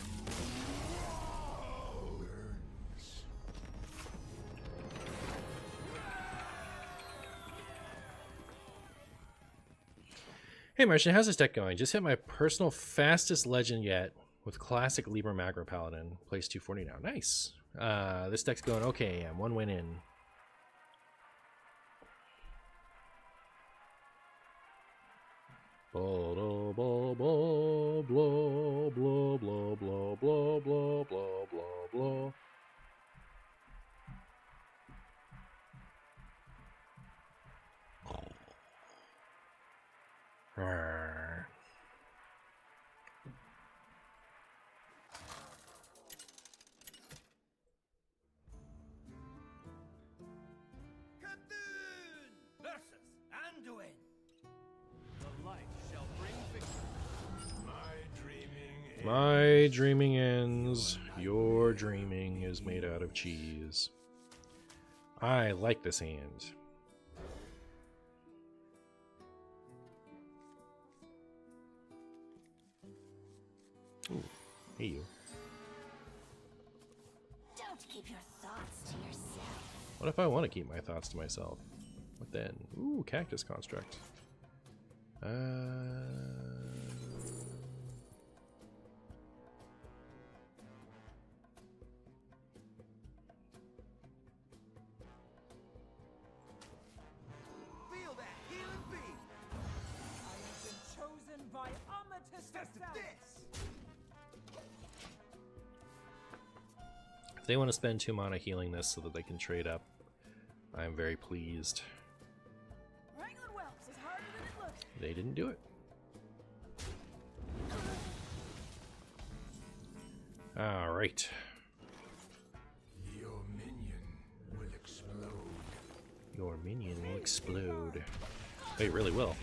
Hey Martian, how's this deck going? Just hit my personal fastest legend yet with classic Libra Macro Paladin. Plays 240 now. Nice. This deck's going okay. I'm 1 win in. Blah blah blah blah blah blah blah blah blah blah blah blah. Arrgh. Cthulhu versus Anduin. The light shall bring victory. My dreaming ends. Your dreaming is made out of cheese. I like this hand. Ooh, hey you. Don't keep your thoughts to yourself. What if I want to keep my thoughts to myself? What then? Ooh, cactus construct. Feel that healing beam. I have been chosen by Amatus herself. If they want to spend 2 mana healing this so that they can trade up, I'm very pleased. Wrangling whelps is harder than it looks. They didn't do it. All right. Your minion will explode. Your minion will explode. Oh, it really will.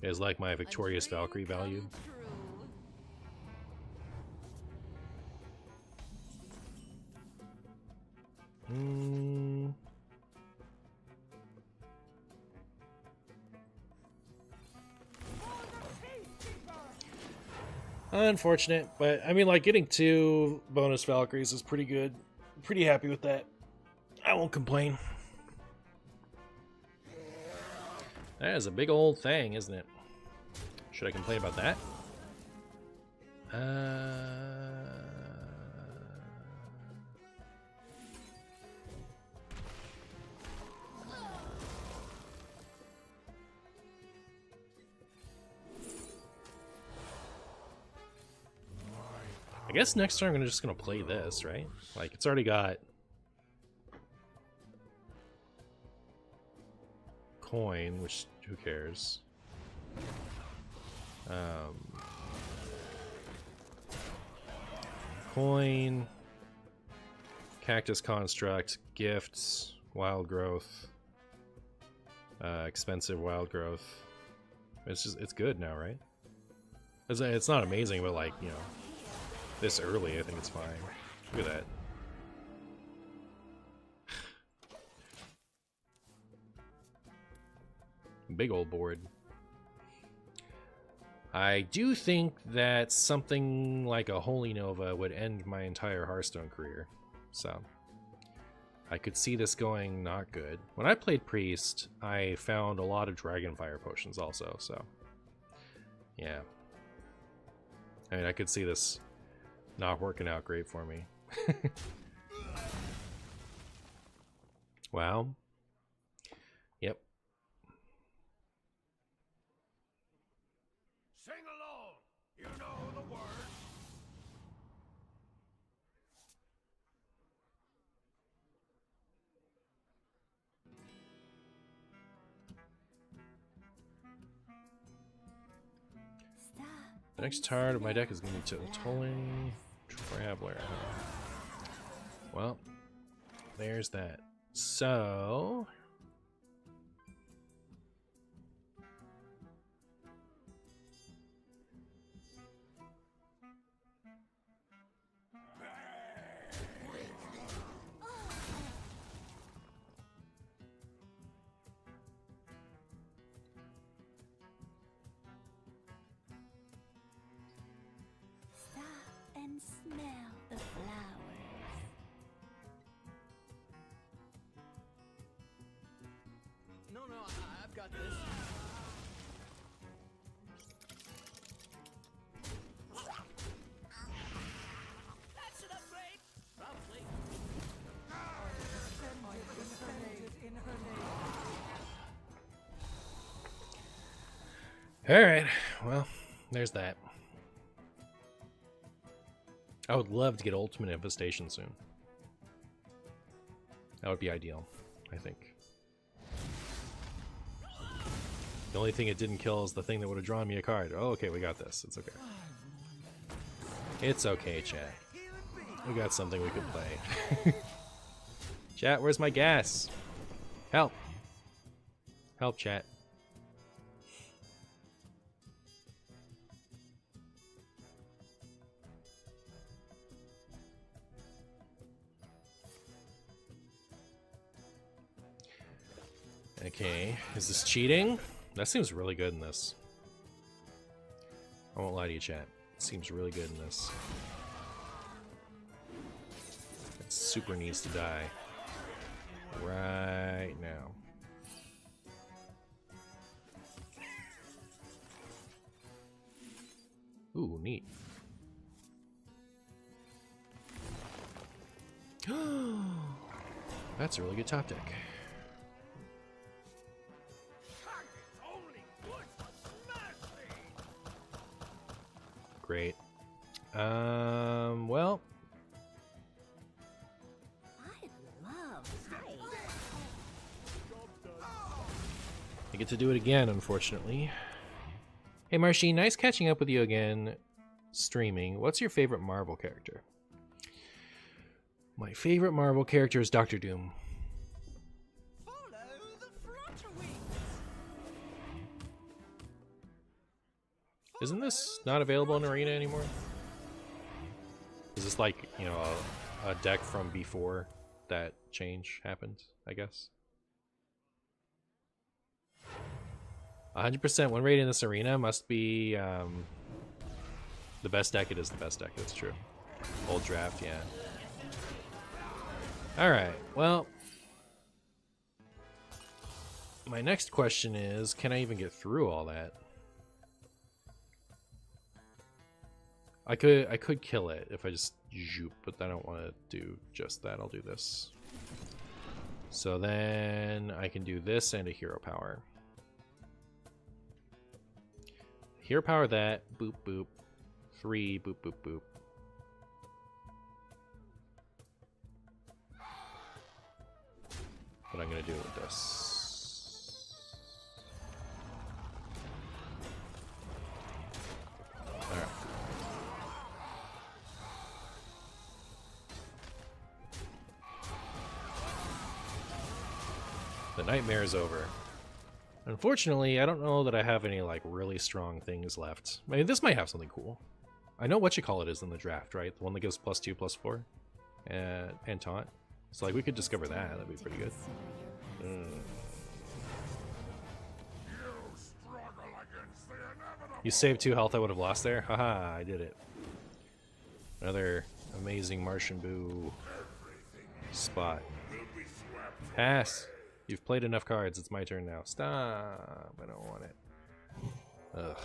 You guys like my victorious Valkyrie value? Unfortunate, but I mean, like, getting 2 bonus Valkyries is pretty good. Pretty happy with that. I won't complain. That is a big old thing, isn't it? Should I complain about that? I guess next turn I'm just gonna play this, right? Like, it's already got coin, which who cares? Coin, cactus construct, gifts, wild growth, expensive wild growth. It's good now, right? It's not amazing, but like, you know, this early, I think it's fine. Look at that. Big old board. I do think that something like a Holy Nova would end my entire Hearthstone career. So, I could see this going not good. When I played Priest, I found a lot of Dragonfire potions also, so. Yeah. I mean, I could see this not working out great for me. Wow. Yep. Sing along. You know the words. Stop. The next card of my deck is going to be Tolling Traveler. Well, there's that. So... Stop and smell the flowers. No, I've got this. That's an upgrade. Probably. In her name. Alright, well, there's that. I would love to get Ultimate Infestation soon. That would be ideal, I think. The only thing it didn't kill is the thing that would have drawn me a card. Oh, okay, we got this. It's okay. It's okay, chat. We got something we could play. Chat, where's my gas? Help. Help, chat. Okay, is this cheating? That seems really good in this. I won't lie to you, chat. It seems really good in this. It super needs to die. Right now. Ooh, neat. That's a really good top deck. Great. Well, I love height. I get to do it again, unfortunately. Hey, Martian, nice catching up with you again, streaming. What's your favorite Marvel character? My favorite Marvel character is Doctor Doom. Follow the flutter wings. Isn't this not available in Arena anymore? Is this like, you know, a deck from before that change happened, I guess? 100% win rate in this arena must be the best deck. It is the best deck, that's true. Old draft, yeah. Alright, well. My next question is, can I even get through all that? I could kill it if I just zoop, but I don't want to do just that. I'll do this. So then I can do this and a hero power. Hero power that, boop boop. 3, boop boop boop. But I'm gonna do it with this. Alright. The nightmare is over. Unfortunately, I don't know that I have any like really strong things left. I mean, this might have something cool. I know what you call it is in the draft, right? The one that gives +2/+4 and taunt. So like we could discover that. That'd be pretty good. You saved 2 health I would have lost there? Haha, I did it. Another amazing Martian boo spot. Pass. You've played enough cards. It's my turn now. Stop. I don't want it. Ugh.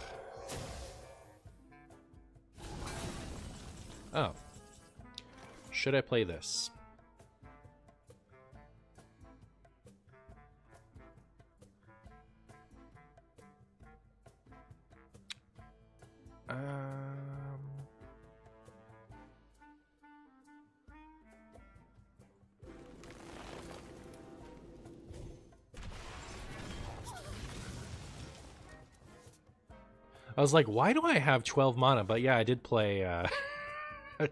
Oh. Should I play this? I was like, why do I have 12 mana? But yeah, I did play I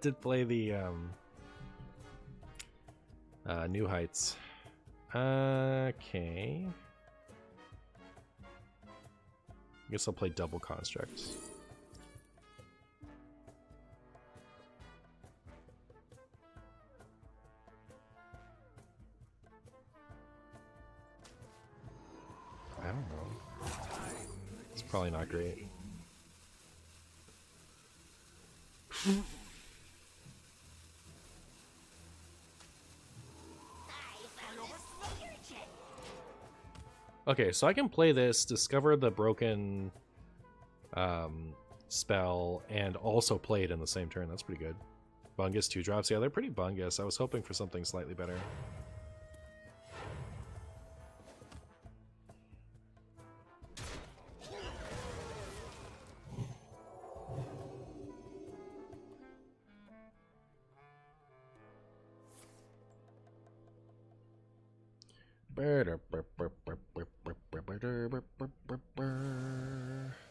did play the New Heights. Okay. I guess I'll play double constructs. I don't know. It's probably not great. Okay, so I can play this, discover the broken spell, and also play it in the same turn. That's pretty good. Bungus 2-drops. Yeah, they're pretty bungus. I was hoping for something slightly better.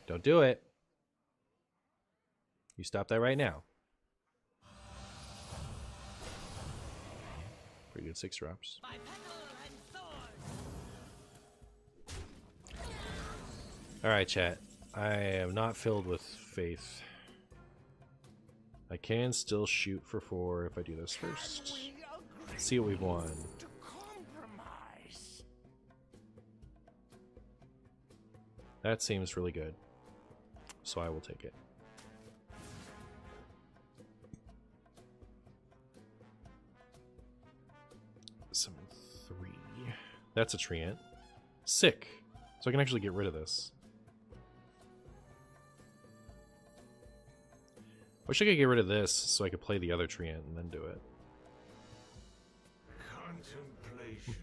Don't do it. You stop that right now. Pretty good 6-drops. Alright, chat. I am not filled with faith. I can still shoot for 4 if I do this first. Let's see what we've won. That seems really good. So I will take it. Summon 3. That's a treant. Sick. So I can actually get rid of this. Wish I could get rid of this so I could play the other treant and then do it. Contemplation.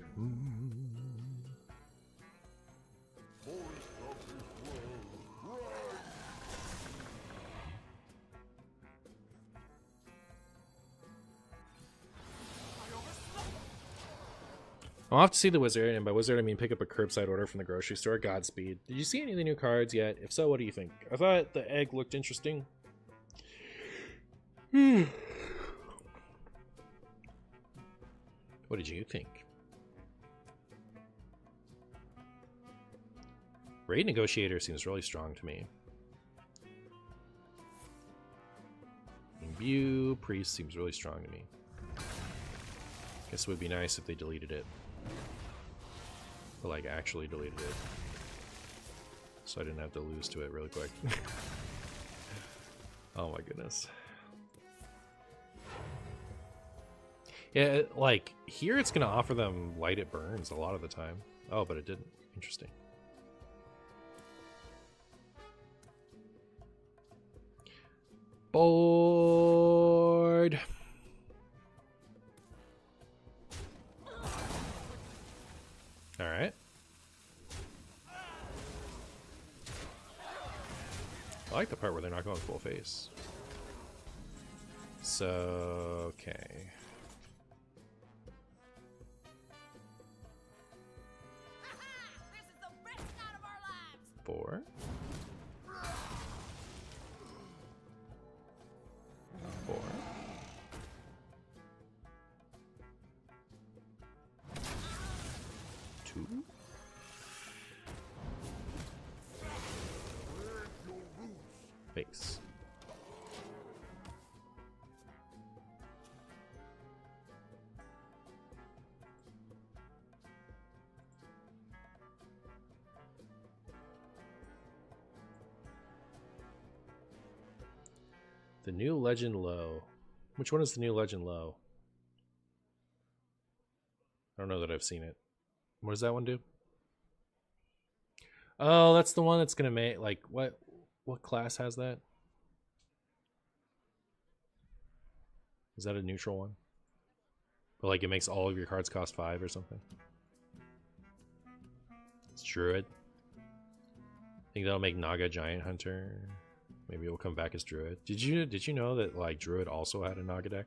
I'll have to see the wizard, and by wizard I mean pick up a curbside order from the grocery store. Godspeed. Did you see any of the new cards yet? If so, what do you think? I thought the egg looked interesting. What did you think? Raid Negotiator seems really strong to me. Imbue Priest seems really strong to me. Guess it would be nice if they deleted it. Or like actually deleted it. So I didn't have to lose to it really quick. Oh my goodness. Yeah, like here it's gonna offer them light it burns a lot of the time. Oh, but it didn't. Interesting. Board. All right. I like the part where they're not going full face. So, okay. This is the best night of our lives. 4. 4. 2. Face. The new legend low. Which one is the new legend low? I don't know that I've seen it. What does that one do? Oh, that's the one that's gonna make like what class has that? Is that a neutral one? But like it makes all of your cards cost 5 or something. It's Druid. I think that'll make Naga Giant Hunter. Maybe it'll come back as Druid. Did you know that like Druid also had a Naga deck?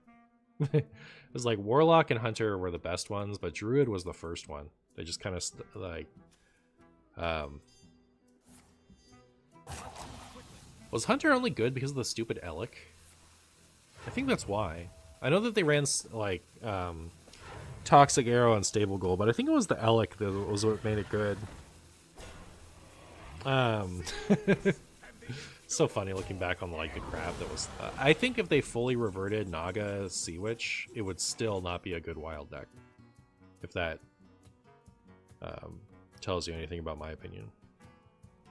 It was like Warlock and Hunter were the best ones, but Druid was the first one. They just kind of like was Hunter only good because of the stupid Elec? I think that's why. I know that they ran like Toxic Arrow and Stable Goal, but I think it was the Elec that was what made it good. So funny looking back on like the crap that was. I think if they fully reverted Naga Sea Witch, it would still not be a good wild deck. If that tells you anything about my opinion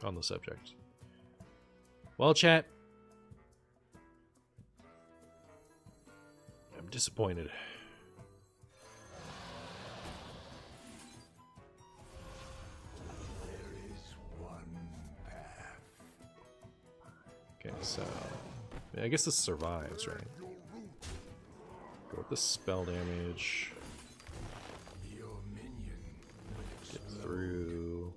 on the subject. Well, chat, I'm disappointed. Okay, so I guess this survives, right? Go with the spell damage. Get through.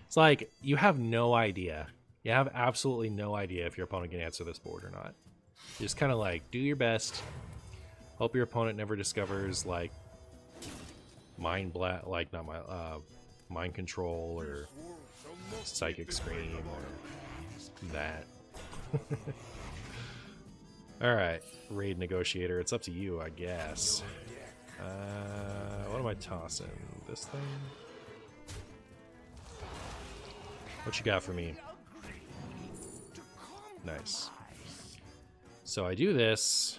It's like you have no idea. You have absolutely no idea if your opponent can answer this board or not. You just kind of like do your best. Hope your opponent never discovers like mind control or psychic scream or that. All right, raid negotiator. It's up to you, I guess. What am I tossing? This thing? What you got for me? Nice. So I do this.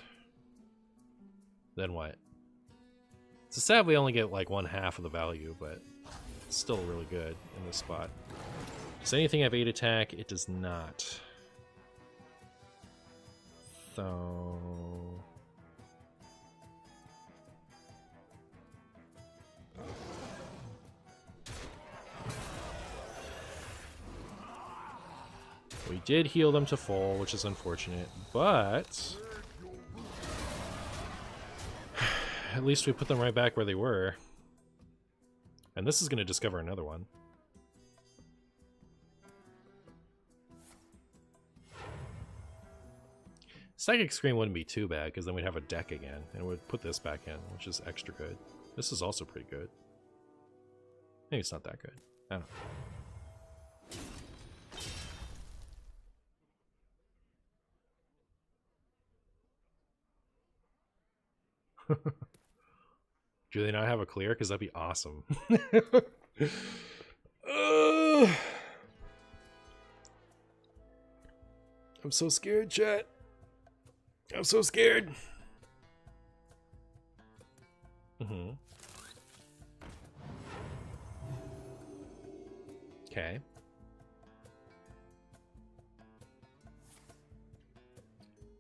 Then what? So sad we only get like 1/2 of the value, but it's still really good in this spot. Does anything have 8 attack? It does not. So we did heal them to full, which is unfortunate, but at least we put them right back where they were. And this is going to discover another one. Psychic Scream wouldn't be too bad, because then we'd have a deck again, and it would put this back in, which is extra good. This is also pretty good. Maybe it's not that good. I don't know. Do they not have a clear? Because that'd be awesome. I'm so scared, chat. I'm so scared. Okay.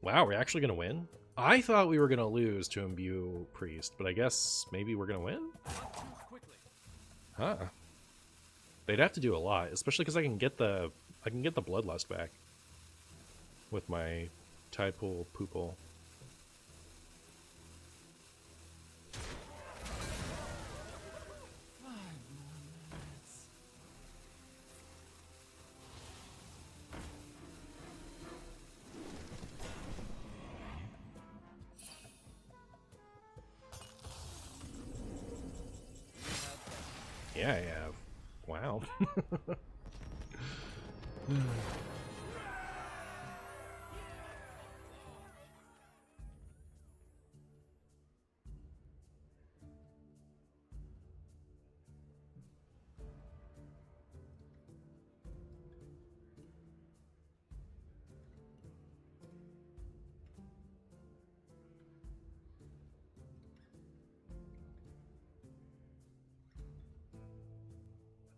Wow, we're actually gonna win? I thought we were gonna lose to Imbue Priest, but I guess maybe we're gonna win? Huh. They'd have to do a lot, especially because I can get the Bloodlust back with my Tide Pool Poople. Yeah, I have. Wow.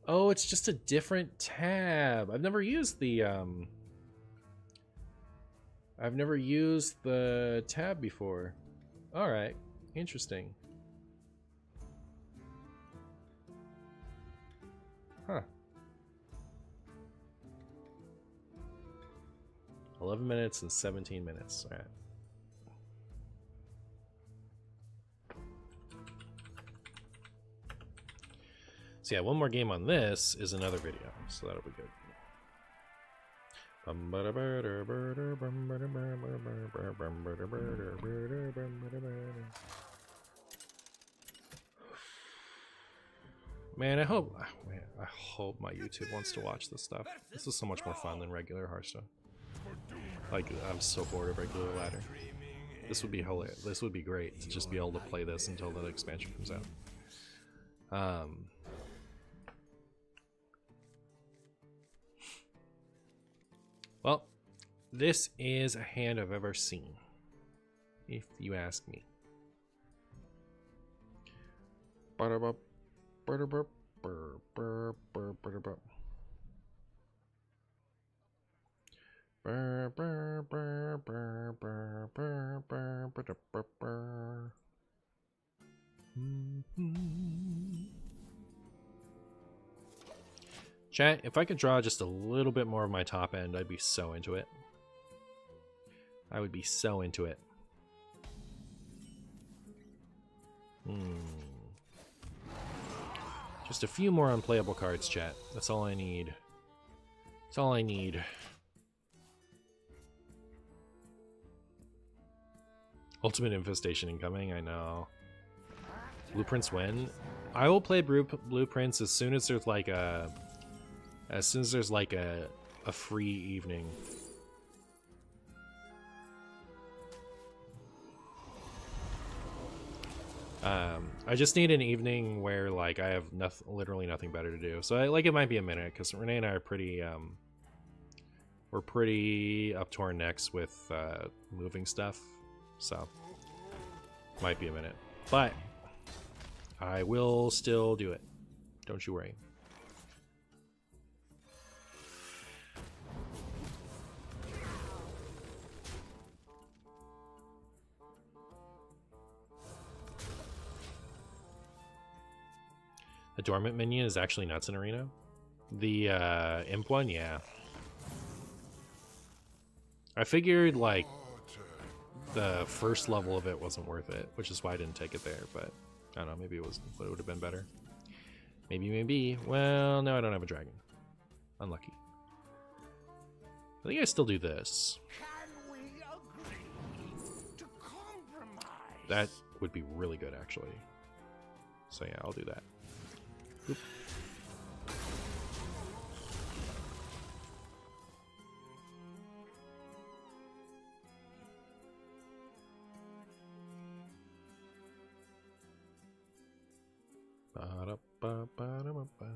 Oh, it's just a different tab. I've never used the tab before. All right, interesting. Huh. 11 minutes and 17 minutes. All right. So yeah, one more game on this is another video, so that'll be good. Man, I hope my YouTube wants to watch this stuff. This is so much more fun than regular Hearthstone. Like, I'm so bored of regular ladder. This would be hilarious. This would be great to just be able to play this until the expansion comes out. Well, this is a hand I've ever seen, if you ask me. Chat, if I could draw just a little bit more of my top end, I'd be so into it. I would be so into it. Just a few more unplayable cards, chat. That's all I need. That's all I need. Ultimate Infestation incoming, I know. Blueprints when? I will play Blueprints as soon as there's like a... As soon as there's like a free evening. I just need an evening where like I have literally nothing better to do. So it might be a minute because Renee and I are pretty we're pretty up to our necks with moving stuff. So might be a minute, but I will still do it. Don't you worry. The dormant minion is actually nuts in arena. The imp one, yeah. I figured like the first level of it wasn't worth it, which is why I didn't take it there. But I don't know, maybe it would have been better. Maybe. Well, no, I don't have a dragon. Unlucky. I think I still do this. Can we agree to compromise? That would be really good, actually. So yeah, I'll do that. Oop. Ba-da-ba-ba-da-ba-ba.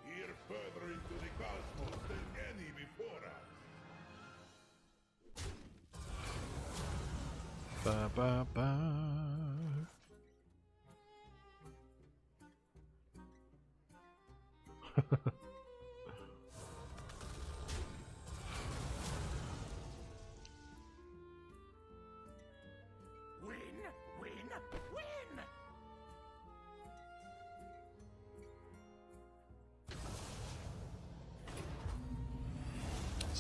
Here further into the cosmos than any before us. Ba-ba-ba.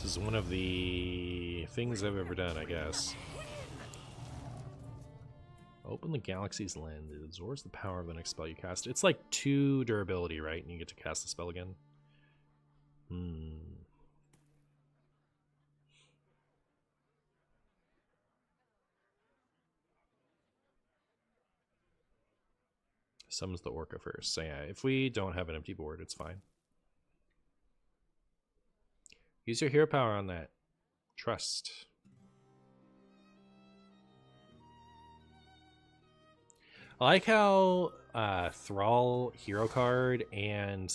This is one of the things I've ever done, I guess. Open the galaxy's lens. It absorbs the power of the next spell you cast. It's like 2 durability, right? And you get to cast the spell again. Summons the orca first. So yeah, if we don't have an empty board, it's fine. Use your hero power on that. Trust. I like how Thrall hero card and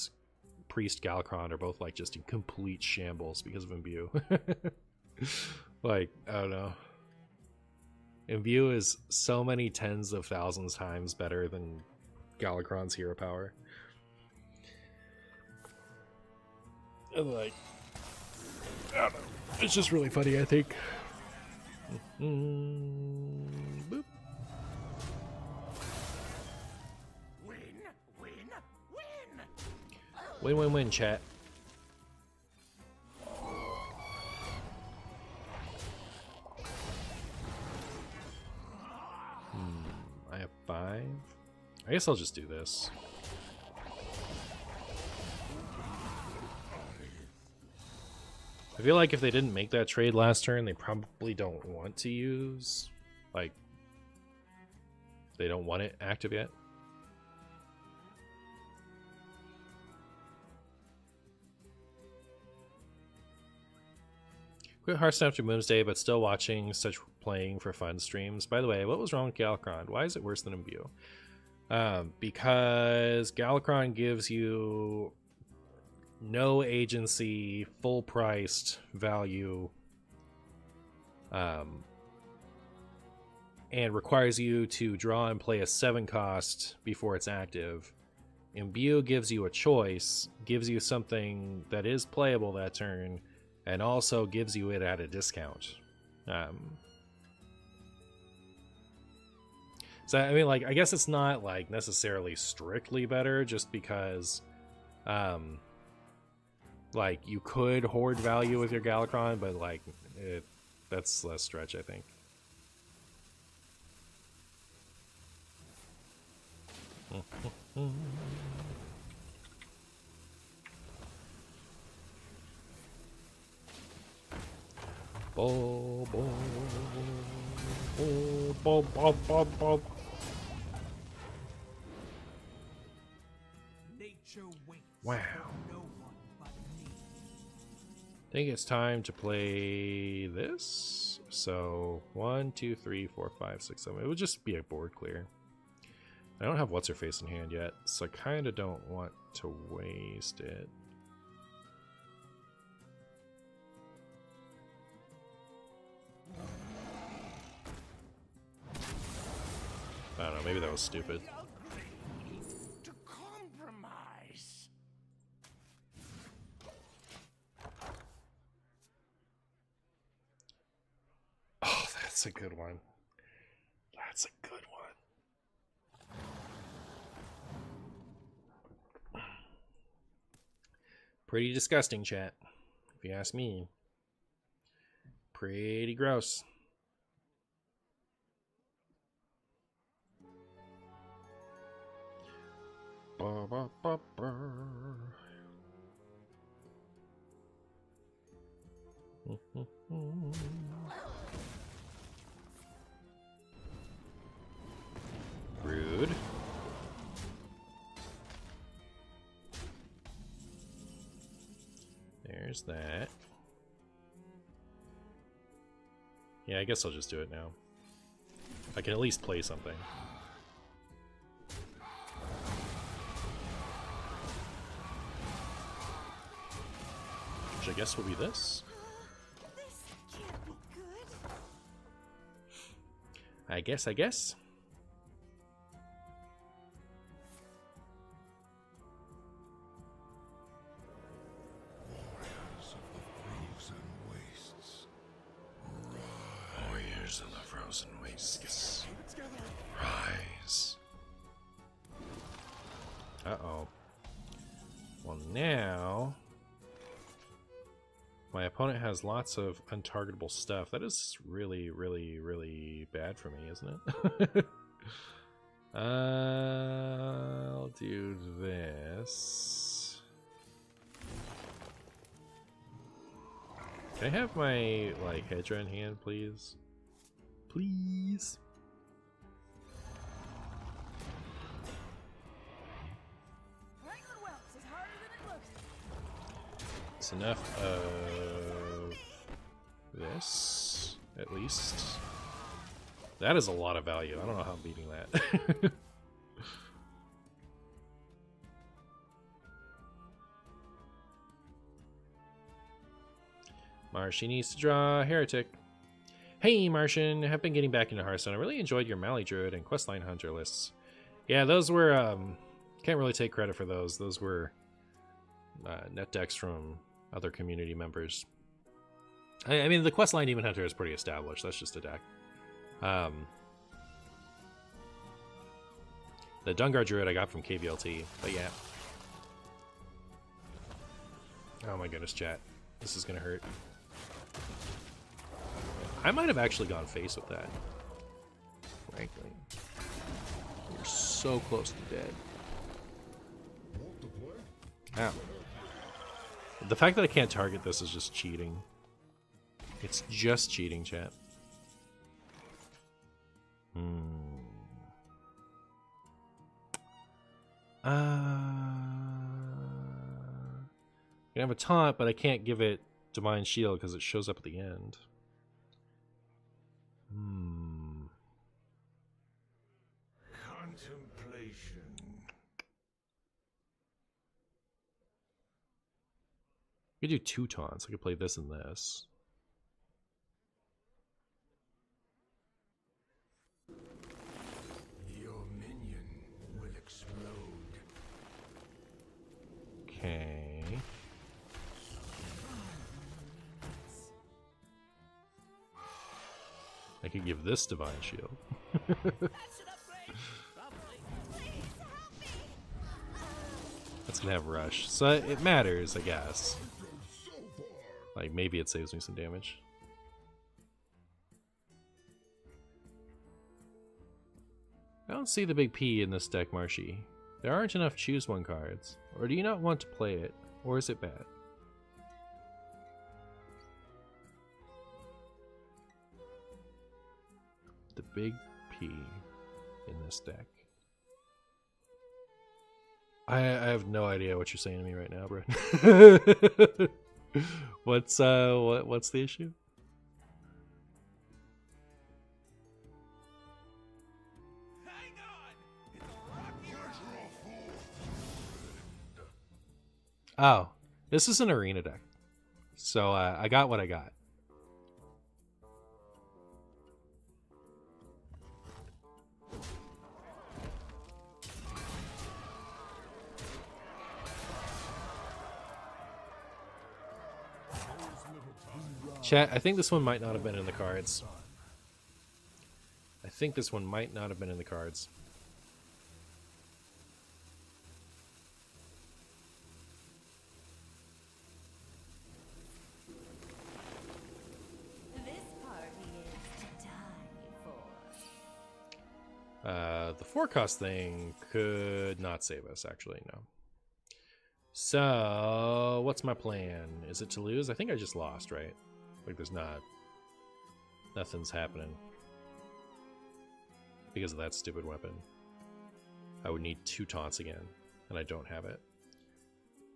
Priest Galakron are both like just in complete shambles because of Imbue. Like, I don't know. Imbue is so many tens of thousands times better than Galakron's hero power. And like, I don't know. It's just really funny, I think. Boop. Win, win, win, chat. I have 5. I guess I'll just do this. I feel like if they didn't make that trade last turn, they probably don't want to use, like, they don't want it active yet. Quit Hearthstone after Moonsday, but still watching such playing for fun streams. By the way, what was wrong with Galakron? Why is it worse than Imbue? Because Galakron gives you no agency, full priced value, and requires you to draw and play a 7 cost before it's active. Imbue gives you a choice, gives you something that is playable that turn, and also gives you it at a discount. So I mean, like, I guess it's not like necessarily strictly better, just because like, you could hoard value with your Galakron, but like, that's less stretch, I think. Bo, bo, bo, bo, bo, bo, bo. Nature waits Wow. for no one but me. I think it's time to play this. So 1, 2, 3, 4, 5, 6, 7. It would just be a board clear. I don't have what's her face in hand yet, so I kind of don't want to waste it. I don't know, maybe that was stupid. Agree to compromise. Oh, that's a good one. That's a good one. Pretty disgusting, chat, if you ask me. Pretty gross. Ba, ba, ba, ba. Rude. There's that. Yeah, I guess I'll just do it now. I can at least play something. Which I guess will be this. This can't be good. I guess. Warriors of the frozen wastes. Rise. Uh-oh. Well, now... My opponent has lots of untargetable stuff. That is really, really, really bad for me, isn't it? I'll do this. Can I have my, like, Hedra in hand, please? Please? It's enough of this, at least. That is a lot of value. I don't know how I'm beating that. Martian needs to draw Heretic. Hey Martian, have been getting back into Hearthstone. I really enjoyed your Mally Druid and Questline Hunter lists. Yeah, those were, can't really take credit for those. Those were net decks from other community members. I mean, the Questline Demon Hunter is pretty established. That's just a deck. The Dungar Druid I got from KVLT, but yeah. Oh my goodness, chat. This is gonna hurt. I might have actually gone face with that. Frankly. You're so close to dead. Ow. The fact that I can't target this is just cheating. It's just cheating, chat. I can have a taunt, but I can't give it Divine Shield because it shows up at the end. Contemplation. I could do two taunts. I could play this and this. Your minion will explode. Okay. I could give this Divine Shield. That's gonna have Rush. So it matters, I guess. Like, maybe it saves me some damage. I don't see the big P in this deck, Marshy. There aren't enough choose one cards. Or do you not want to play it? Or is it bad? The big P in this deck. I have no idea what you're saying to me right now, bro. What's the issue? Hang on! It's a rocky road. Oh, this is an arena deck. So I got what I got. Chat, I think this one might not have been in the cards. I think this one might not have been in the cards. This party is to die for. The forecast thing could not save us, actually, no. So, what's my plan? Is it to lose? I think I just lost, right? Like, there's not... Nothing's happening. Because of that stupid weapon. I would need 2 taunts again, and I don't have it.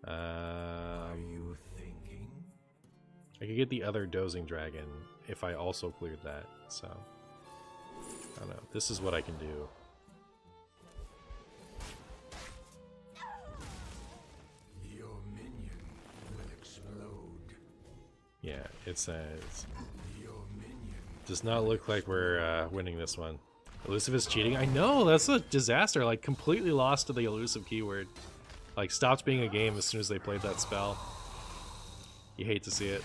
Are you thinking? I could get the other Dozing Dragon if I also cleared that, so... I don't know. This is what I can do. Your minion will explode. Yeah, it's Your minion. does not look like we're winning this one. Elusive is cheating. I know, that's a disaster. Like, completely lost to the elusive keyword. Like, stopped being a game as soon as they played that spell. You hate to see it.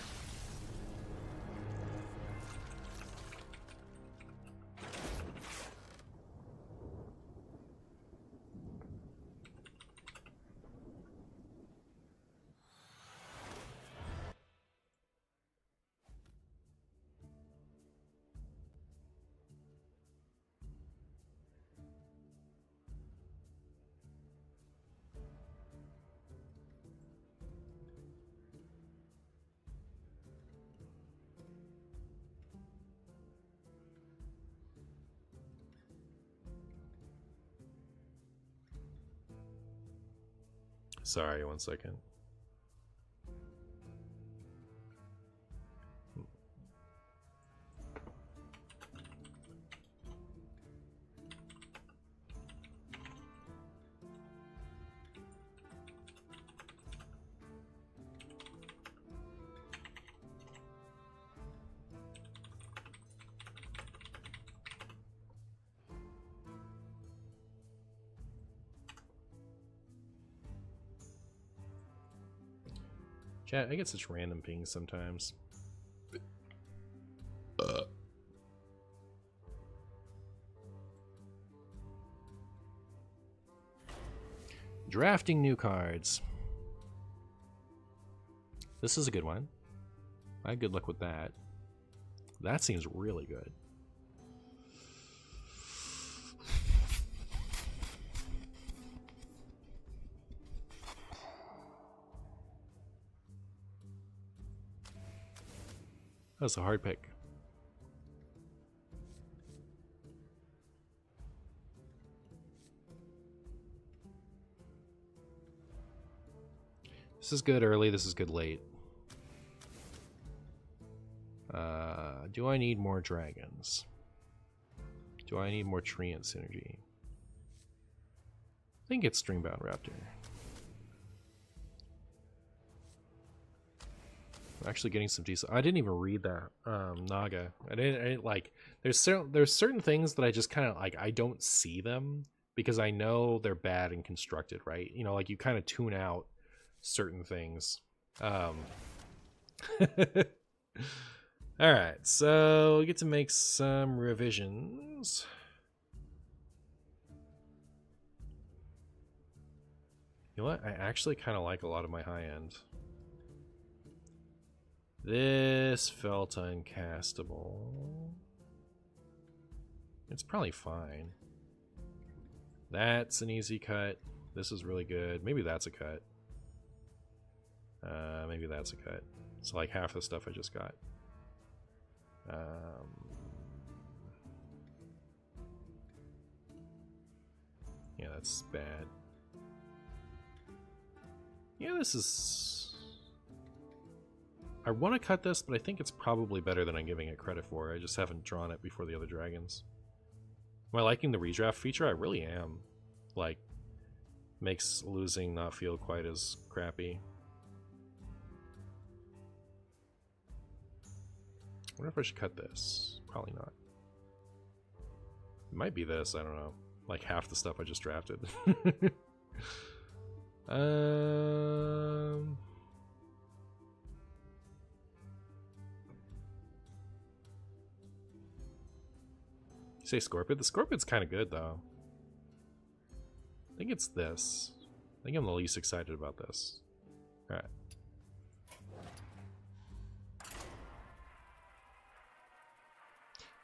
Sorry, 1 second. Chat, I get such random pings sometimes. Drafting new cards. This is a good one. I had good luck with that. That seems really good. That was a hard pick. This is good early, this is good late. Do I need more dragons? Do I need more Treant synergy? I think it's Streambound Raptor. I'm actually getting some decent. I didn't even read that Naga. I didn't like. There's certain things that I just kind of like. I don't see them because I know they're bad and constructed, right? You know, like you kind of tune out certain things. All right, so we get to make some revisions. You know what? I actually kind of like a lot of my high end. This felt uncastable. It's probably fine. That's an easy cut. This is really good. Maybe that's a cut. Maybe that's a cut. It's like half the stuff I just got. Yeah, that's bad. Yeah, this is... I want to cut this, but I think it's probably better than I'm giving it credit for. I just haven't drawn it before the other dragons. Am I liking the redraft feature? I really am. Like, makes losing not feel quite as crappy. I wonder if I should cut this. Probably not. It might be this, I don't know. Like half the stuff I just drafted. Say Scorpion? The Scorpion's kind of good, though. I think it's this. I think I'm the least excited about this. Alright.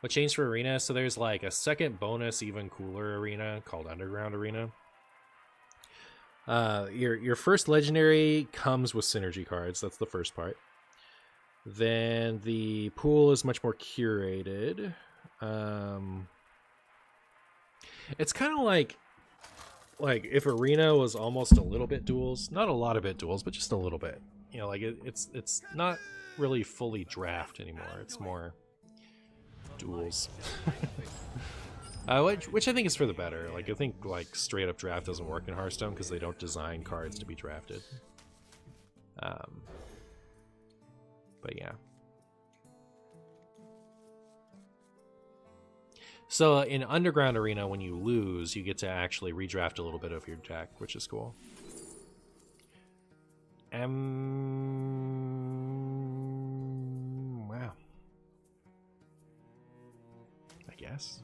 What changed for Arena? So there's like a second bonus, even cooler arena called Underground Arena. Your first legendary comes with synergy cards. That's the first part. Then the pool is much more curated. It's kind of like if Arena was almost a little bit duels, not a lot of bit duels, but just a little bit. You know, like it's not really fully draft anymore. It's more duels. Which I think is for the better. Like I think like straight up draft doesn't work in Hearthstone because they don't design cards to be drafted. But yeah. So in Underground Arena, when you lose, you get to actually redraft a little bit of your deck, which is cool. Wow. I guess.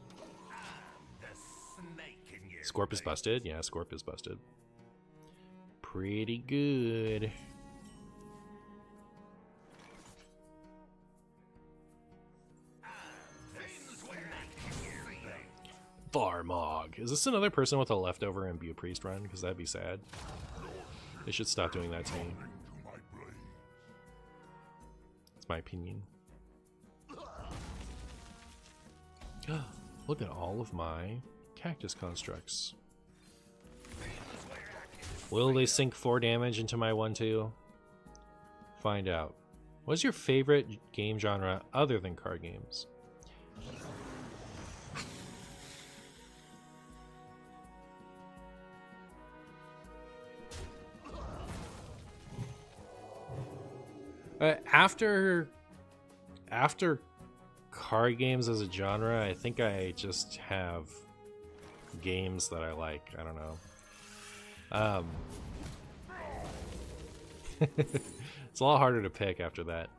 Scorp is busted. Yeah, Scorp is busted. Pretty good. Varmog. Is this another person with a leftover Imbue Priest run? Because that'd be sad. They should stop doing that to me. That's my opinion. Look at all of my cactus constructs. Will they sink 4 damage into my 1/2? Find out. What's your favorite game genre other than card games? After card games as a genre, I think I just have games that I like. I don't know. It's a lot harder to pick after that.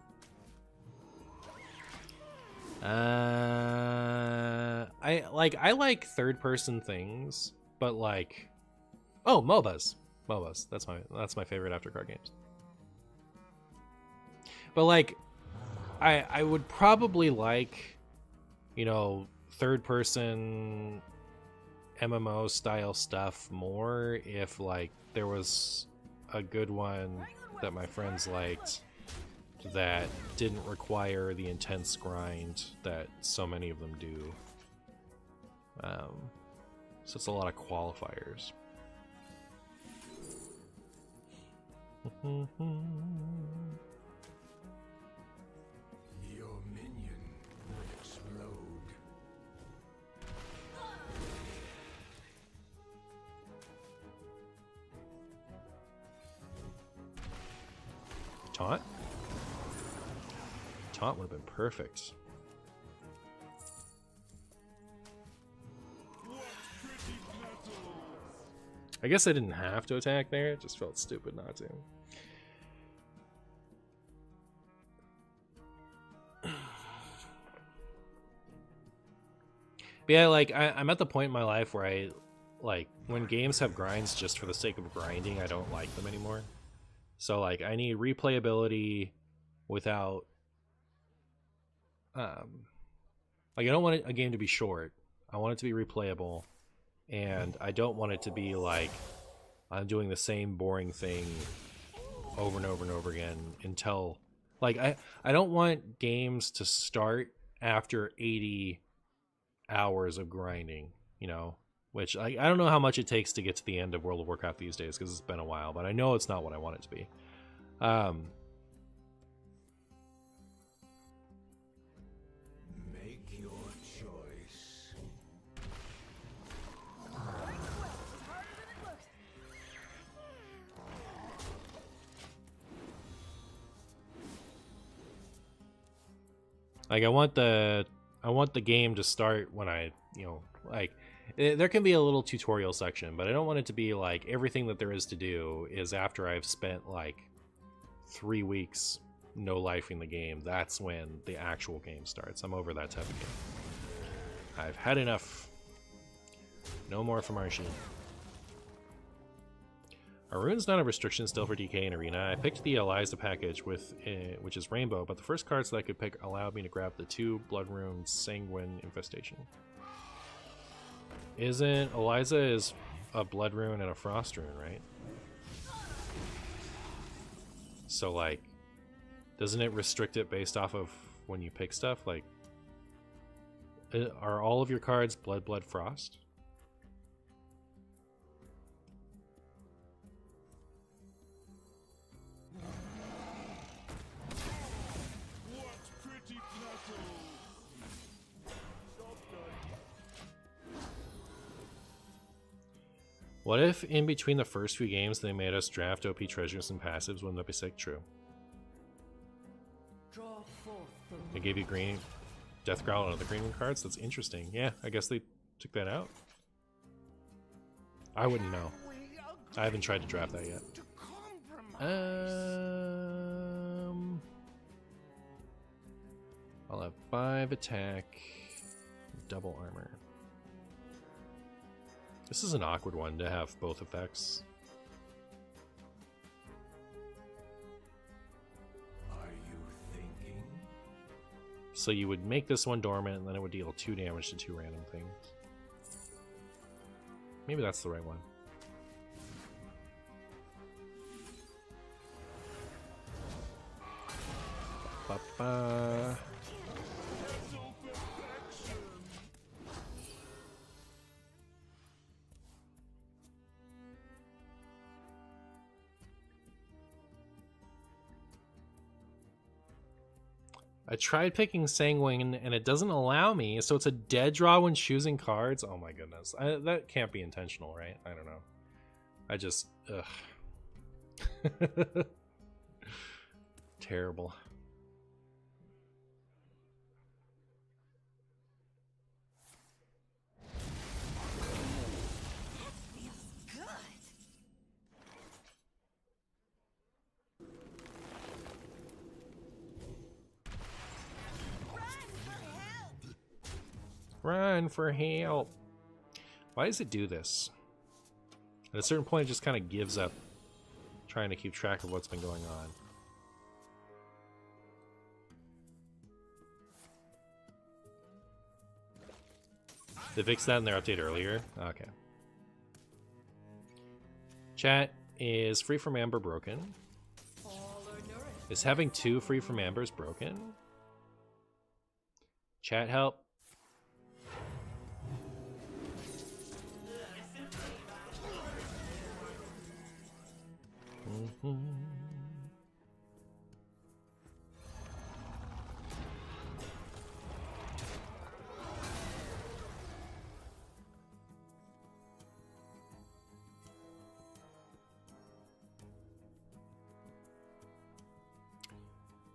I like third-person things, but like, oh, MOBAs. That's my favorite after card games. But like, I would probably like, you know, third-person MMO style stuff more if like there was a good one that my friends liked that didn't require the intense grind that so many of them do. So it's a lot of qualifiers. Your minion will explode. Taunt? Taunt would have been perfect. I guess I didn't have to attack there, it just felt stupid not to. But yeah, like, I'm at the point in my life where I, like, when games have grinds just for the sake of grinding, I don't like them anymore. So, like, I need replayability without, like, I don't want a game to be short. I want it to be replayable, and I don't want it to be, like, I'm doing the same boring thing over and over and over again until, like, I don't want games to start after 80 hours of grinding, you know, which I don't know how much it takes to get to the end of World of Warcraft these days because it's been a while, but I know it's not what I want it to be. Make your choice. Like, I want the game to start when I, you know, like, there can be a little tutorial section, but I don't want it to be like everything that there is to do is after I've spent like 3 weeks no lifing the game. That's when the actual game starts. I'm over that type of game. I've had enough. No more for Martian. Are runes not a restriction still for DK and Arena? I picked the Eliza package with, which is Rainbow, but the first cards that I could pick allowed me to grab the 2 Blood Rune Sanguine Infestation. Isn't Eliza is a Blood Rune and a Frost Rune, right? So, like, doesn't it restrict it based off of when you pick stuff? Like, are all of your cards Blood, Blood, Frost? What if in between the first few games they made us draft OP treasures and passives? Wouldn't that be sick? True. They gave you green Death Growl and other green cards? That's interesting. Yeah, I guess they took that out. I wouldn't know. I haven't tried to draft that yet. I'll have 5 attack, double armor. This is an awkward one to have both effects. Are you thinking? So you would make this one dormant, and then it would deal 2 damage to 2 random things. Maybe that's the right one. Ba-ba. I tried picking Sanguine and it doesn't allow me, so it's a dead draw when choosing cards. Oh my goodness. That can't be intentional, right? I don't know. I just... Ugh. Terrible. Run for help. Why does it do this? At a certain point, it just kind of gives up trying to keep track of what's been going on. They fixed that in their update earlier? Okay. Chat, is Free from Amber broken? Is having 2 Free from Ambers broken? Chat, help.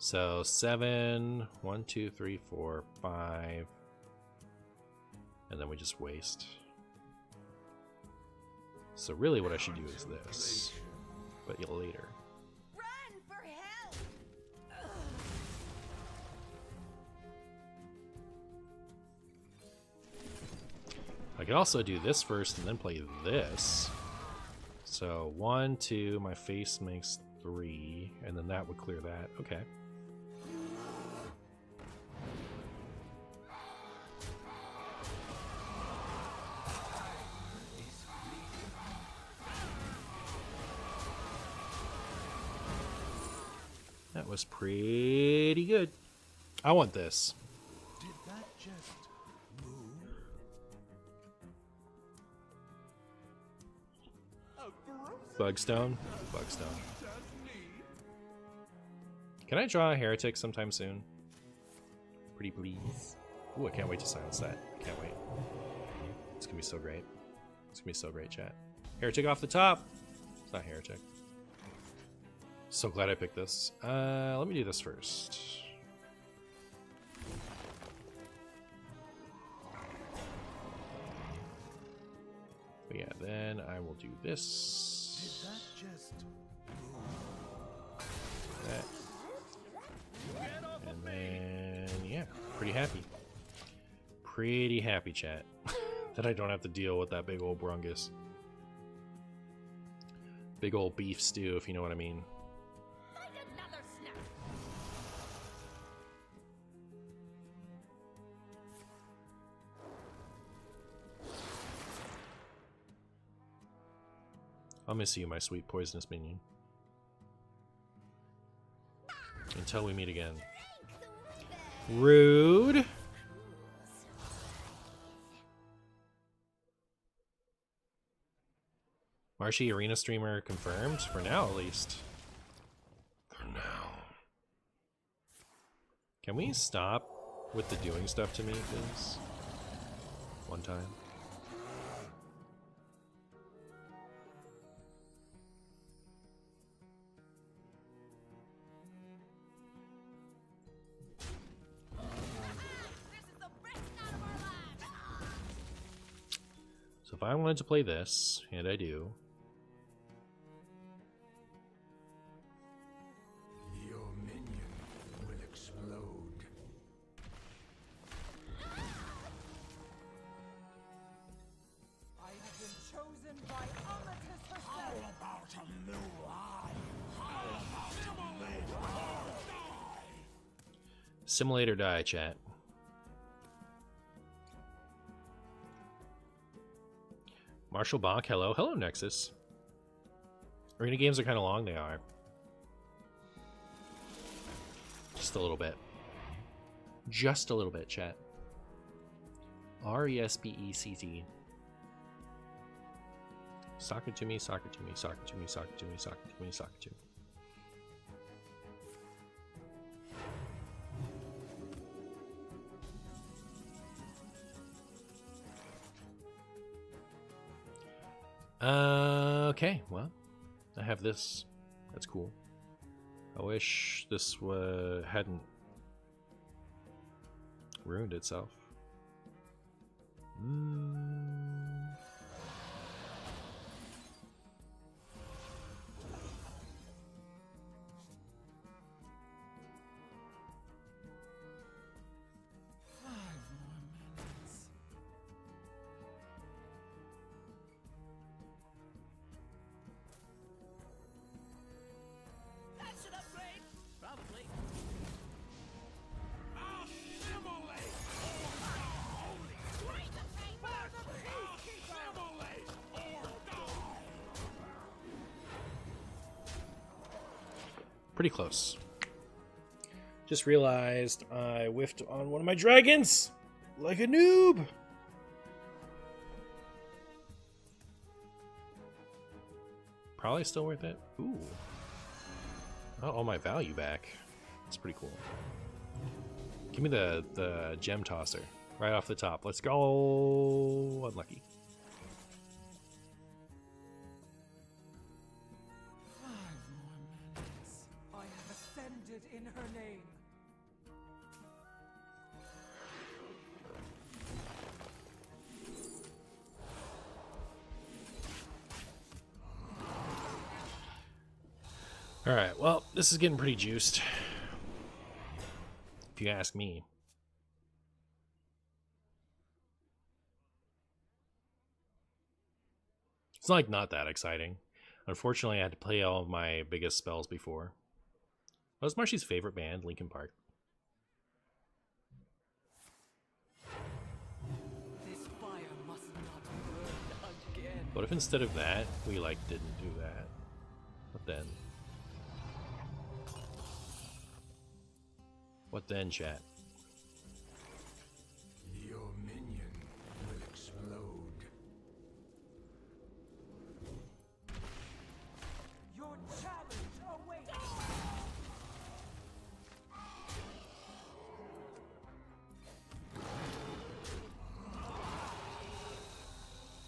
So 7, 1, 2, 3, 4, 5, and then we just waste. So really what I should do is this, but later. Run for help! I could also do this first and then play this. So 1, 2, my face makes 3, and then that would clear that. Okay. That was pretty good. I want this. Did that just move? Bugstone? Bugstone. Can I draw a heretic sometime soon? Pretty please. Ooh, I can't wait to silence that. I can't wait. It's gonna be so great. It's gonna be so great, chat. Heretic off the top! It's not heretic. So glad I picked this. Let me do this first. But yeah, then I will do this. Did that just That. And then, yeah, pretty happy. Pretty happy, chat. That I don't have to deal with that big old brungus. Big old beef stew, if you know what I mean. Another snap! I'll miss you, my sweet poisonous minion. Until we meet again. Rude! Marshy arena streamer confirmed? For now, at least. For now. Can we stop with the doing stuff to me, please? One time. So if I wanted to play this, and I do, your minion will explode? I have been chosen by Amatis herself. How about a new eye? How about a new eye? simulate or die, chat. Marshall Bonk, hello. Hello, Nexus. Arena games are kind of long, they are. Just a little bit. Just a little bit, chat. R-E-S-B-E-C-T. Sock it to me, sock it to me, sock it to me, sock it to me, sock it to me, sock it to me. Okay, well, I have this. That's cool. I wish this hadn't ruined itself. Mm. That should upgrade. Probably. Pretty close. Just realized I whiffed on one of my dragons! Like a noob! Probably still worth it. Ooh. Got all my value back. That's pretty cool. Give me the gem tosser. Right off the top. Let's go! Unlucky. 5 more minutes. I have ascended in her name. Alright, well, this is getting pretty juiced. If you ask me. It's like not that exciting. Unfortunately, I had to play all of my biggest spells before. What was Marshy's favorite band? Linkin Park. This fire must not burn again. What if instead of that, we like didn't do that? What then? What then, chat? Your minion will explode. Your challenge awaits.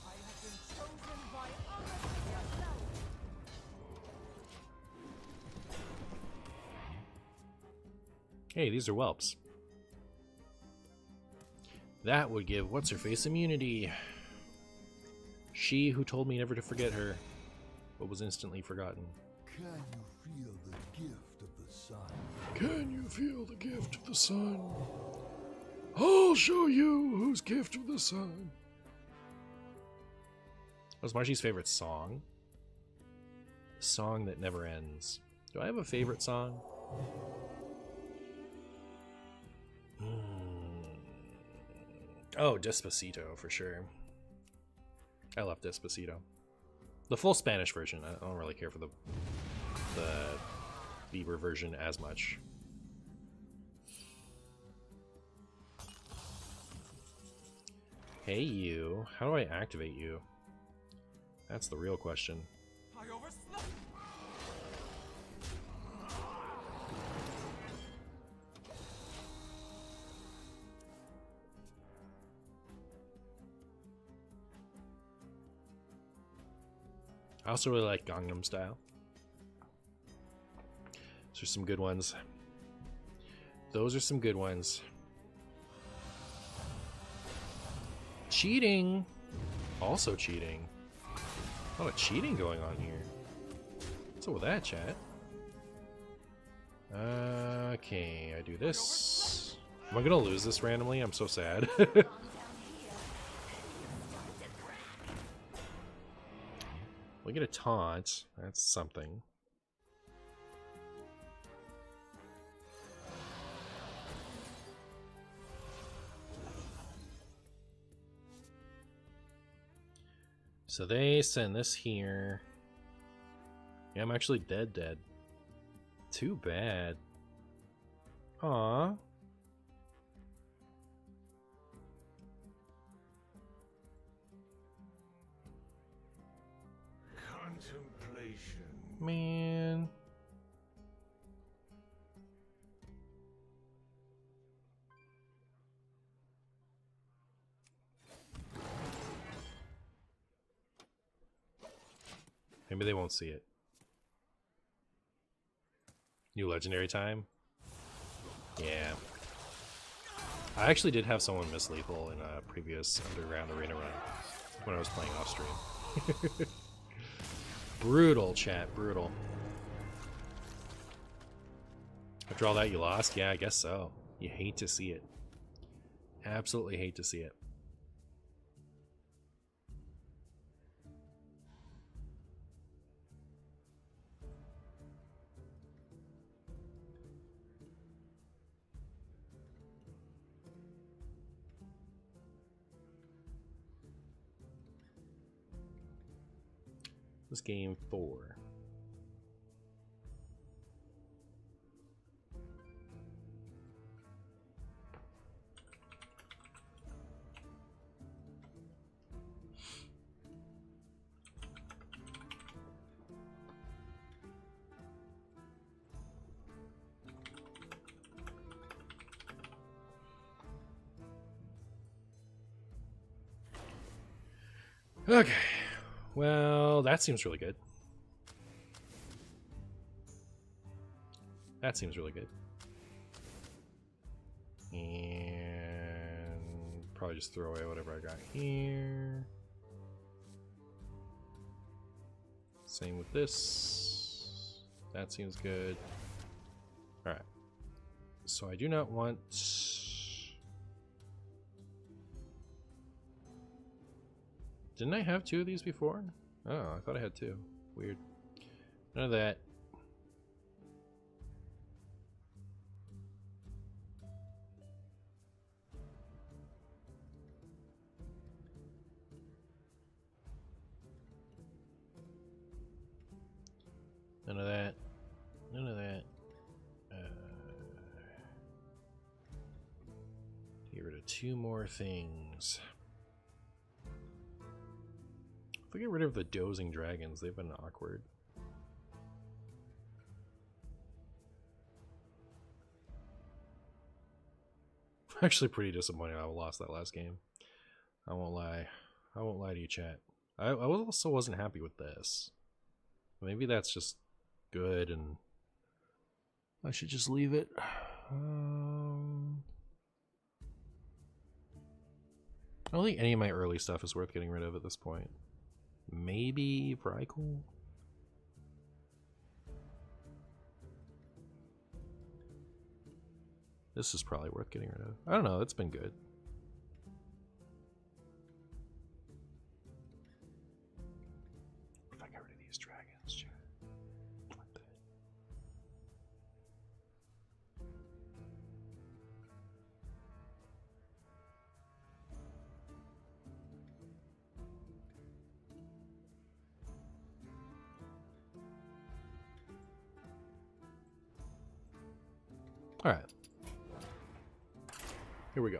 I have been chosen by Amateur yourself. Hey, these are whelps. That would give what's-her-face immunity. She who told me never to forget her, but was instantly forgotten. Can you feel the gift of the sun? Can you feel the gift of the sun? I'll show you whose gift of the sun. What's Marshy's favorite song? The song that never ends. Do I have a favorite song? Oh, Despacito, for sure. I love Despacito. The full Spanish version. I don't really care for the Bieber version as much. Hey, you. How do I activate you? That's the real question. I overslept. I also really like Gangnam Style. Those are some good ones. Those are some good ones. Cheating! Also cheating. A lot of cheating going on here. What's up with that, chat? Okay, I do this. Am I gonna lose this randomly? I'm so sad. We get a taunt. That's something. So they send this here. Yeah, I'm actually dead. Too bad. Aww. Contemplation. Man. Maybe they won't see it. New legendary time? Yeah. I actually did have someone miss lethal in a previous underground arena run when I was playing off stream. Brutal, chat, brutal. After all that, you lost? Yeah, I guess so. You hate to see it. Absolutely hate to see it. This game 4. Okay. Well, that seems really good. That seems really good. And probably just throw away whatever I got here. Same with this. That seems good. Alright. So I do not want... Didn't I have 2 of these before? Oh, I thought I had 2. Weird. None of that. None of that. None of that. Get rid of 2 more things. If we get rid of the dozing dragons, they've been awkward. Actually pretty disappointed I lost that last game. I won't lie. I won't lie to you, chat. I also wasn't happy with this. Maybe that's just good and I should just leave it. I don't think any of my early stuff is worth getting rid of at this point. Maybe Vrykul? This is probably worth getting rid of. I don't know, it's been good. What if I got rid of these dragons, chat? Like that. All right. Here we go.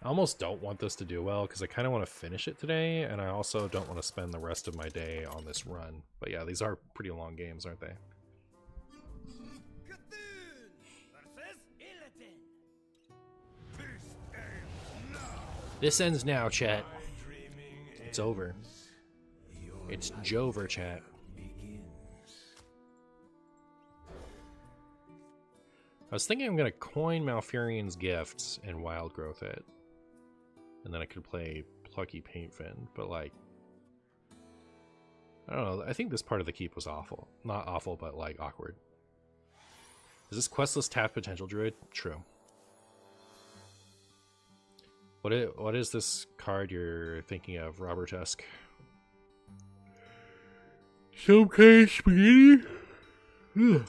I almost don't want this to do well because I kind of want to finish it today, and I also don't want to spend the rest of my day on this run. But yeah, these are pretty long games, aren't they? This ends now, chat. It's over. It's Jover, chat. I was thinking I'm gonna coin Malfurion's Gifts and Wild Growth it. And then I could play Plucky Paintfin, but like... I don't know, I think this part of the keep was awful. Not awful, but like awkward. Is this questless tap potential druid? True. What is this card you're thinking of, Robert Tusk? Some kind of spaghetti? Ugh.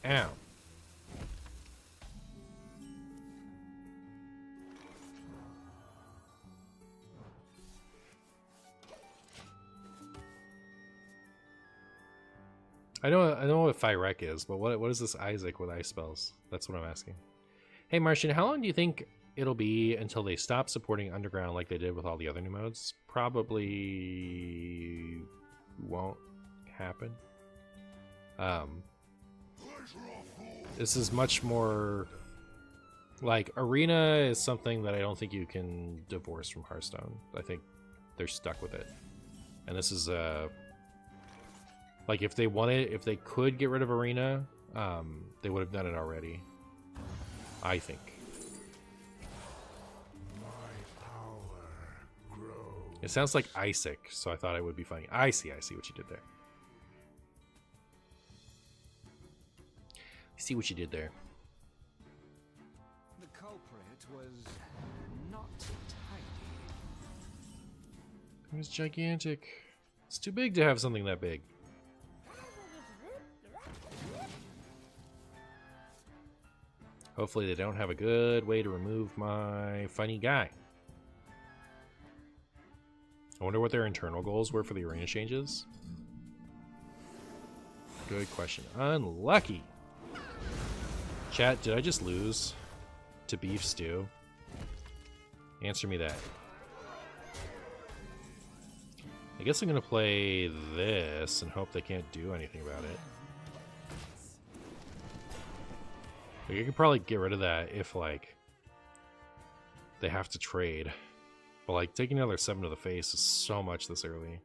Ow. I know what Fyrek is, but what is this Isaac with ice spells? That's what I'm asking. Hey Martian, how long do you think it'll be until they stop supporting underground like they did with all the other new modes? Probably won't happen. This is much more like arena is something that I don't think you can divorce from Hearthstone. I think they're stuck with it. And this is like if they could get rid of arena, they would have done it already. I think. It sounds like Isaac, so I thought it would be funny. I see what you did there. I see what you did there. The culprit was not tidy. It was gigantic. It's too big to have something that big. Hopefully they don't have a good way to remove my funny guy. I wonder what their internal goals were for the arena changes. Good question. Unlucky. Chat, did I just lose to beef stew? Answer me that. I guess I'm gonna play this and hope they can't do anything about it. Like, I could probably get rid of that if, like, they have to trade. But, like, taking another 7 to the face is so much this early.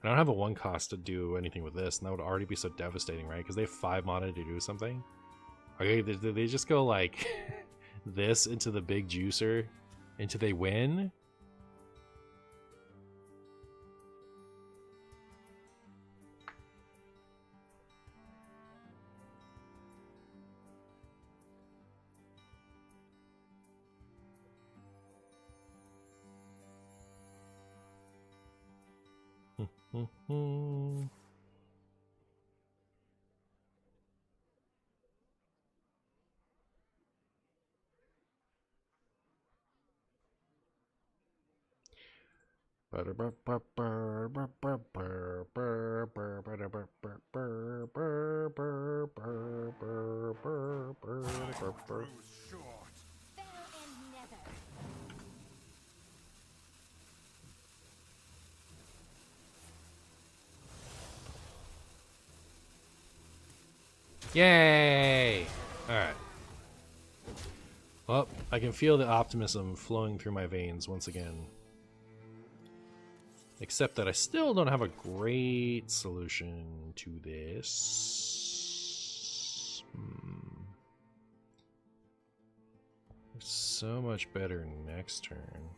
I don't have a 1 cost to do anything with this, and that would already be so devastating, right? Because they have 5 mana to do something. Okay, did they just go, like, this into the big juicer until they win? Yay! Alright. Well, I can feel the optimism flowing through my veins once again. Except that I still don't have a great solution to this. So much better next turn.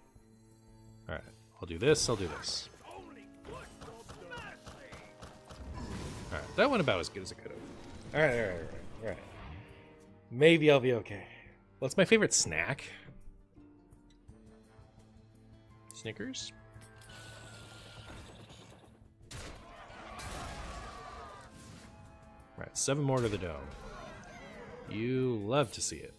Alright, I'll do this, I'll do this. Alright, that went about as good as it could have. Alright. Maybe I'll be okay. What's my favorite snack? Snickers? Alright, 7 more to the dome. You love to see it.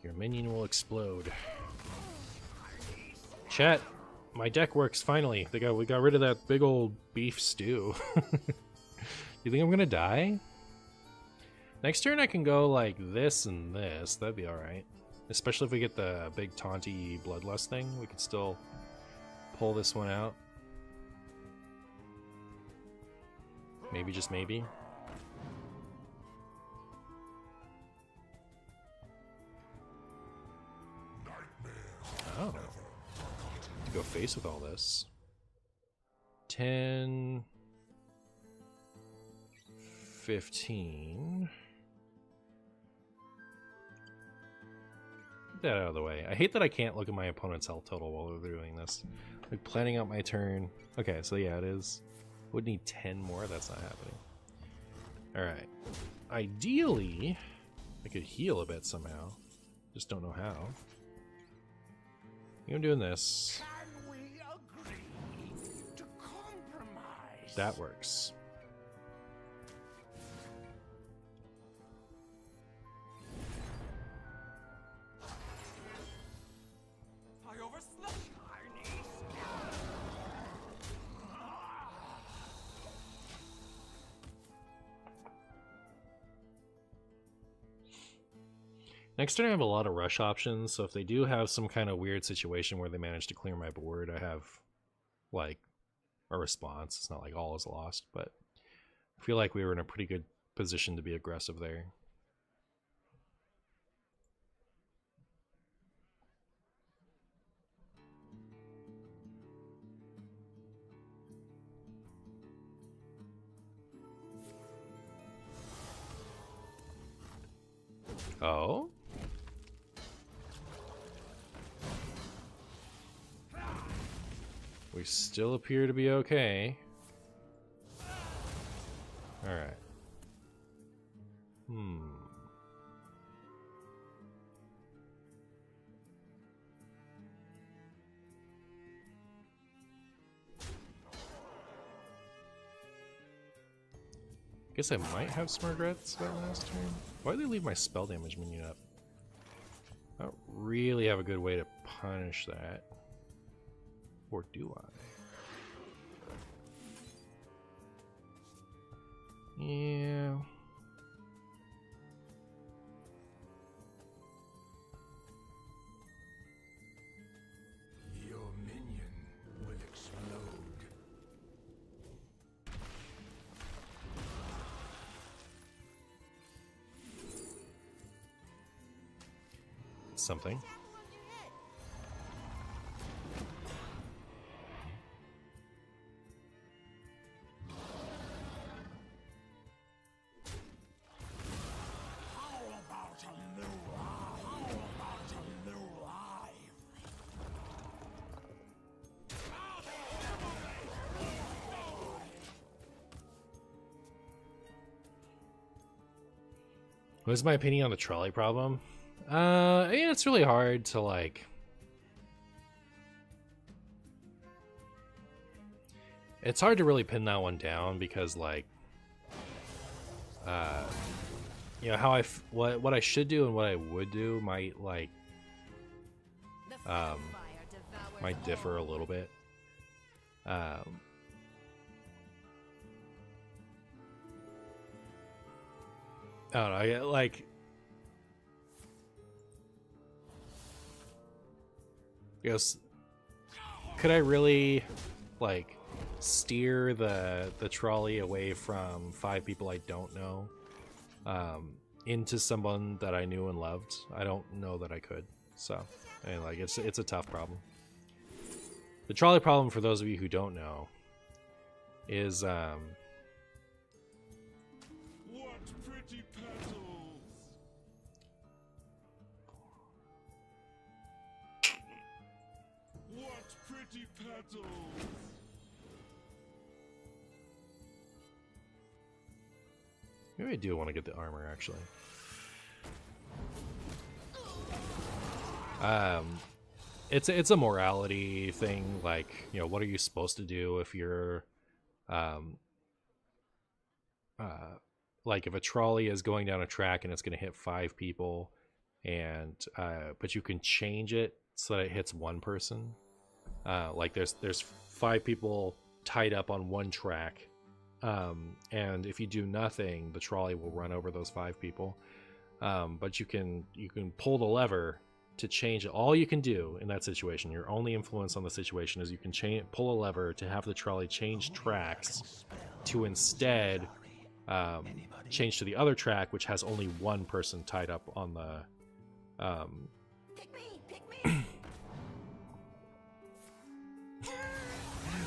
Your minion will explode. Chat, my deck works finally. We got rid of that big old beef stew. You think I'm gonna die? Next turn I can go like this and this. That'd be alright. Especially if we get the big taunty bloodlust thing. We could still pull this one out. Maybe, just maybe. Oh. To go face with all this. 10, 15. Get that out of the way. I hate that I can't look at my opponent's health total while they're doing this. Like planning out my turn. Okay, so yeah, it is. Would need 10 more. That's not happening. Alright. Ideally, I could heal a bit somehow. Just don't know how. I'm doing this. Can we agree to compromise? That works. I overslept. Next turn I have a lot of rush options, so if they do have some kind of weird situation where they manage to clear my board, I have, like, a response. It's not like all is lost, but I feel like we were in a pretty good position to be aggressive there. Oh? We still appear to be okay. Alright. Guess I might have some regrets about last turn. Why did they leave my spell damage minion up? I don't really have a good way to punish that. Or do I? Yeah. Your minion will explode. Something. What is my opinion on the trolley problem? Yeah, it's really hard to like. It's hard to really pin that one down because like, you know how what I should do and what I would do might like, might differ a little bit. I don't know. Like, yes, could I really like steer the trolley away from 5 people I don't know into someone that I knew and loved? I don't know that I could. So, and like it's a tough problem. The trolley problem, for those of you who don't know, is What pretty petals! What pretty petals! maybe I do want to get the armor actually. It's a morality thing. Like, you know, what are you supposed to do if you're like if a trolley is going down a track and it's going to hit 5 people, and but you can change it so that it hits 1 person. Like there's 5 people tied up on one track, and if you do nothing, the trolley will run over those 5 people. But you can pull the lever to change it. All you can do in that situation, your only influence on the situation, is you can pull a lever to have the trolley change tracks to instead change to the other track, which has only 1 person tied up on the Pick me!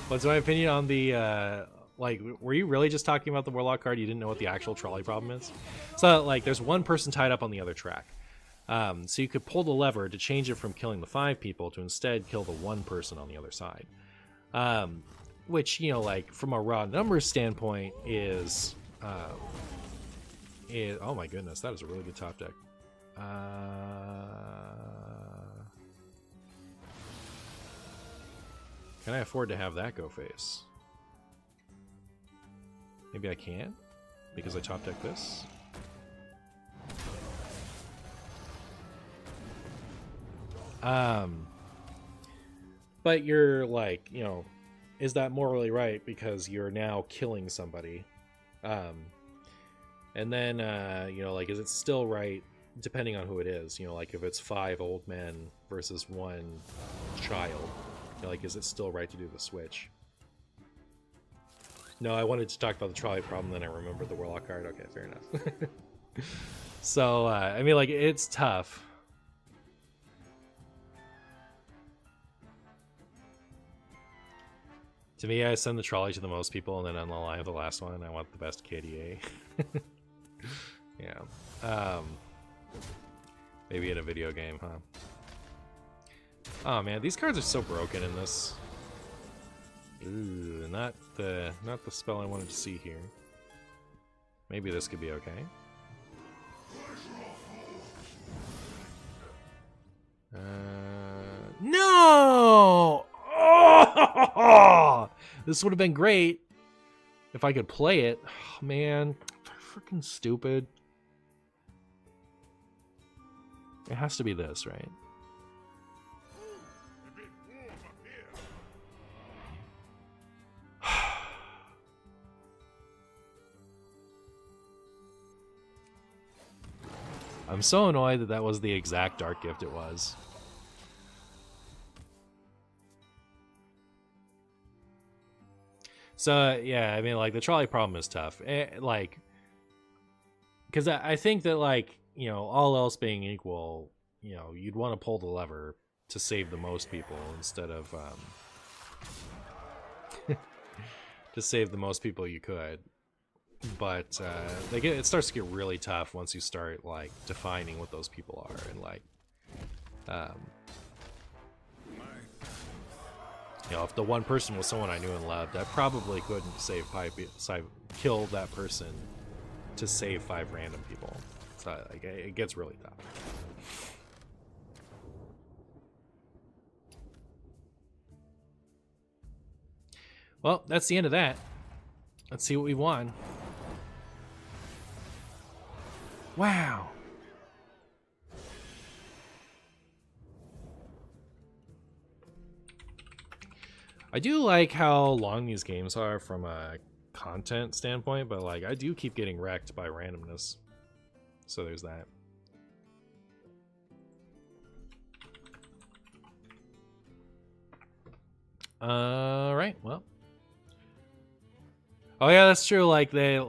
What's my opinion on the like, were you really just talking about the Warlock card? You didn't know what the actual trolley problem is? So like there's 1 person tied up on the other track. So you could pull the lever to change it from killing the 5 people to instead kill the 1 person on the other side. Which, you know, like from a raw numbers standpoint is oh my goodness, that is a really good top deck. Can I afford to have that go face? Maybe I can? Because I top deck this? But you're like, you know, is that morally right? Because you're now killing somebody. And then, you know, like, is it still right, depending on who it is? You know, like, if it's 5 old men versus 1 child, you know, like, is it still right to do the switch? No, I wanted to talk about the trolley problem, then I remembered the Warlock card. Okay, fair enough. So, I mean, like, it's tough. To me, I send the trolley to the most people, and then on the line of the last one, I want the best KDA. Yeah. Maybe in a video game, huh? Oh man, these cards are so broken in this. Ooh, not the spell I wanted to see here. Maybe this could be okay. No! Oh! This would have been great if I could play it. Oh, man, freaking stupid. It has to be this, right? I'm so annoyed that that was the exact dark gift it was. So, yeah, I mean, like, the trolley problem is tough. Like, because I think that, like, you know, all else being equal, you know, you'd want to pull the lever to save the most people instead of, to save the most people you could. But it starts to get really tough once you start, like, defining what those people are, and, like, you know, if the one person was someone I knew and loved, I probably couldn't kill that person to save 5 random people. So, like, it gets really tough. Well, that's the end of that. Let's see what we won. Wow. I do like how long these games are from a content standpoint, but, like, I do keep getting wrecked by randomness. So there's that. Right, well. Oh yeah, that's true, like, they...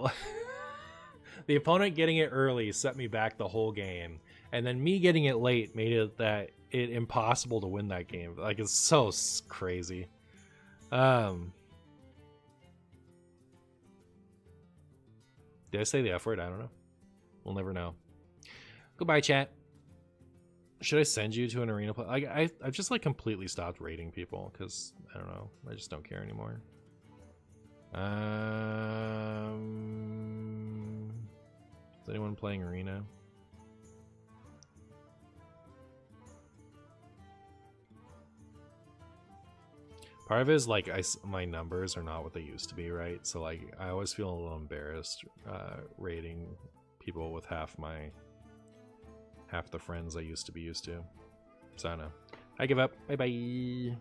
The opponent getting it early set me back the whole game, and then me getting it late made it impossible to win that game. Like, it's so crazy. Did I say the F word? I don't know. We'll never know. Goodbye, chat. Should I send you to an arena play? I've just, like, completely stopped rating people because I don't know. I just don't care anymore. Is anyone playing arena? Part of it is, like, my numbers are not what they used to be, right? So, like, I always feel a little embarrassed rating people with half the friends I used to be used to. So I don't know. I give up. Bye bye.